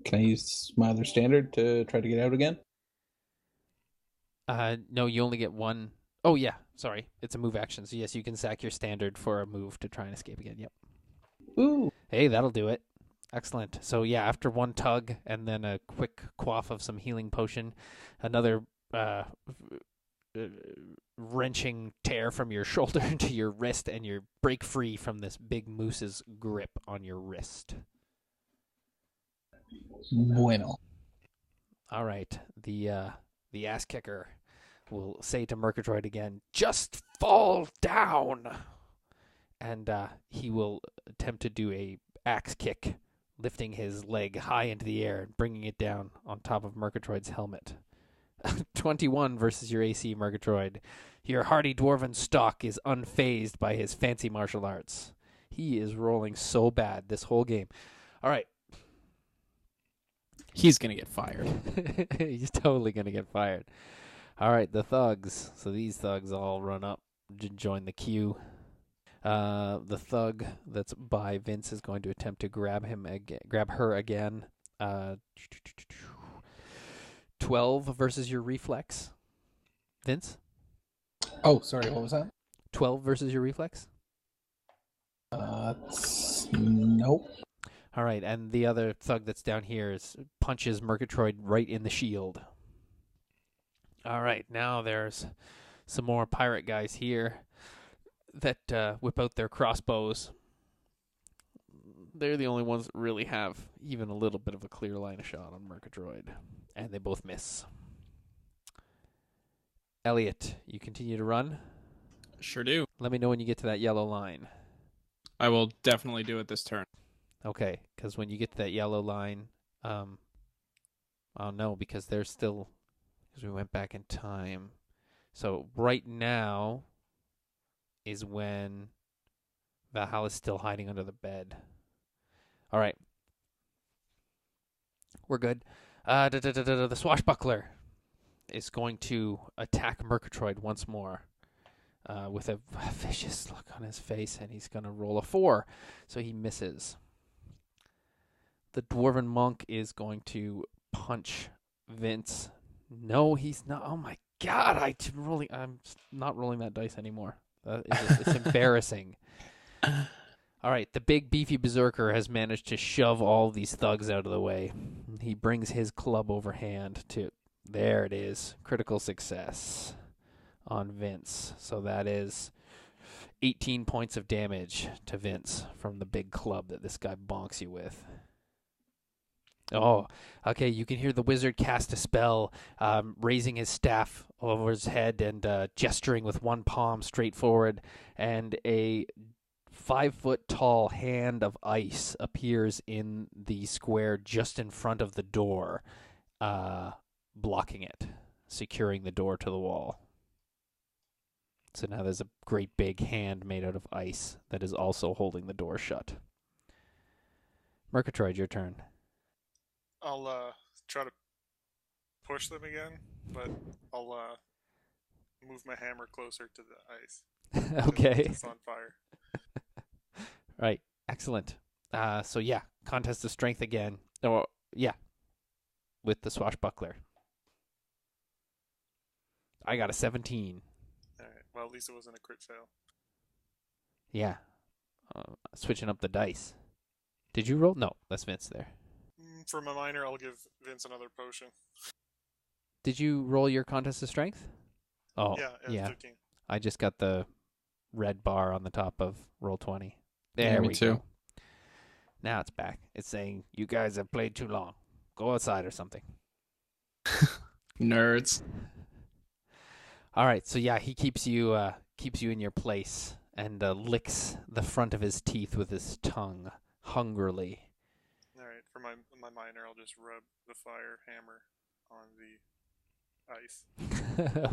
Can I use my other standard to try to get out again? No, you only get one. Oh, yeah. Sorry. It's a move action. So, yes, you can sack your standard for a move to try and escape again. Yep. Ooh. Hey, that'll do it. Excellent. So, yeah, after one tug and then a quick quaff of some healing potion, another wrenching tear from your shoulder to your wrist, and you break free from this big moose's grip on your wrist. Bueno. All right. The ass kicker will say to Merkatroid again, "Just fall down!" And he will attempt to do a axe kick, lifting his leg high into the air and bringing it down on top of Merkatroid's helmet. 21 versus your AC, Merkatroid. Your hardy dwarven stock is unfazed by his fancy martial arts. He is rolling so bad this whole game. All right. He's going to get fired. He's totally going to get fired. All right, the thugs. So these thugs all run up to join the queue. The thug that's by Vince is going to attempt to grab her again. 12 versus your reflex. Vince? Oh, sorry, what was that? 12 versus your reflex? Nope. All right, and the other thug that's down here punches Merkatroid right in the shield. All right, now there's some more pirate guys here that whip out their crossbows. They're the only ones that really have even a little bit of a clear line of shot on Merkatroid, and they both miss. Elliott, you continue to run. Sure do. Let me know when you get to that yellow line. I will definitely do it this turn. Okay, because when you get to that yellow line, oh no, because they're still, because we went back in time. So right now is when Valhalla's still hiding under the bed. All right. We're good. The swashbuckler is going to attack Merkatroid once more with a vicious look on his face, and he's going to roll a 4, so he misses. The dwarven monk is going to punch Vince. No, he's not. Oh my god, I'm not rolling that dice anymore. It's embarrassing. All right, the big beefy berserker has managed to shove all these thugs out of the way. He brings his club overhand to, there it is, critical success on Vince. So that is 18 points of damage to Vince from the big club that this guy bonks you with. Oh, okay, you can hear the wizard cast a spell, raising his staff over his head and gesturing with one palm straight forward, and a 5-foot-tall hand of ice appears in the square just in front of the door, blocking it, securing the door to the wall. So now there's a great big hand made out of ice that is also holding the door shut. Merkatroid, your turn. I'll try to push them again, but I'll move my hammer closer to the ice. Okay. It's on fire. Right. Excellent. So yeah, contest of strength again. Oh, yeah. With the swashbuckler. I got a 17. All right. Well, at least it wasn't a crit fail. Yeah. Switching up the dice. Did you roll? No, that's Vince there. For my minor, I'll give Vince another potion. Did you roll your contest of strength? Oh, yeah. 15. I just got the red bar on the top of roll 20. There Yeah, we me too. go. Now it's back. It's saying, you guys have played too long. Go outside or something. Nerds. All right, so yeah, he keeps you in your place and licks the front of his teeth with his tongue hungrily. All right. For my minor, I'll just rub the fire hammer on the ice.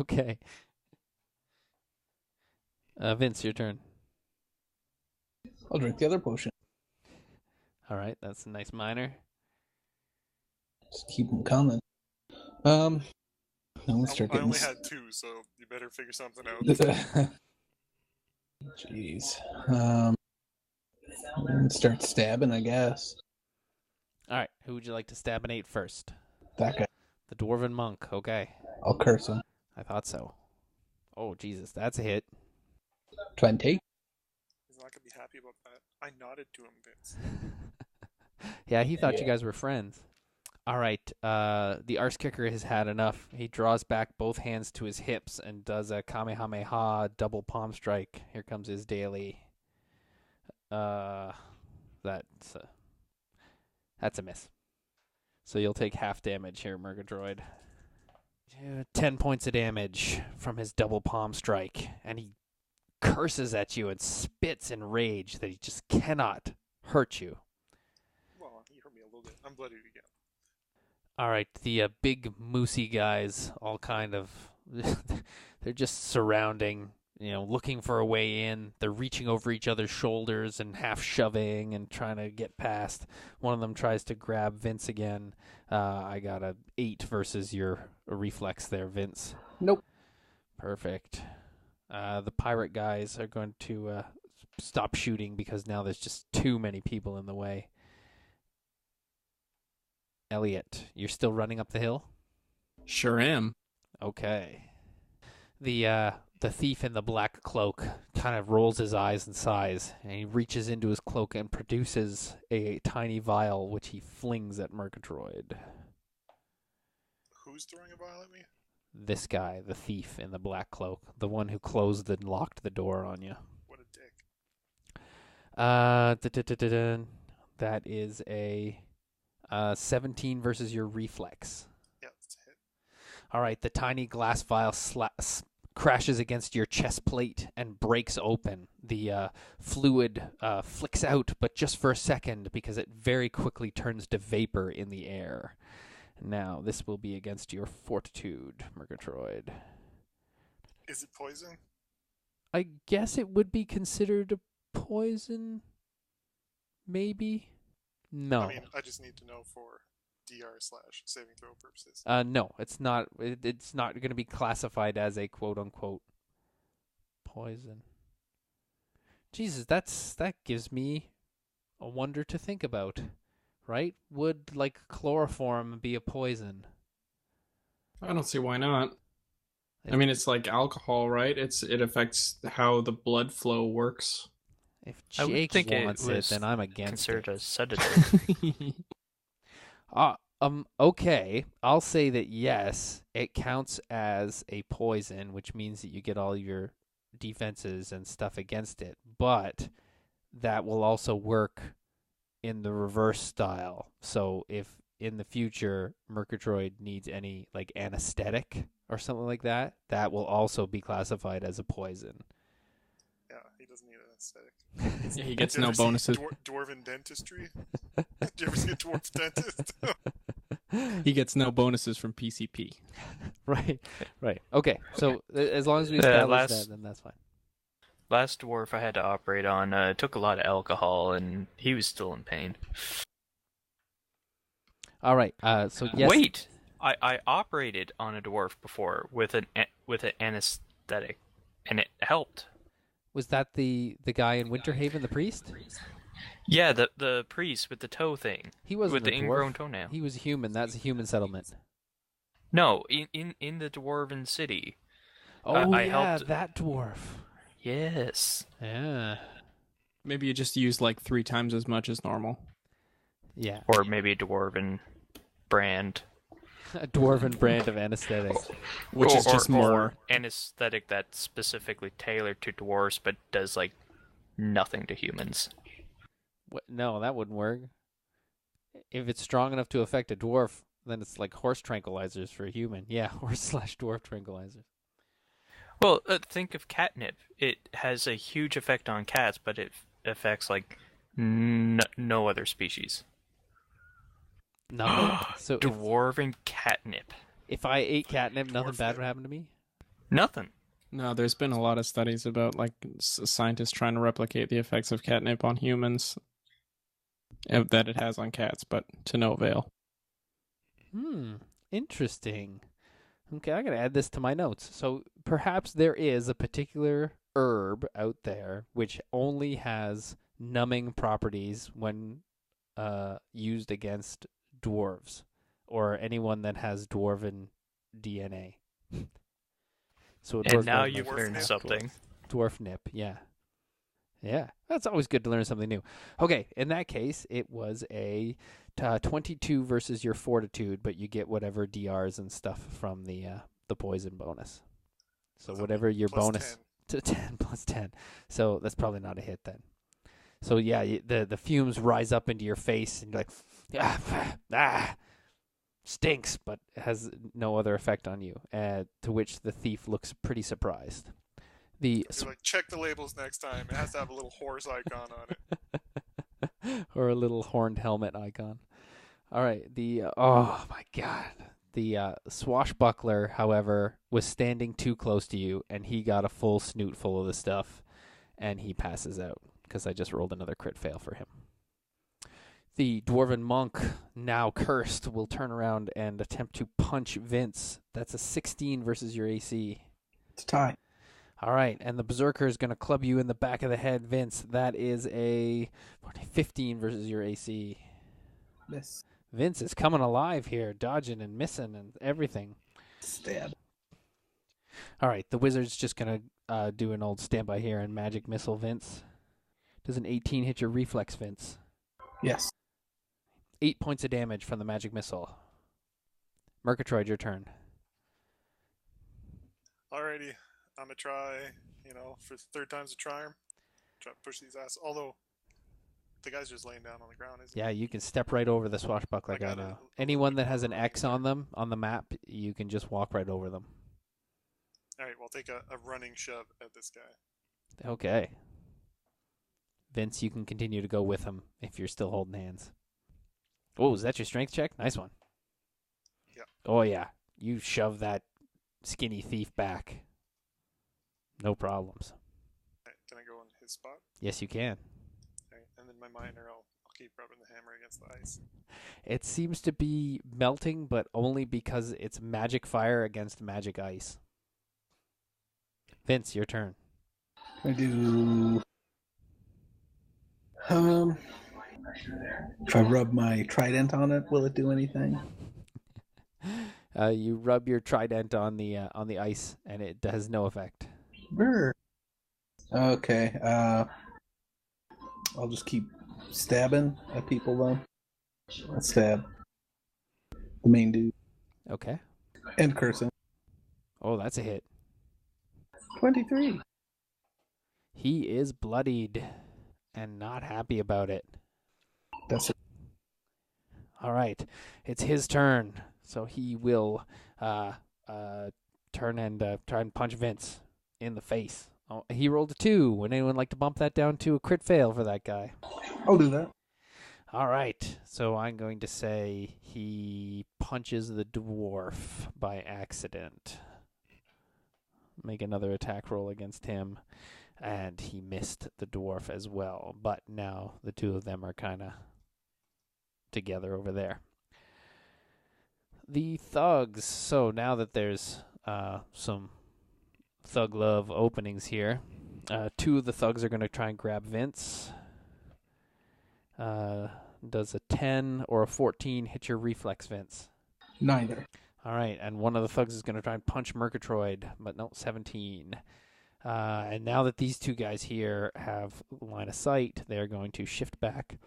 Okay. Vince, your turn. I'll drink the other potion. All right, that's a nice minor. Just keep them coming. Now let's start I getting. only had 2, so you better figure something out. Jeez. Start stabbing, I guess. All right, who would you like to stabinate first? That guy. The dwarven monk. Okay, I'll curse him. I thought so. Oh Jesus, that's a hit. 20. He's not gonna be happy about that. I nodded to him, Vince. Yeah, he thought you Yeah. guys were friends. All right, the arse kicker has had enough. He draws back both hands to his hips and does a Kamehameha double palm strike. Here comes his daily. That's a miss. So you'll take half damage here, Merkatroid. 10 points of damage from his double palm strike, and he curses at you and spits in rage that he just cannot hurt you. Well, he hurt me a little bit. I'm bloodied again. All right, the big moosey guys all kind of, they're just surrounding, looking for a way in. They're reaching over each other's shoulders and half shoving and trying to get past. One of them tries to grab Vince again. I got a 8 versus your reflex there, Vince. Nope. Perfect. The pirate guys are going to stop shooting because now there's just too many people in the way. Elliott, you're still running up the hill? Sure am. Okay. The thief in the black cloak kind of rolls his eyes and sighs, and he reaches into his cloak and produces a tiny vial, which he flings at Merkatroid. Who's throwing a vial at me? this guy, the thief in the black cloak, the one who closed and locked the door on you. What a dick. That is a 17 versus your reflex. Yeah, that's a hit. All right, the tiny glass vial crashes against your chest plate and breaks open. The fluid flicks out, but just for a second because it very quickly turns to vapor in the air. Now, this will be against your fortitude, Merkatroid. Is it poison? I guess it would be considered a poison, maybe? No. I mean, I just need to know for DR/saving throw purposes. No, it's not. It's not going to be classified as a quote-unquote poison. Jesus, that gives me a wonder to think about, right? Would, like, chloroform be a poison? I don't see why not. I mean, it's like alcohol, right? It affects how the blood flow works. If I would Jake think wants it it, was then I'm against considered it. a sedative. Okay, I'll say that yes, it counts as a poison, which means that you get all your defenses and stuff against it, but that will also work in the reverse style. So if in the future Merkatroid needs any like anesthetic or something like that, that will also be classified as a poison. Yeah, he doesn't need an aesthetic. Yeah, he gets Did you no ever see bonuses. Dwarven dentistry? Did you ever see a dwarf dentist? He gets no bonuses from PCP. Right. Okay, so as long as we establish that, then that's fine. Last dwarf I had to operate on took a lot of alcohol, and he was still in pain. All right. So yes. Wait, I operated on a dwarf before with an anesthetic, and it helped. Was that the guy in Winterhaven, the priest? Yeah, the priest with the toe thing. He wasn't with the a dwarf. ingrown toenail. He was human. That's a human settlement. No, in the dwarven city. Oh, I yeah, helped... that dwarf. Yes. Yeah. Maybe you just use like 3 times as much as normal. Yeah. Or maybe a dwarven brand. A dwarven brand of anesthetic. Which is just more. Anesthetic that's specifically tailored to dwarves but does like nothing to humans. What? No, that wouldn't work. If it's strong enough to affect a dwarf, then it's like horse tranquilizers for a human. Yeah, horse/dwarf tranquilizers. Well, think of catnip. It has a huge effect on cats, but it affects like no other species. Nothing. So Dwarven catnip. if I ate catnip, nothing bad would happen to me? Nothing. No, there's been a lot of studies about like scientists trying to replicate the effects of catnip on humans that it has on cats, but to no avail. Interesting. Okay, I gotta add this to my notes. So perhaps there is a particular herb out there which only has numbing properties when used against dwarves or anyone that has dwarven DNA. So And now you've learned something. Dwarf nip, yeah. Yeah, that's always good to learn something new. Okay, in that case, it was a 22 versus your fortitude, but you get whatever DRs and stuff from the poison bonus. So whatever your bonus 10. to 10 plus 10. So that's probably not a hit then. So yeah, the fumes rise up into your face and you're like, stinks, but it has no other effect on you. To which the thief looks pretty surprised. You're like, check the labels next time. It has to have a little horse icon on it. Or a little horned helmet icon. All right, oh my god. The swashbuckler, however, was standing too close to you, and he got a full snoot full of the stuff, and he passes out, because I just rolled another crit fail for him. The dwarven monk, now cursed, will turn around and attempt to punch Vince. That's a 16 versus your AC. It's a tie. All right, and the berserker is going to club you in the back of the head, Vince. That is a 15 versus your AC. Miss. Vince is coming alive here, dodging and missing and everything. Stab. All right, the wizard's just going to do an old standby here and magic missile, Vince. Does an 18 hit your reflex, Vince? Yes. 8 points of damage from the magic missile. Merkatroid, your turn. Alrighty, I'm gonna try, for the third time's a charm. Try to push these ass. Although the guy's just laying down on the ground, isn't Yeah, he? you can step right over the swashbuckler I guy got now. a little Anyone bit that more has an room X there. on them on the map, you can just walk right over them. Alright, well, take a running shove at this guy. Okay. Vince, you can continue to go with him if you're still holding hands. Oh, is that your strength check? Nice one. Yeah. Oh, yeah. You shove that skinny thief back. No problems. Alright, can I go in his spot? Yes, you can. Alright, and then my minor, I'll keep rubbing the hammer against the ice. It seems to be melting, but only because it's magic fire against magic ice. Vince, your turn. I do. If I rub my trident on it, will it do anything? You rub your trident on the ice, and it has no effect. Brr. Okay. I'll just keep stabbing at people though. Let's stab the main dude Okay. and cursing. Oh, that's a hit. 23. He is bloodied and not happy about it. That's it. All right, it's his turn, so he will turn and try and punch Vince in the face. Oh, he rolled a 2. Would anyone like to bump that down to a crit fail for that guy? I'll do that. All right, so I'm going to say he punches the dwarf by accident. Make another attack roll against him, and he missed the dwarf as well. But now the two of them are kind of together over there. The thugs. So now that there's some thug love openings here, 2 of the thugs are going to try and grab Vince. Does a 10 or a 14 hit your reflex, Vince? Neither. All right, and one of the thugs is going to try and punch Merkatroid, but no, 17. And now that these two guys here have line of sight, they're going to shift back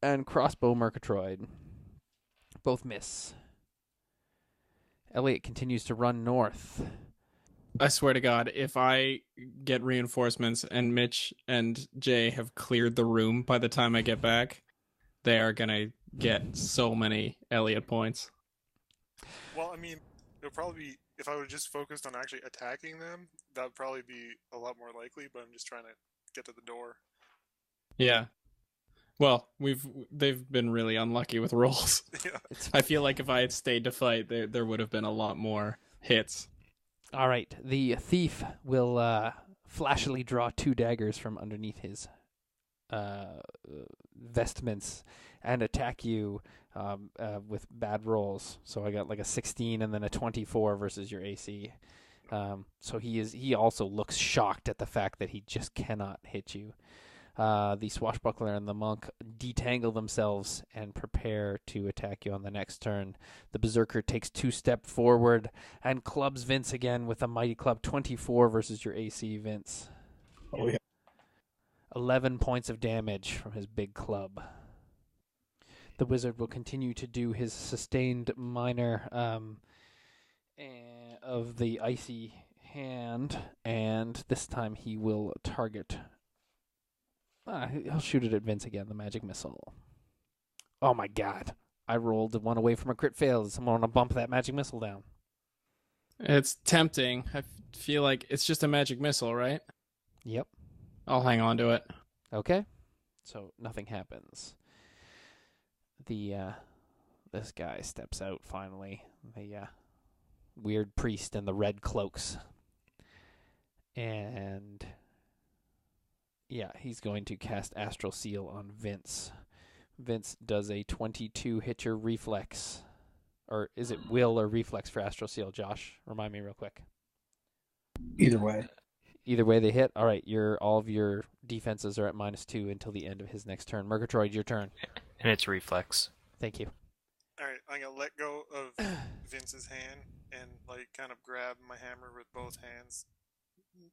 and crossbow Merkatroid. Both miss. Elliott continues to run north. I swear to God, if I get reinforcements and Mitch and Jay have cleared the room by the time I get back, they are going to get so many Elliott points. Well, I mean, it would probably be, if I would have just focused on actually attacking them, that would probably be a lot more likely, but I'm just trying to get to the door. Yeah. Well, they've been really unlucky with rolls. Yeah. I feel like if I had stayed to fight, there would have been a lot more hits. All right, the thief will flashily draw 2 daggers from underneath his vestments and attack you with bad rolls. So I got like a 16 and then a 24 versus your AC. So he also looks shocked at the fact that he just cannot hit you. The swashbuckler and the monk detangle themselves and prepare to attack you on the next turn. The berserker takes 2 steps forward and clubs Vince again with a mighty club. 24 versus your AC, Vince. Oh, yeah. 11 points of damage from his big club. The wizard will continue to do his sustained minor of the icy hand, and this time he will target. He'll shoot it at Vince again, the magic missile. Oh my god. I rolled 1 away from a crit fail. Does someone want to bump that magic missile down? It's tempting. I feel like it's just a magic missile, right? Yep. I'll hang on to it. Okay. So nothing happens. This guy steps out finally. The weird priest in the red cloaks. And yeah, he's going to cast Astral Seal on Vince. Vince does a 22 hit your reflex. Or is it will or reflex for Astral Seal, Josh? Remind me real quick. Either way. Either way they hit. All right, all of your defenses are at -2 until the end of his next turn. Merkatroid, your turn. And it's reflex. Thank you. Alright, I'm gonna let go of Vince's hand and, kind of grab my hammer with both hands.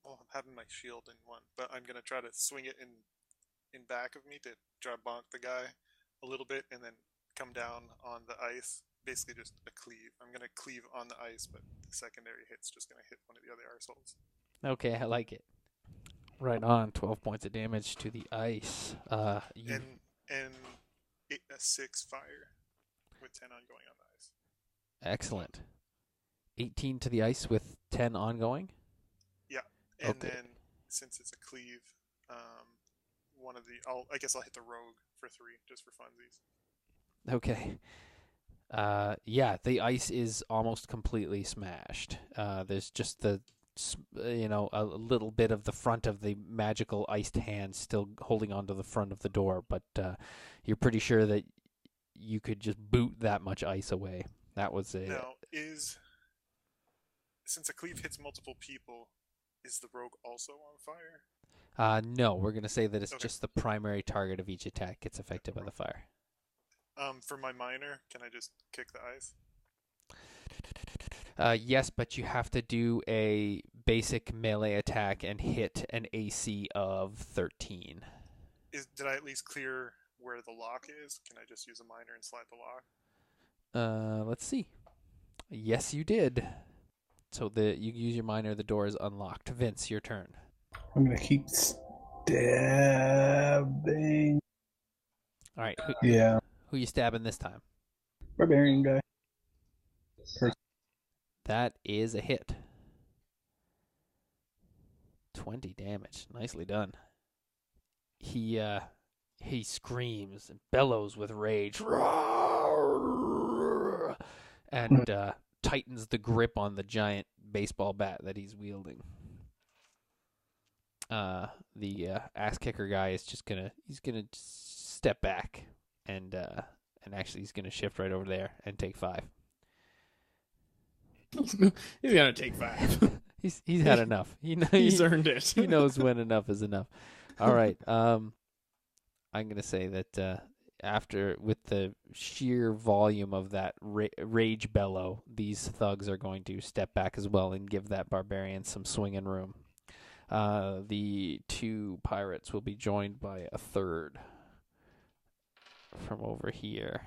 Well, I'm having my shield in one, but I'm gonna try to swing it in back of me to try to bonk the guy a little bit and then come down on the ice. Basically just a cleave. I'm gonna cleave on the ice, but the secondary hit's just going to hit one of the other arseholes. Okay, I like it. Right on. 12 points of damage to the ice. You And a 6 fire with 10 ongoing on the ice. excellent. 18 to the ice with 10 ongoing. Yeah, and Okay. then since it's a cleave, I guess I'll hit the rogue for 3 just for funsies. Okay. Yeah, the ice is almost completely smashed. There's just a little bit of the front of the magical iced hand still holding onto the front of the door, but you're pretty sure that you could just boot that much ice away. That was a... Now, since a cleave hits multiple people, is the rogue also on fire? No, we're going to say that it's Okay. just the primary target of each attack gets affected by the fire. For my minor, can I just kick the ice? Yes, but you have to do a basic melee attack and hit an AC of 13. Did I at least clear where the lock is? Can I just use a minor and slide the lock? Let's see. Yes, you did. So you use your minor, the door is unlocked. Vince, your turn. I'm going to keep stabbing. All right, Yeah. who you stabbing this time? Barbarian guy. That is a hit. 20 damage. Nicely done. He screams and bellows with rage. And tightens the grip on the giant baseball bat that he's wielding. The ass kicker guy is just gonna step back and actually he's gonna shift right over there and take 5. He's gonna take 5. He's had enough. He's earned it. He knows when enough is enough. All right. I'm gonna say that after with the sheer volume of that rage bellow, these thugs are going to step back as well and give that barbarian some swinging room. The 2 pirates will be joined by a third from over here.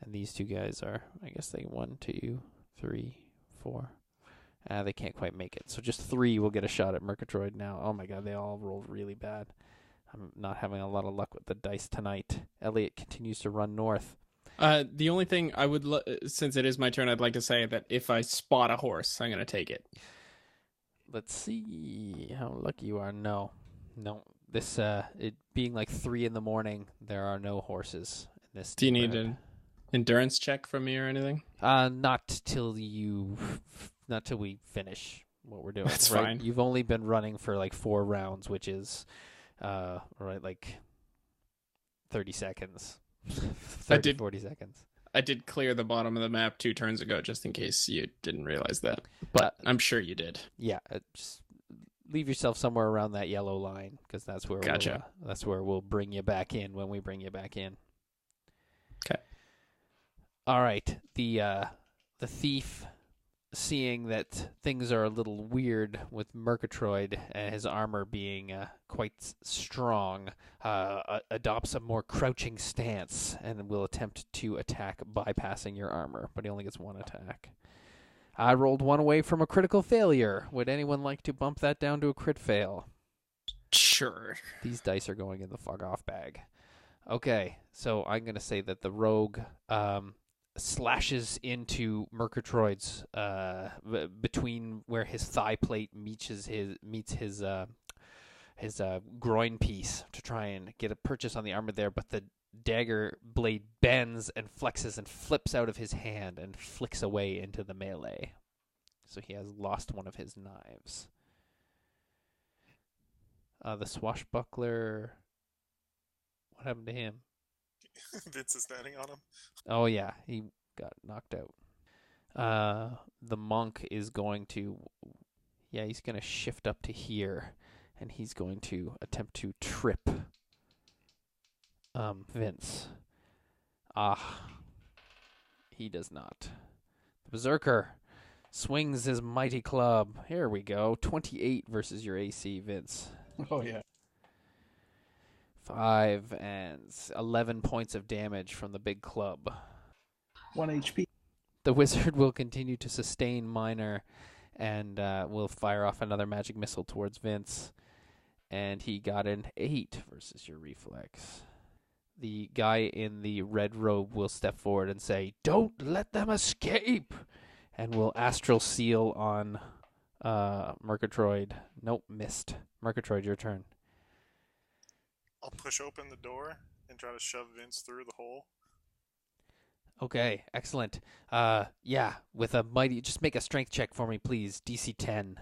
And these 2 guys are, I guess they 1, 2, 3, 4. They can't quite make it. So just 3 will get a shot at Merkatroid now. Oh my god, they all rolled really bad. I'm not having a lot of luck with the dice tonight. Elliott continues to run north. The only thing I would, since it is my turn, I'd like to say that if I spot a horse, I'm gonna take it. Let's see how lucky you are. No. This it being like 3 a.m, there are no horses in this. Do you need an endurance check from me or anything? Not till we finish what we're doing. That's right? fine. You've only been running for like 4 rounds, which is like 30 seconds. 40 seconds. I did clear the bottom of the map 2 turns ago, just in case you didn't realize that. But I'm sure you did. Yeah, just leave yourself somewhere around that yellow line, because that's where that's where we'll bring you back in when we bring you back in. Okay. All right. The thief, seeing that things are a little weird with Merkatroid and his armor being quite strong, adopts a more crouching stance and will attempt to attack bypassing your armor, but he only gets 1 attack. I rolled 1 away from a critical failure. Would anyone like to bump that down to a crit fail? Sure. These dice are going in the fuck off bag. Okay, so I'm going to say that the rogue slashes into Merkatroid's between where his thigh plate meets his groin piece to try and get a purchase on the armor there, but the dagger blade bends and flexes and flips out of his hand and flicks away into the melee. So he has lost one of his knives. The swashbuckler, what happened to him? Vince is standing on him. Oh yeah, he got knocked out. The monk is going to, he's going to shift up to here, and he's going to attempt to trip Vince. He does not. The berserker swings his mighty club. Here we go. 28 versus your AC, Vince. Oh, yeah. 5 and 11 points of damage from the big club. 1 HP. The wizard will continue to sustain minor and will fire off another magic missile towards Vince. And he got an 8 versus your reflex. The guy in the red robe will step forward and say, "Don't let them escape!" And will astral seal on Merkatroid. Nope, missed. Merkatroid, your turn. I'll push open the door and try to shove Vince through the hole. Okay, excellent. Yeah, with a mighty... Just make a strength check for me, please. DC 10.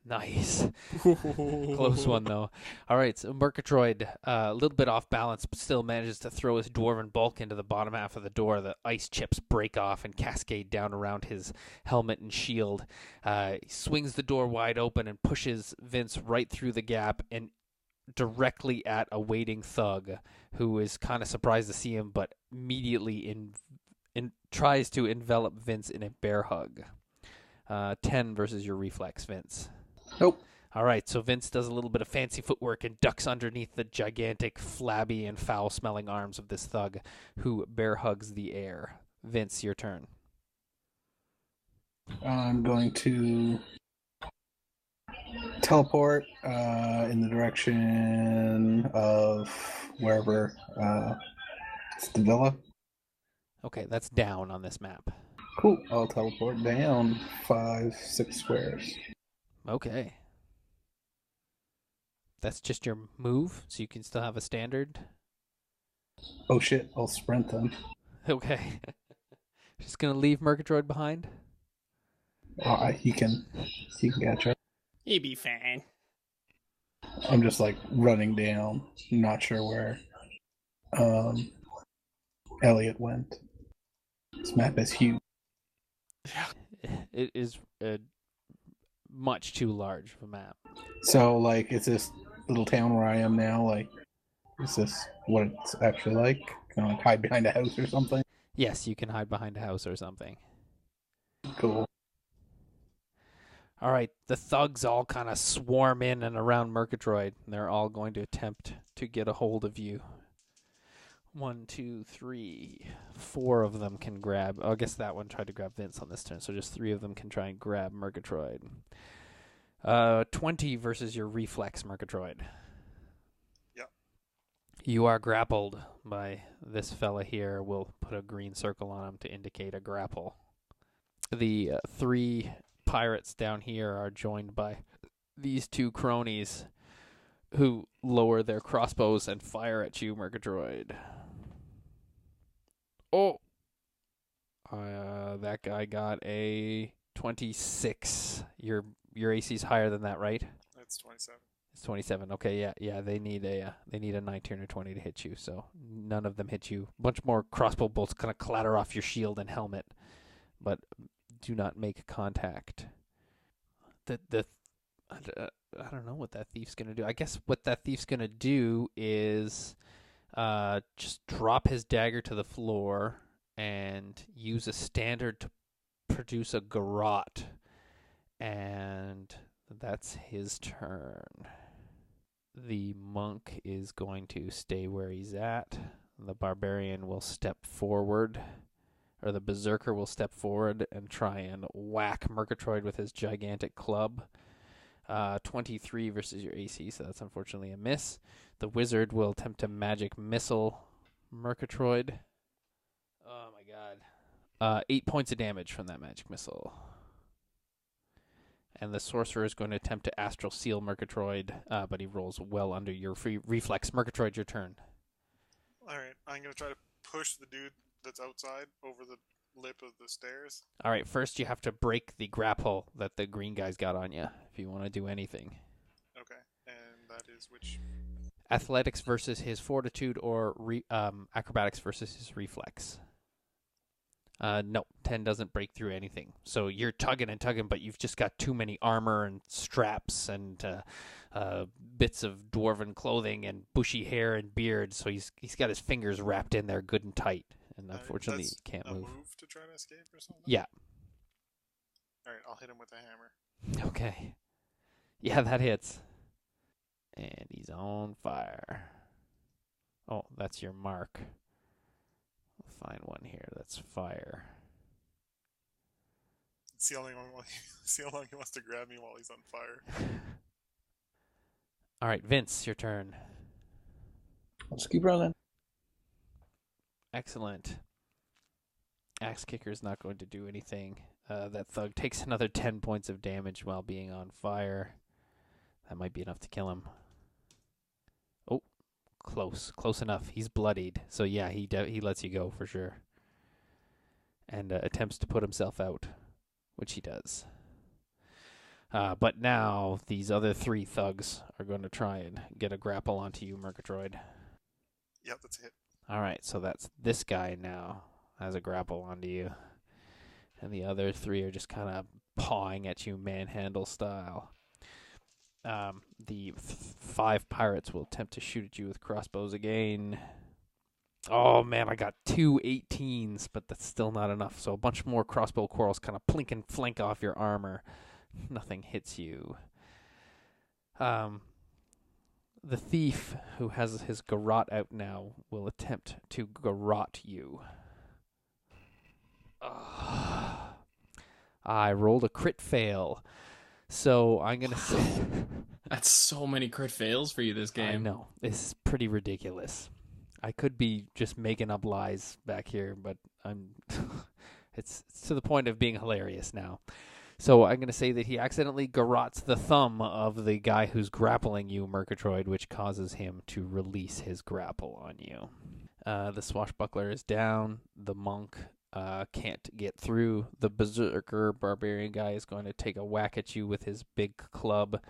Nice. Close one, though. All right, so Merkatroid, a little bit off balance, but still manages to throw his dwarven bulk into the bottom half of the door. The ice chips break off and cascade down around his helmet and shield. He swings the door wide open and pushes Vince right through the gap and directly at a waiting thug who is kind of surprised to see him, but immediately tries to envelop Vince in a bear hug. 10 versus your reflex, Vince. Nope. All right, so Vince does a little bit of fancy footwork and ducks underneath the gigantic, flabby, and foul-smelling arms of this thug who bear hugs the air. Vince, your turn. I'm going to teleport in the direction of wherever it's the villa. Okay, that's down on this map. Cool. I'll teleport down 5-6 squares. Okay. That's just your move, so you can still have a standard? Oh shit, I'll sprint then. Okay. Just gonna leave Merkatroid behind? He can catch up. He'd be fine. I'm just like running down, not sure where Elliott went. This map is huge. It is much too large of a map. So, like, is this little town where I am now, like, is this what it's actually like? Can I like, hide behind a house or something? Yes, you can hide behind a house or something. Cool. All right, the thugs all kind of swarm in and around Merkatroid, and they're all going to attempt to get a hold of you. 1, 2, 3, 4 of them can grab. Oh, I guess that one tried to grab Vince on this turn, so just 3 of them can try and grab Merkatroid. 20 versus your reflex, Merkatroid. Yep. You are grappled by this fella here. We'll put a green circle on him to indicate a grapple. The 3 pirates down here are joined by these 2 cronies who lower their crossbows and fire at you, Merkatroid. Oh! That guy got a 26. Your AC's higher than that, right? That's 27. It's 27. Okay, yeah. They need a 19 or 20 to hit you. So none of them hit you. A bunch more crossbow bolts kind of clatter off your shield and helmet, but do not make contact. I don't know what that thief's gonna do. I guess what that thief's gonna do is just drop his dagger to the floor and use a standard to produce a garrote. And that's his turn. The monk is going to stay where he's at. The barbarian will step forward, or the berserker will step forward and try and whack Merkatroid with his gigantic club. 23 versus your AC, so that's unfortunately a miss. The wizard will attempt to magic missile Merkatroid. Oh my god. 8 points of damage from that magic missile. And the sorcerer is going to attempt to astral seal Merkatroid, but he rolls well under your free reflex. Merkatroid, your turn. Alright, I'm going to try to push the dude that's outside over the lip of the stairs. All right, first you have to break the grapple that the green guy's got on you if you want to do anything. Okay, and that is which? Athletics versus his fortitude, or acrobatics versus his reflex. No, 10 doesn't break through anything. So you're tugging and tugging, but you've just got too many armor and straps and bits of dwarven clothing and bushy hair and beard. So he's got his fingers wrapped in there good and tight, and unfortunately he can't move. Move to try to escape or something? Yeah. Alright, I'll hit him with a hammer. Okay. Yeah, that hits. And he's on fire. Oh, that's your mark. We'll find one here that's fire. See how long see how long he wants to grab me while he's on fire. All right, Vince, your turn. Let's keep rolling. Excellent. Axe Kicker is not going to do anything. That thug takes another 10 points of damage while being on fire. That might be enough to kill him. Oh, close enough. He's bloodied. So yeah, he lets you go for sure. And attempts to put himself out, which he does. But now these other 3 thugs are going to try and get a grapple onto you, Merkatroid. Yep, that's a hit. All right, so that's this guy now has a grapple onto you. And the other 3 are just kind of pawing at you manhandle style. The 5 pirates will attempt to shoot at you with crossbows again. Oh, man, I got 2 18s, but that's still not enough. So a bunch more crossbow quarrels kind of plink and flank off your armor. Nothing hits you. The thief, who has his garrote out now, will attempt to garrote you. I rolled a crit fail. So I'm going to say... That's so many crit fails for you this game. I know. This is pretty ridiculous. I could be just making up lies back here, but I'm... it's to the point of being hilarious now. So I'm going to say that he accidentally garrotes the thumb of the guy who's grappling you, Merkatroid, which causes him to release his grapple on you. The swashbuckler is down. The monk can't get through. The berserker barbarian guy is going to take a whack at you with his big club,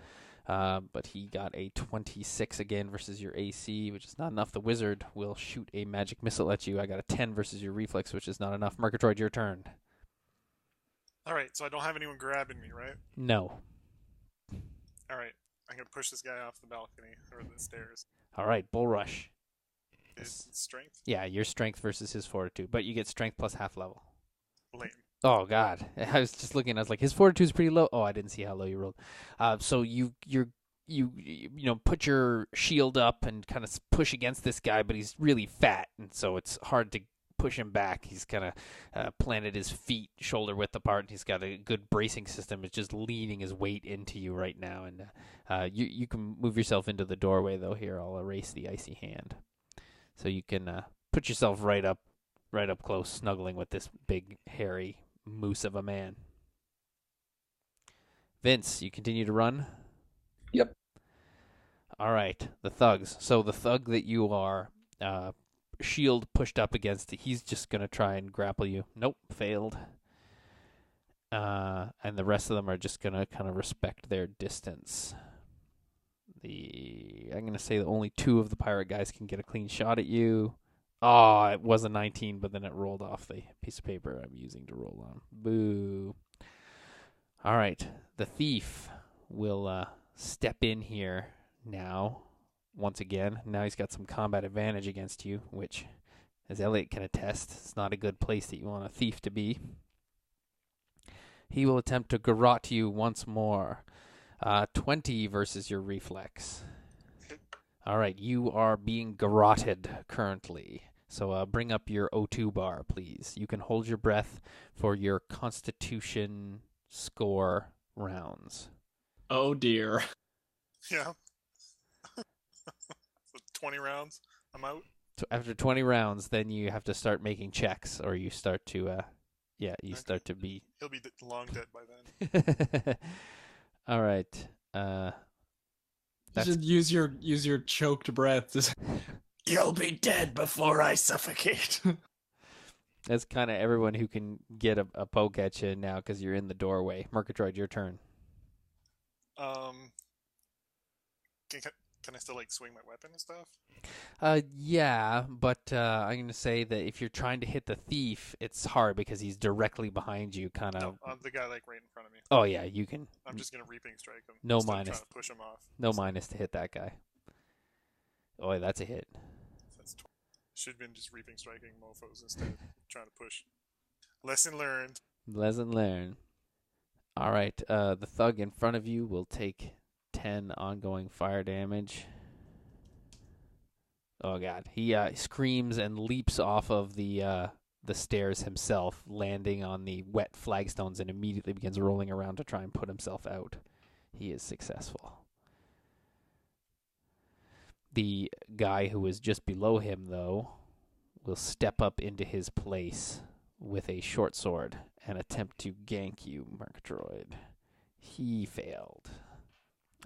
but he got a 26 again versus your AC, which is not enough. The wizard will shoot a magic missile at you. I got a 10 versus your reflex, which is not enough. Merkatroid, your turn. Alright, so I don't have anyone grabbing me, right? No. Alright, I'm gonna push this guy off the balcony, or the stairs. All right, bull rush. His strength? Yeah, your strength versus his fortitude, but you get strength plus half level. Lame. Oh God, I was just looking. I was like, his fortitude's pretty low. Oh, I didn't see how low you rolled. So you put your shield up and kind of push against this guy, but he's really fat, and so it's hard to push him back. He's kind of planted his feet shoulder width apart, and he's got a good bracing system. It's just leaning his weight into you right now, and you can move yourself into the doorway though. Here, I'll erase the icy hand, so you can put yourself right up close, snuggling with this big hairy moose of a man. Vince, you continue to run? Yep. All right, the thugs. So the thug that you are shield pushed up against, he's just going to try and grapple you. Nope, failed. And the rest of them are just going to kind of respect their distance. I'm going to say that only 2 of the pirate guys can get a clean shot at you. Oh, it was a 19, but then it rolled off the piece of paper I'm using to roll on. Boo. All right, the thief will step in here now. Once again, now he's got some combat advantage against you, which, as Elliott can attest, it's not a good place that you want a thief to be. He will attempt to garrote you once more. 20 versus your reflex. All right, you are being garroted currently. So bring up your O2 bar, please. You can hold your breath for your Constitution score rounds. Oh, dear. Yeah. So 20 rounds, I'm out. After 20 rounds, then you have to start making checks, or you start to, start to be... He'll be long dead by then. All right. Just use your choked breath. Just, you'll be dead before I suffocate. That's kind of everyone who can get a poke at you now because you're in the doorway. Merkatroid, your turn. Can I still swing my weapon and stuff? Yeah, but I'm gonna say that if you're trying to hit the thief, it's hard because he's directly behind you, kind of. No, the guy right in front of me. Oh yeah, you can. I'm just gonna reaping strike him. No Trying minus. to push him off. No minus to hit that guy. Oh, yeah, that's a hit. That's should have been just reaping striking mofos instead of trying to push. Lesson learned. Lesson learned. All right, the thug in front of you will take 10 ongoing fire damage. Oh god, he screams and leaps off of the the stairs himself, landing on the wet flagstones, and immediately begins rolling around to try and put himself out. He is successful. The guy who is just below him, though, will step up into his place with a short sword and attempt to gank you, Merkatroid. He failed.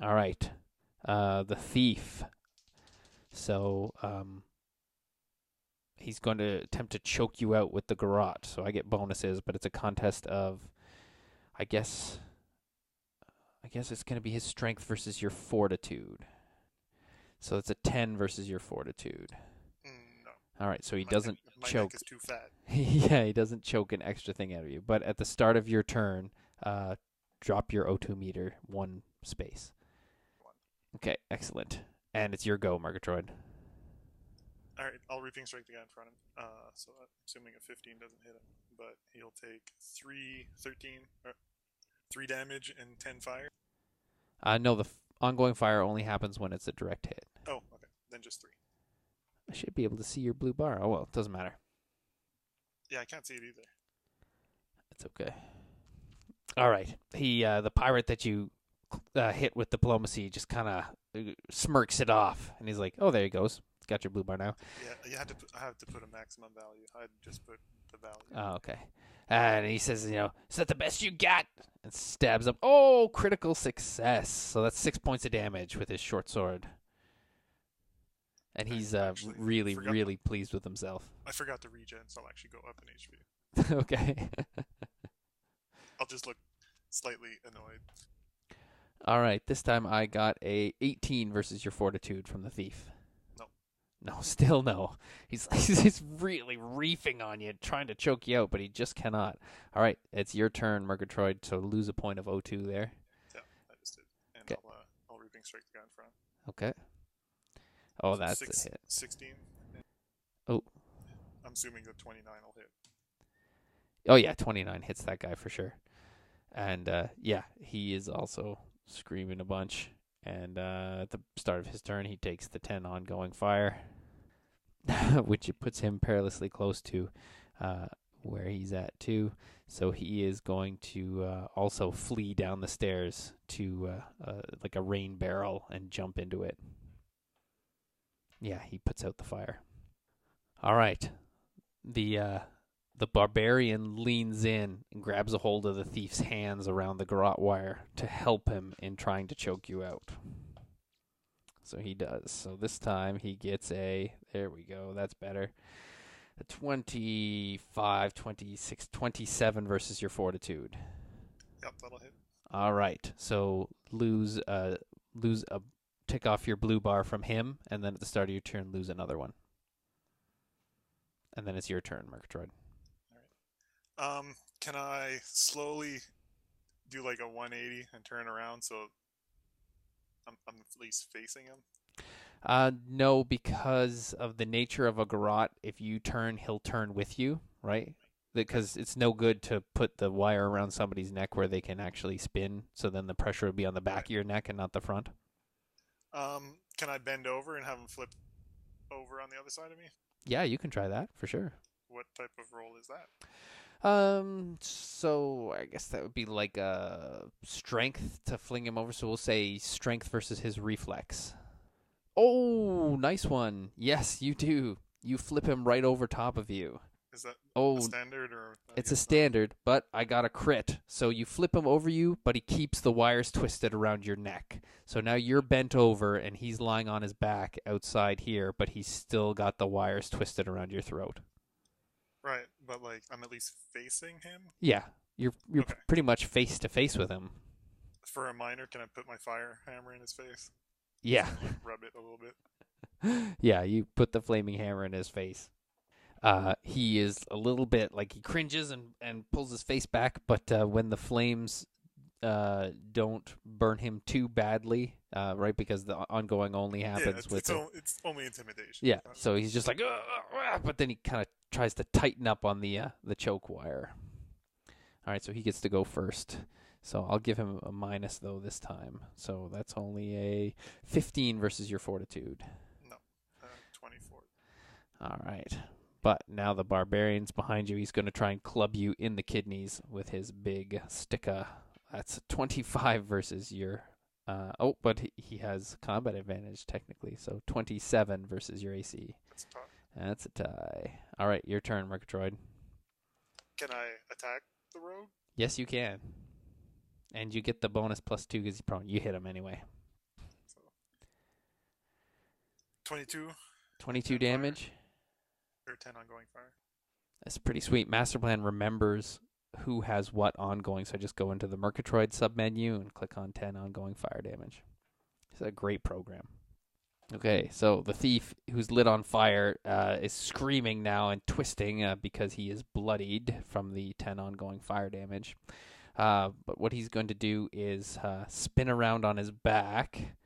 All right. The thief. So, he's going to attempt to choke you out with the garrote. So I get bonuses, but it's a contest of, I guess it's going to be his strength versus your fortitude. So it's a 10 versus your fortitude. No. All right, so he My doesn't neck, my choke. neck is too fat. Yeah, he doesn't choke an extra thing out of you. But at the start of your turn, drop your O2 meter 1 space. 1. Okay, excellent. And it's your go, Merkatroid. All right, I'll Reaping Strike the guy in front of him. So I'm assuming a 15 doesn't hit him, but he'll take 3 damage and 10 fire. No, the ongoing fire only happens when it's a direct hit. Oh, okay. Then just 3. I should be able to see your blue bar. Oh, well, it doesn't matter. Yeah, I can't see it either. It's okay. All right. He, the pirate that you hit with diplomacy just kind of smirks it off. And he's like, oh, there he goes. Got your blue bar now. Yeah, I had to put a maximum value. I'd just put the value. Oh, okay. And he says, is that the best you got? And stabs him. Oh, critical success. So that's 6 points of damage with his short sword. And he's really pleased with himself. I forgot to regen, so I'll actually go up in HP. Okay. I'll just look slightly annoyed. All right. This time I got a 18 versus your fortitude from the thief. No, still no. He's really reefing on you, trying to choke you out, but he just cannot. All right, it's your turn, Merkatroid, so lose a point of O2 there. Yeah, I just did. And okay. I'll Reaping Strike the guy in front. Okay. Oh, so that's a hit. 16. Oh. I'm assuming the 29 will hit. Oh, yeah, 29 hits that guy for sure. And, yeah, he is also screaming a bunch. And at the start of his turn, he takes the 10 ongoing fire, which it puts him perilously close to where he's at, too. So he is going to also flee down the stairs to like a rain barrel and jump into it. Yeah, he puts out the fire. All right. The barbarian leans in and grabs a hold of the thief's hands around the garrote wire to help him in trying to choke you out. So he does. So this time he gets there we go, that's better. A 25, 26, 27 versus your fortitude. Yep, that'll hit. All right. So lose a tick off your blue bar from him, and then at the start of your turn, lose another one. And then it's your turn, Merkatroid. Can I slowly do like a 180 and turn around so I'm at least facing him? No, because of the nature of a garrote, if you turn, he'll turn with you, right? Because it's no good to put the wire around somebody's neck where they can actually spin, so then the pressure would be on the back of your neck and not the front. Can I bend over and have him flip over on the other side of me? Yeah, you can try that, for sure. What type of roll is that? So I guess that would be like a strength to fling him over. So we'll say strength versus his reflex. Oh, nice one. Yes, you do. You flip him right over top of you. Is that a standard or? It's a standard, but I got a crit. So you flip him over you, but he keeps the wires twisted around your neck. So now you're bent over and he's lying on his back outside here, but he's still got the wires twisted around your throat. Right, but like I'm at least facing him? Yeah, you're okay. Pretty much face to face with him. For a minor, can I put my fire hammer in his face? Yeah. Like, rub it a little bit. Yeah, you put the flaming hammer in his face. He is a little bit like he cringes and pulls his face back, but when the flames don't burn him too badly, right? Because the ongoing only happens it's only intimidation. Yeah, so he's just like, but then he kind of tries to tighten up on the choke wire. All right, so he gets to go first. So I'll give him a minus though this time. So that's only a 15 versus your fortitude. No, 24. All right. But now the barbarian's behind you. He's going to try and club you in the kidneys with his big sticka. That's 25 versus your... but he has combat advantage, technically. So 27 versus your AC. That's a tie. That's a tie. All right, your turn, Merkatroid. Can I attack the rogue? Yes, you can. And you get the bonus +2 because he's prone. You hit him anyway. So 22. 22 damage. Or 10 ongoing fire. That's pretty sweet. Masterplan remembers who has what ongoing, so I just go into the Merkatroid submenu and click on 10 ongoing fire damage. It's a great program. Okay, so the thief who's lit on fire is screaming now and twisting because he is bloodied from the 10 ongoing fire damage. But what he's going to do is spin around on his back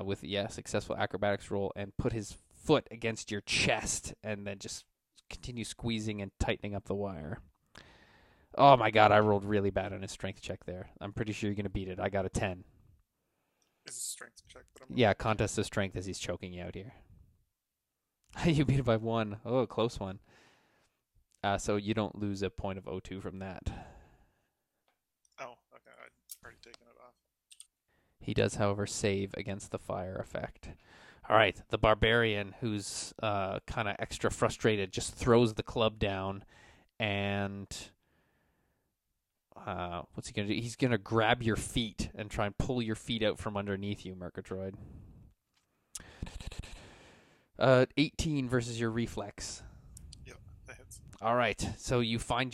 with successful acrobatics roll and put his foot against your chest and then just continue squeezing and tightening up the wire. Oh my god, I rolled really bad on his strength check there. I'm pretty sure you're going to beat it. I got a 10. Is a strength check, but Yeah, contest of strength as he's choking you out here. You beat it by 1. Oh, a close one. So you don't lose a point of O2 from that. Oh, okay. I'd already taken it off. He does, however, save against the fire effect. All right, the barbarian, who's kind of extra frustrated, just throws the club down, and what's he going to do? He's going to grab your feet and try and pull your feet out from underneath you, Merkatroid. 18 versus your reflex. Yep, that hits. All right, so you find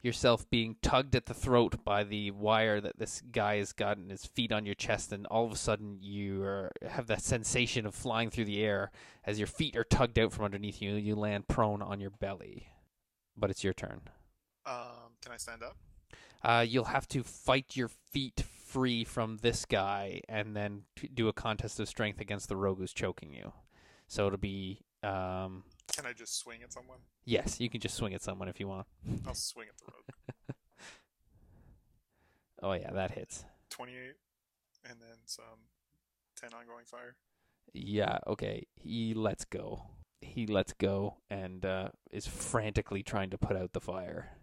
yourself being tugged at the throat by the wire that this guy has gotten his feet on your chest, and all of a sudden you have that sensation of flying through the air as your feet are tugged out from underneath you. You land prone on your belly, but it's your turn. Can I stand up? You'll have to fight your feet free from this guy and then do a contest of strength against the rogue who's choking you. So it'll be... Can I just swing at someone? Yes, you can just swing at someone if you want. I'll swing at the rogue. Oh yeah, that hits. 28, and then some 10 ongoing fire. Yeah, okay. He lets go. He lets go and is frantically trying to put out the fire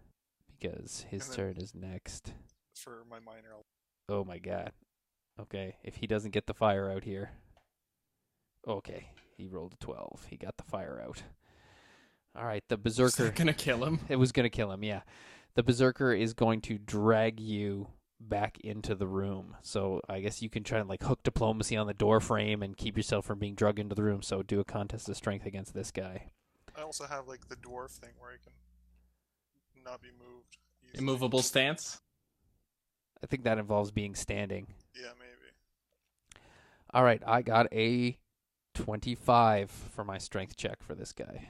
because his turn is next. For my minor, Oh my god. Okay, if he doesn't get the fire out here. Okay, he rolled a 12. He got the fire out. All right, the berserker. Is that gonna kill him? It was gonna kill him, yeah. The berserker is going to drag you back into the room. So I guess you can try and like hook diplomacy on the door frame and keep yourself from being dragged into the room. So do a contest of strength against this guy. I also have like the dwarf thing where I can not be moved. Easily. Immovable stance? I think that involves being standing. Yeah, maybe. All right, I got a 25 for my strength check for this guy.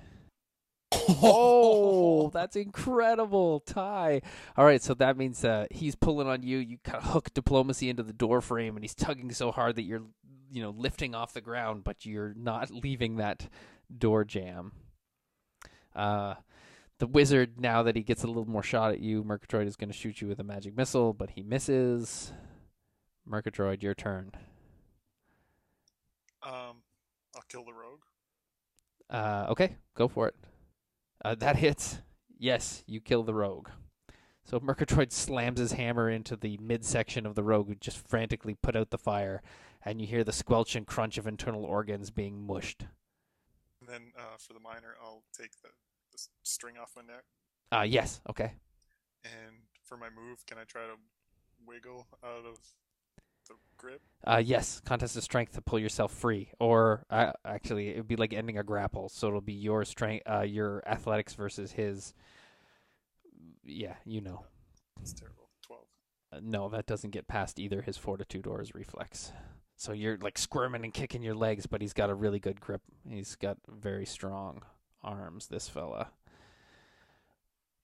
Oh, that's incredible. Tie. All right, so that means he's pulling on you. You kind of hook diplomacy into the door frame, and he's tugging so hard that you're, lifting off the ground, but you're not leaving that door jam. The wizard, now that he gets a little more shot at you, Merkatroid is going to shoot you with a magic missile, but he misses. Merkatroid, your turn. I'll kill the rogue. Okay, go for it. That hits. Yes, you kill the rogue. So Merkatroid slams his hammer into the midsection of the rogue who just frantically put out the fire, and you hear the squelch and crunch of internal organs being mushed. And then for the minor, I'll take the string off my neck. Yes, okay. And for my move, can I try to wiggle out of the grip? Yes, contest of strength to pull yourself free. Or, actually, it would be like ending a grapple, so it'll be your strength, your athletics versus his... Yeah, you know. That's terrible. 12. No, that doesn't get past either his fortitude or his reflex. So you're like squirming and kicking your legs, but he's got a really good grip. He's got very strong arms, this fella.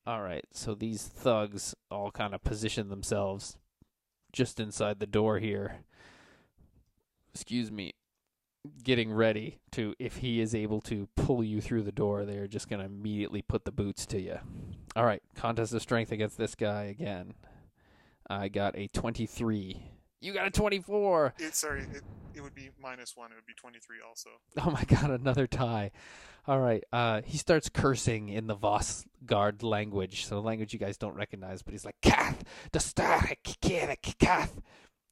All right, so these thugs all kind of position themselves just inside the door here. Excuse me. Getting ready to, if he is able to pull you through the door, they're just going to immediately put the boots to you. All right, contest of strength against this guy again. I got a 23. You got a 24. It would be -1. It would be 23 also. Oh my god, another tie. All right. He starts cursing in the Vosgard language, so a language you guys don't recognize, but he's like, Kath, the star, Kath.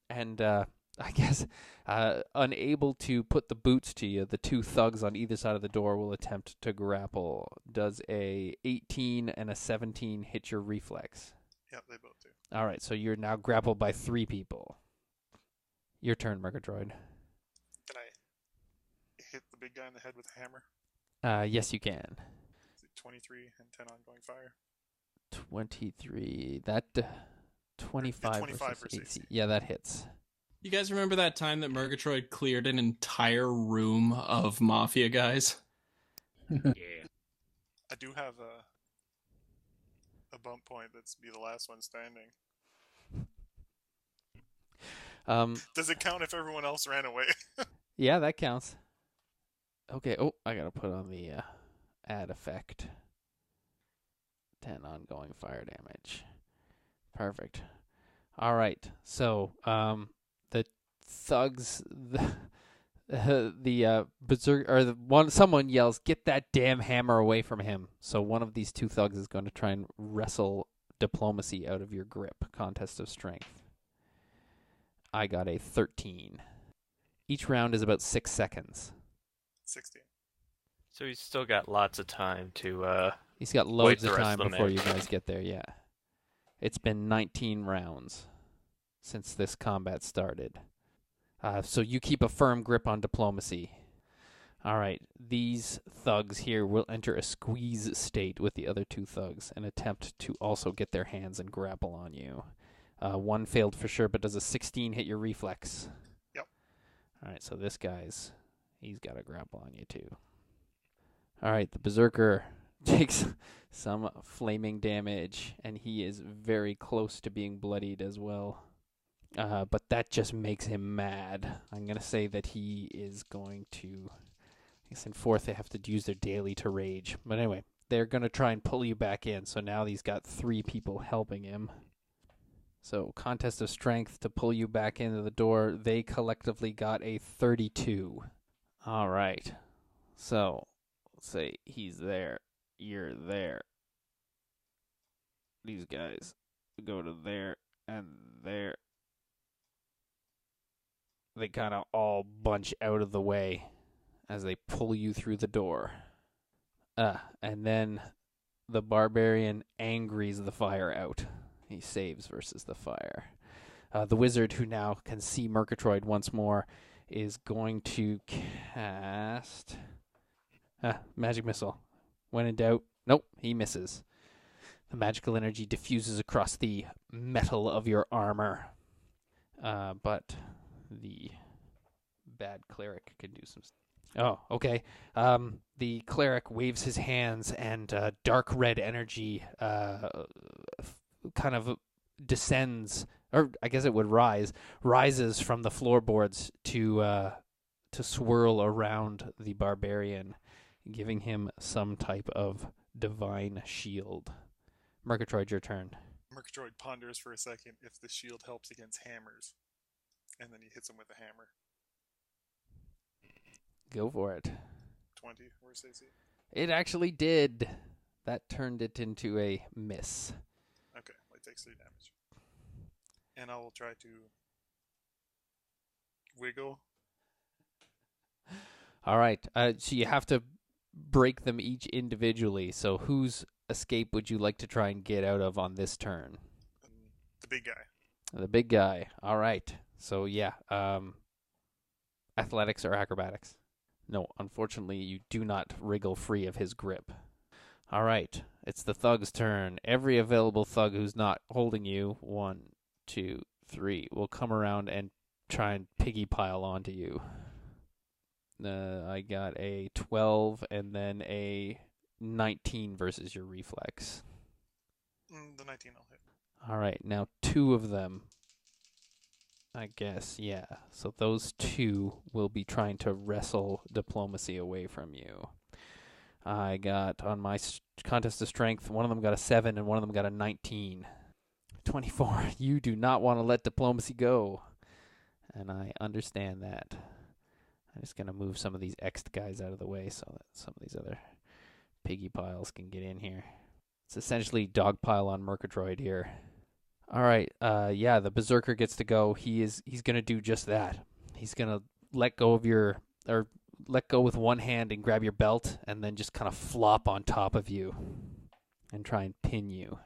And I guess unable to put the boots to you, the two thugs on either side of the door will attempt to grapple. Does a 18 and a 17 hit your reflex? Yep, they both do. All right, so you're now grappled by 3 people. Your turn, Merkatroid. Can I hit the big guy in the head with a hammer? Yes, you can. Is it 23 and 10 ongoing fire? 23. That 25, 25 versus versus 18. Yeah, that hits. You guys remember that time that Merkatroid cleared an entire room of mafia guys? Yeah. I do have a bump point that's be the last one standing. Does it count if everyone else ran away? Yeah, that counts. Okay. Oh, I gotta put on the add effect. 10 ongoing fire damage. Perfect. All right. So, the thugs, the berserk, or the one, someone yells, "Get that damn hammer away from him!" So one of these two thugs is going to try and wrestle diplomacy out of your grip. Contest of strength. I got a 13. Each round is about 6 seconds. 16. So he's still got lots of time to He's got wait loads the of rest time of them before out. you guys get there, yeah. It's been 19 rounds since this combat started. So you keep a firm grip on diplomacy. All right, these thugs here will enter a squeeze state with the other two thugs and attempt to also get their hands and grapple on you. One failed for sure, but does a 16 hit your reflex? Yep. All right, so this he's got a grapple on you too. All right, the berserker takes some flaming damage, and he is very close to being bloodied as well. But that just makes him mad. I'm going to say that he is going to... I guess in 4th they have to use their daily to rage. But anyway, they're going to try and pull you back in. So now he's got 3 people helping him. So contest of strength to pull you back into the door. They collectively got a 32. All right. So let's say he's there. You're there. These guys go to there and there. They kind of all bunch out of the way as they pull you through the door. And then the barbarian angries the fire out. He saves versus the fire. The wizard, who now can see Merkatroid once more, is going to cast... magic missile. When in doubt, nope, he misses. The magical energy diffuses across the metal of your armor. But the bad cleric can do some... Oh, okay. The cleric waves his hands, and dark red energy kind of descends, or I guess it would rises from the floorboards to swirl around the barbarian, giving him some type of divine shield. Merkatroid, your turn. Merkatroid ponders for a second if the shield helps against hammers, and then he hits him with a hammer. Go for it. 20, where's AC? It actually did. That turned it into a miss. Okay, well, it takes 3 damage. And I will try to wiggle. All right. So you have to break them each individually. So whose escape would you like to try and get out of on this turn? The big guy. The big guy. All right. So yeah, athletics or acrobatics? No, unfortunately, you do not wriggle free of his grip. All right. It's the thug's turn. Every available thug who's not holding you, 1, 2, 3, will come around and try and piggy pile onto you. I got a 12 and then a 19 versus your reflex. The 19 I'll hit. All right, now 2 of them, I guess, yeah. So those 2 will be trying to wrestle diplomacy away from you. I got, on my contest of strength, one of them got a 7 and one of them got a 19. 24. You do not want to let diplomacy go. and I understand that. I'm just going to move some of these X'd guys out of the way so that some of these other piggy piles can get in here. It's essentially dogpile on Merkatroid here. All right, yeah, the Berserker gets to go. He's going to do just that. He's going to let go with one hand and grab your belt and then just kind of flop on top of you and try and pin you.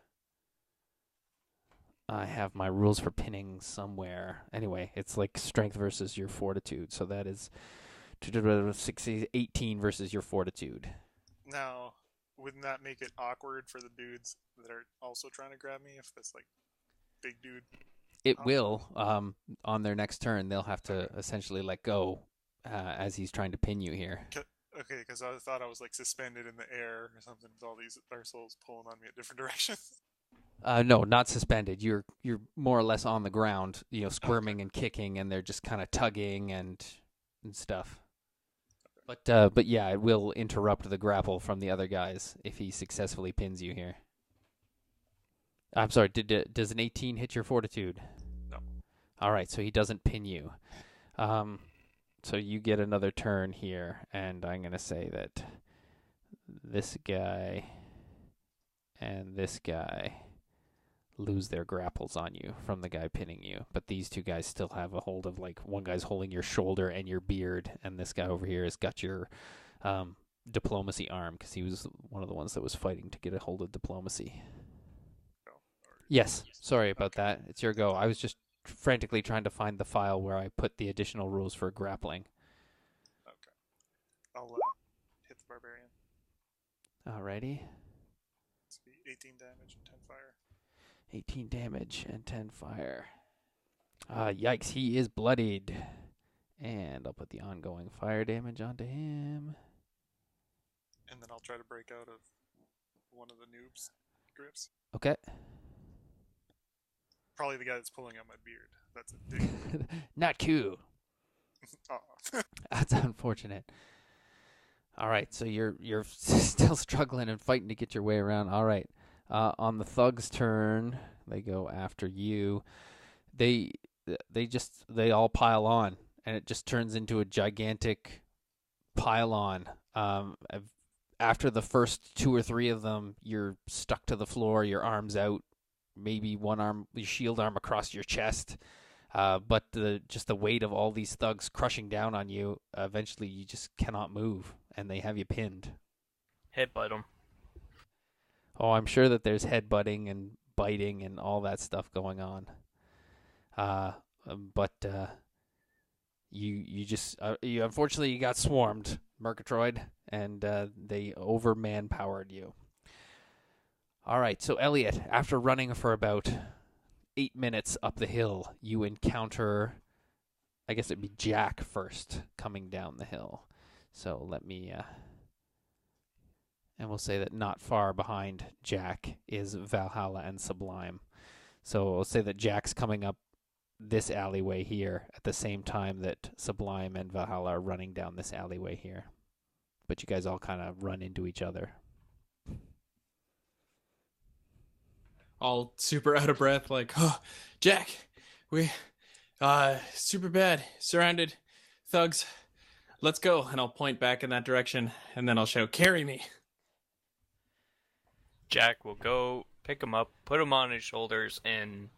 I have my rules for pinning somewhere. Anyway, it's like strength versus your fortitude. So that is 18 versus your fortitude. Now, wouldn't that make it awkward for the dudes that are also trying to grab me if this like big dude? It will. On their next turn, they'll have to essentially let go as he's trying to pin you here. Okay, because I thought I was like suspended in the air or something with all these arseholes pulling on me at different directions. No, not suspended. You're more or less on the ground, squirming and kicking, and they're just kind of tugging and stuff. But yeah, it will interrupt the grapple from the other guys if he successfully pins you here. I'm sorry. Does an 18 hit your fortitude? No. All right, so he doesn't pin you. So you get another turn here, and I'm gonna say that this guy and this guy lose their grapples on you from the guy pinning you, but these two guys still have a hold of, like, one guy's holding your shoulder and your beard, and this guy over here has got your diplomacy arm because he was one of the ones that was fighting to get a hold of diplomacy. Yes, sorry about that. It's your go. I was just frantically trying to find the file where I put the additional rules for grappling. Okay. I'll hit the barbarian. Alrighty. It's 18 damage and 10 fire. 18 damage and 10 fire. Yikes, he is bloodied. And I'll put the ongoing fire damage onto him. And then I'll try to break out of one of the noob's grips. Okay. Probably the guy that's pulling out my beard. That's a dick. Not cool. Aw. That's unfortunate. All right, so you're still struggling and fighting to get your way around. All right. On the thug's turn, they go after you. They all pile on, and it just turns into a gigantic pile-on. After the first two or three of them, you're stuck to the floor, your arms out, maybe one arm, your shield arm across your chest. But the weight of all these thugs crushing down on you, eventually you just cannot move, and they have you pinned. Headbutt them. Oh, I'm sure that there's headbutting and biting and all that stuff going on. But you unfortunately you got swarmed, Merkatroid, and they over-manpowered you. All right, so Elliott, after running for about 8 minutes up the hill, you encounter, I guess it'd be Jack first coming down the hill. So let me... And we'll say that not far behind Jack is Valhalla and Sublime. So we'll say that Jack's coming up this alleyway here at the same time that Sublime and Valhalla are running down this alleyway here. But you guys all kind of run into each other. All super out of breath, like, oh, Jack, we, super bad, surrounded, thugs, let's go. And I'll point back in that direction, and then I'll shout, carry me. Jack will go pick him up, put him on his shoulders, and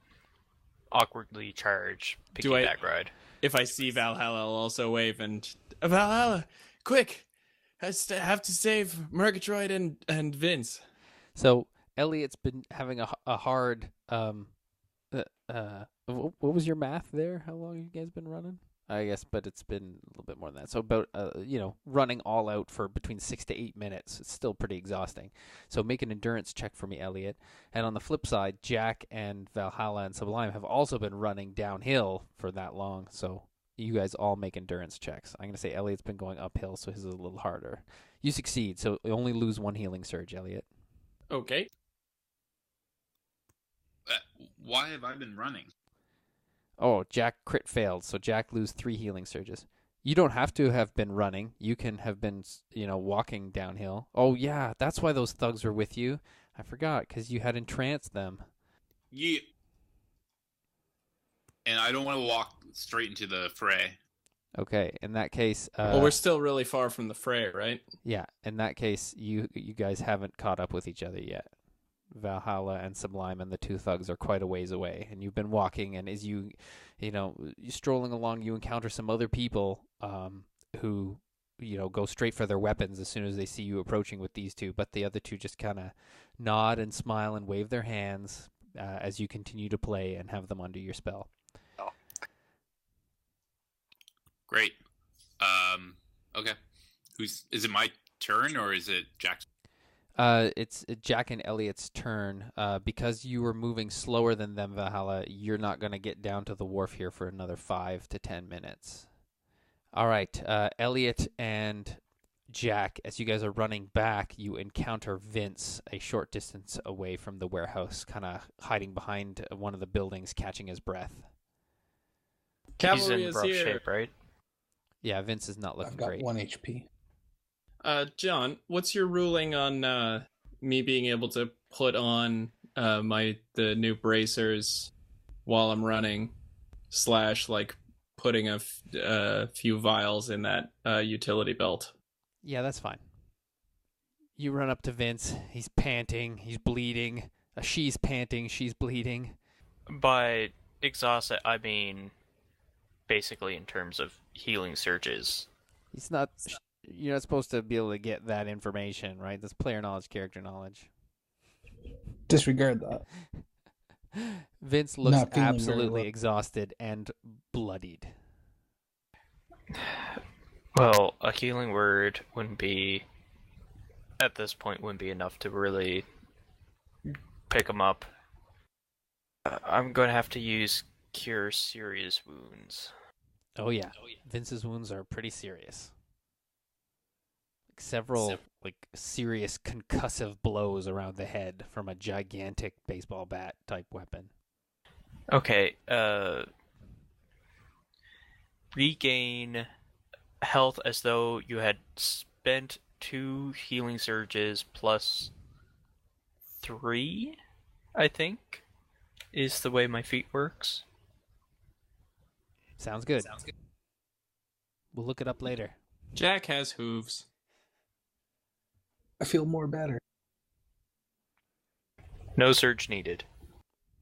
awkwardly charge piggyback ride. If I see Valhalla, I'll also wave and Valhalla, quick! I have to save Merkatroid and Vinz. So Elliott's been having a hard. What was your math there? How long have you guys been running? I guess, but it's been a little bit more than that. So about, running all out for between 6 to 8 minutes. It's still pretty exhausting. So make an endurance check for me, Elliott. And on the flip side, Jack and Valhalla and Sublime have also been running downhill for that long. So you guys all make endurance checks. I'm going to say Elliott's been going uphill, so his is a little harder. You succeed, so you only lose 1 healing surge, Elliott. Okay. Why have I been running? Oh, Jack crit failed, so Jack lose 3 healing surges. You don't have to have been running. You can have been, walking downhill. Oh, yeah, that's why those thugs were with you. I forgot, because you had entranced them. Yeah. and I don't want to walk straight into the fray. Okay, in that case, Well, we're still really far from the fray, right? yeah, in that case, you guys haven't caught up with each other yet. Valhalla and Sublime and the two thugs are quite a ways away, and you've been walking, and as you're strolling along, you encounter some other people who, go straight for their weapons as soon as they see you approaching with these two, but the other two just kind of nod and smile and wave their hands as you continue to play and have them under your spell. Great. Okay. Is it my turn or is it Jack's? It's Jack and Elliott's turn. Because you were moving slower than them, Valhalla, you're not going to get down to the wharf here for another 5 to 10 minutes. All right, Elliott and Jack, as you guys are running back, you encounter Vince a short distance away from the warehouse, kind of hiding behind one of the buildings, catching his breath. He's Cavalry in is rough here. shape, right? Yeah, Vince is not looking I've got great. 1 HP. John, what's your ruling on me being able to put on the new bracers while I'm running, / like putting a few vials in that utility belt? Yeah, that's fine. You run up to Vince. He's panting. He's bleeding. She's panting. She's bleeding. By exhausted, I mean basically in terms of healing surges. He's not. You're not supposed to be able to get that information, right? That's player knowledge, character knowledge. Disregard that. Vince looks Not feeling very absolutely well. exhausted and bloodied. Well, a healing word at this point, wouldn't be enough to really pick him up. I'm going to have to use Cure Serious Wounds. Oh yeah, Vince's wounds are pretty serious. Several serious concussive blows around the head from a gigantic baseball bat type weapon. Okay, regain health as though you had spent 2 healing surges plus 3, I think, is the way my feat works. Sounds good. We'll look it up later. Jack has hooves. I feel more better. No surge needed.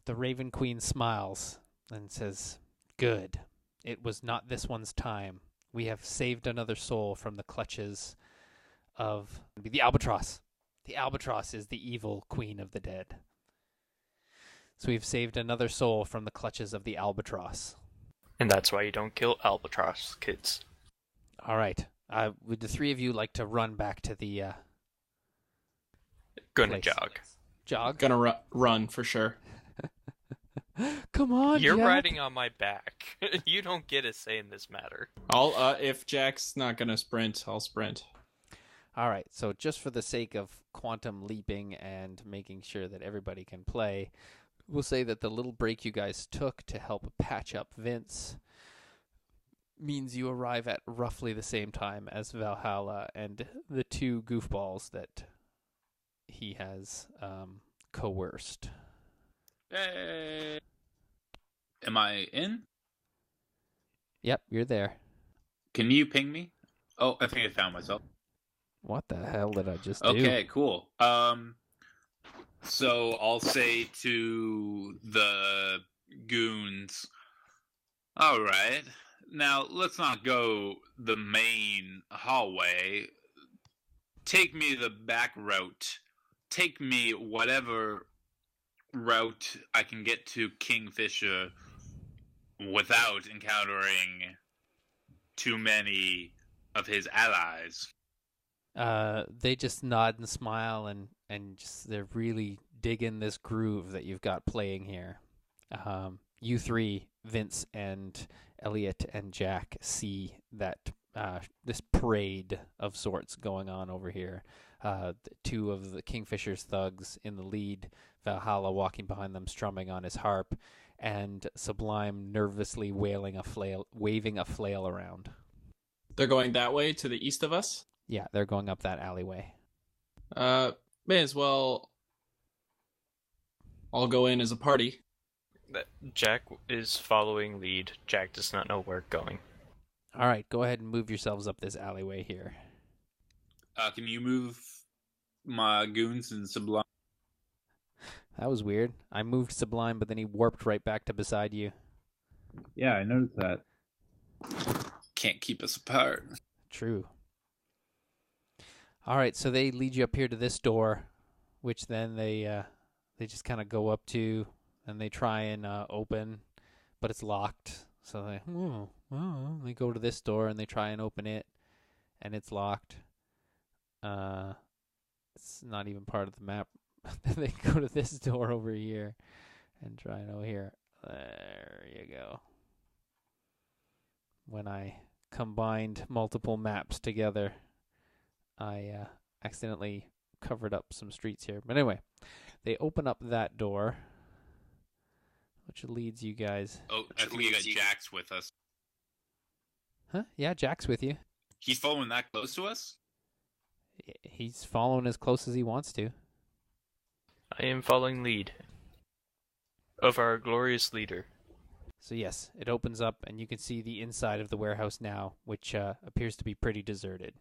The Raven Queen smiles and says, "Good. It was not this one's time. We have saved another soul from the clutches of the Albatross. The Albatross is the evil queen of the dead. So we've saved another soul from the clutches of the Albatross." And that's why you don't kill albatross, kids. All right. Would the three of you like to run back to the Gonna place? jog. Jog? Run for sure. Come on, You're Jack. riding on my back. You don't get a say in this matter. If Jack's not gonna sprint, I'll sprint. All right, so just for the sake of quantum leaping and making sure that everybody can play, we'll say that the little break you guys took to help patch up Vince means you arrive at roughly the same time as Valhalla and the 2 goofballs that he has coerced. Hey. Am I in? Yep, you're there. Can you ping me? Oh, I think I found myself. What the hell did I just do? Okay, cool. So I'll say to the goons, all right, now let's not go the main hallway. Take me the back route. Take me whatever route I can get to Kingfisher without encountering too many of his allies. They just nod and smile and just they're really digging this groove that you've got playing here. You three, Vince and Elliott and Jack, see that this parade of sorts going on over here. The 2 of the Kingfisher's thugs in the lead, Valhalla walking behind them, strumming on his harp, and Sublime nervously waving a flail around. They're going that way to the east of us? Yeah, they're going up that alleyway. May as well all go in as a party. Jack is following lead. Jack does not know where going. All right, go ahead and move yourselves up this alleyway here. Can you move my goons and Sublime? That was weird. I moved Sublime, but then he warped right back to beside you. Yeah, I noticed that. Can't keep us apart. True. All right, so they lead you up here to this door, which then they just kind of go up to, and they try and open, but it's locked. So they go to this door and they try and open it, and it's locked. It's not even part of the map. They go to this door over here and try and over here. There you go. When I combined multiple maps together, I accidentally covered up some streets here. But anyway, they open up that door, which leads you guys. Oh, I think we got Jax with us. Huh? Yeah, Jack's with you. He's following that close to us? He's following as close as he wants to. I am following lead of our glorious leader. So yes, it opens up and you can see the inside of the warehouse now, which appears to be pretty deserted.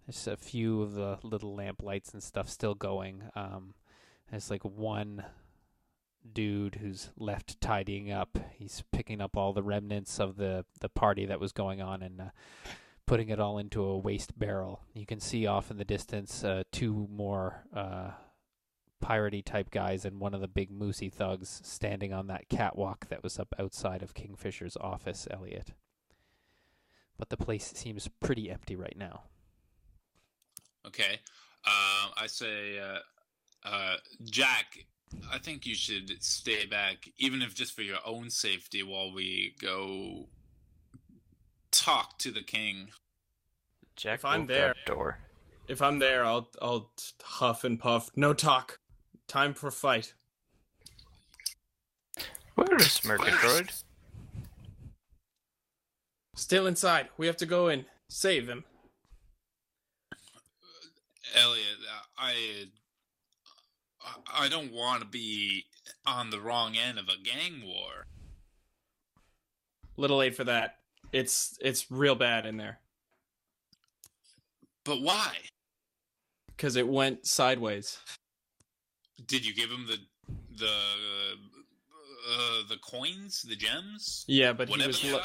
There's a few of the little lamp lights and stuff still going. There's like one dude who's left tidying up. He's picking up all the remnants of the party that was going on and putting it all into a waste barrel. You can see off in the distance two more piratey type guys and one of the big moosey thugs standing on that catwalk that was up outside of Kingfisher's office, Elliott. But the place seems pretty empty right now. Okay. I say, Jack, I think you should stay back, even if just for your own safety, while we go talk to the king. Jack, If I'm opened there- that door. If I'm there, I'll huff and puff. No talk. Time for fight. Where is Merkatroid? Still inside. We have to go in. Save him. Elliott, I don't want to be on the wrong end of a gang war. Little late for that. It's real bad in there. But why? Because it went sideways. Did you give him the coins, the gems? Yeah, but Whatever they are?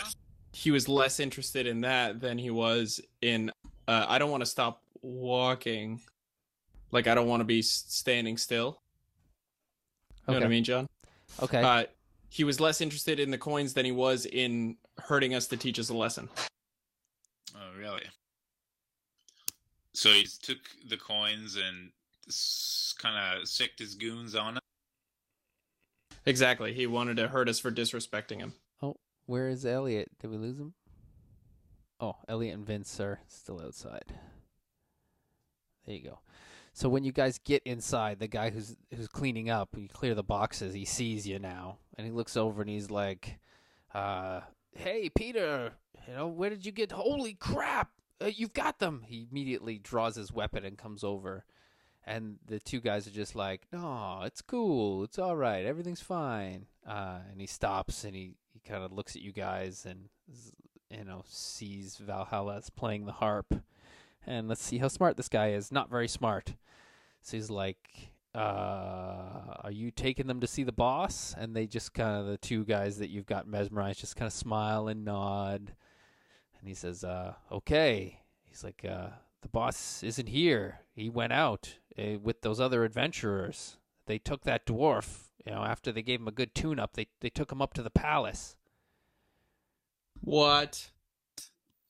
he was less interested in that than he was in I don't want to stop walking. Like, I don't want to be standing still. You know what I mean, John? Okay. He was less interested in the coins than he was in hurting us to teach us a lesson. Oh, really? So he took the coins and kind of sicked his goons on it? Exactly. He wanted to hurt us for disrespecting him. Oh, where is Elliott? Did we lose him? Oh, Elliott and Vince are still outside. There you go. So when you guys get inside, the guy who's cleaning up, you clear the boxes, he sees you now, and he looks over and he's like, "Hey, Peter, where did you get? Holy crap, you've got them!" He immediately draws his weapon and comes over, and the two guys are just like, "No, it's cool, it's all right, everything's fine." And he stops and he kind of looks at you guys and sees Valhalla's playing the harp. And let's see how smart this guy is. Not very smart. So he's like, are you taking them to see the boss? And they just kind of, the two guys that you've got mesmerized, just kind of smile and nod. And he says, okay. He's like, the boss isn't here. He went out with those other adventurers. They took that dwarf, after they gave him a good tune-up. They took him up to the palace. What?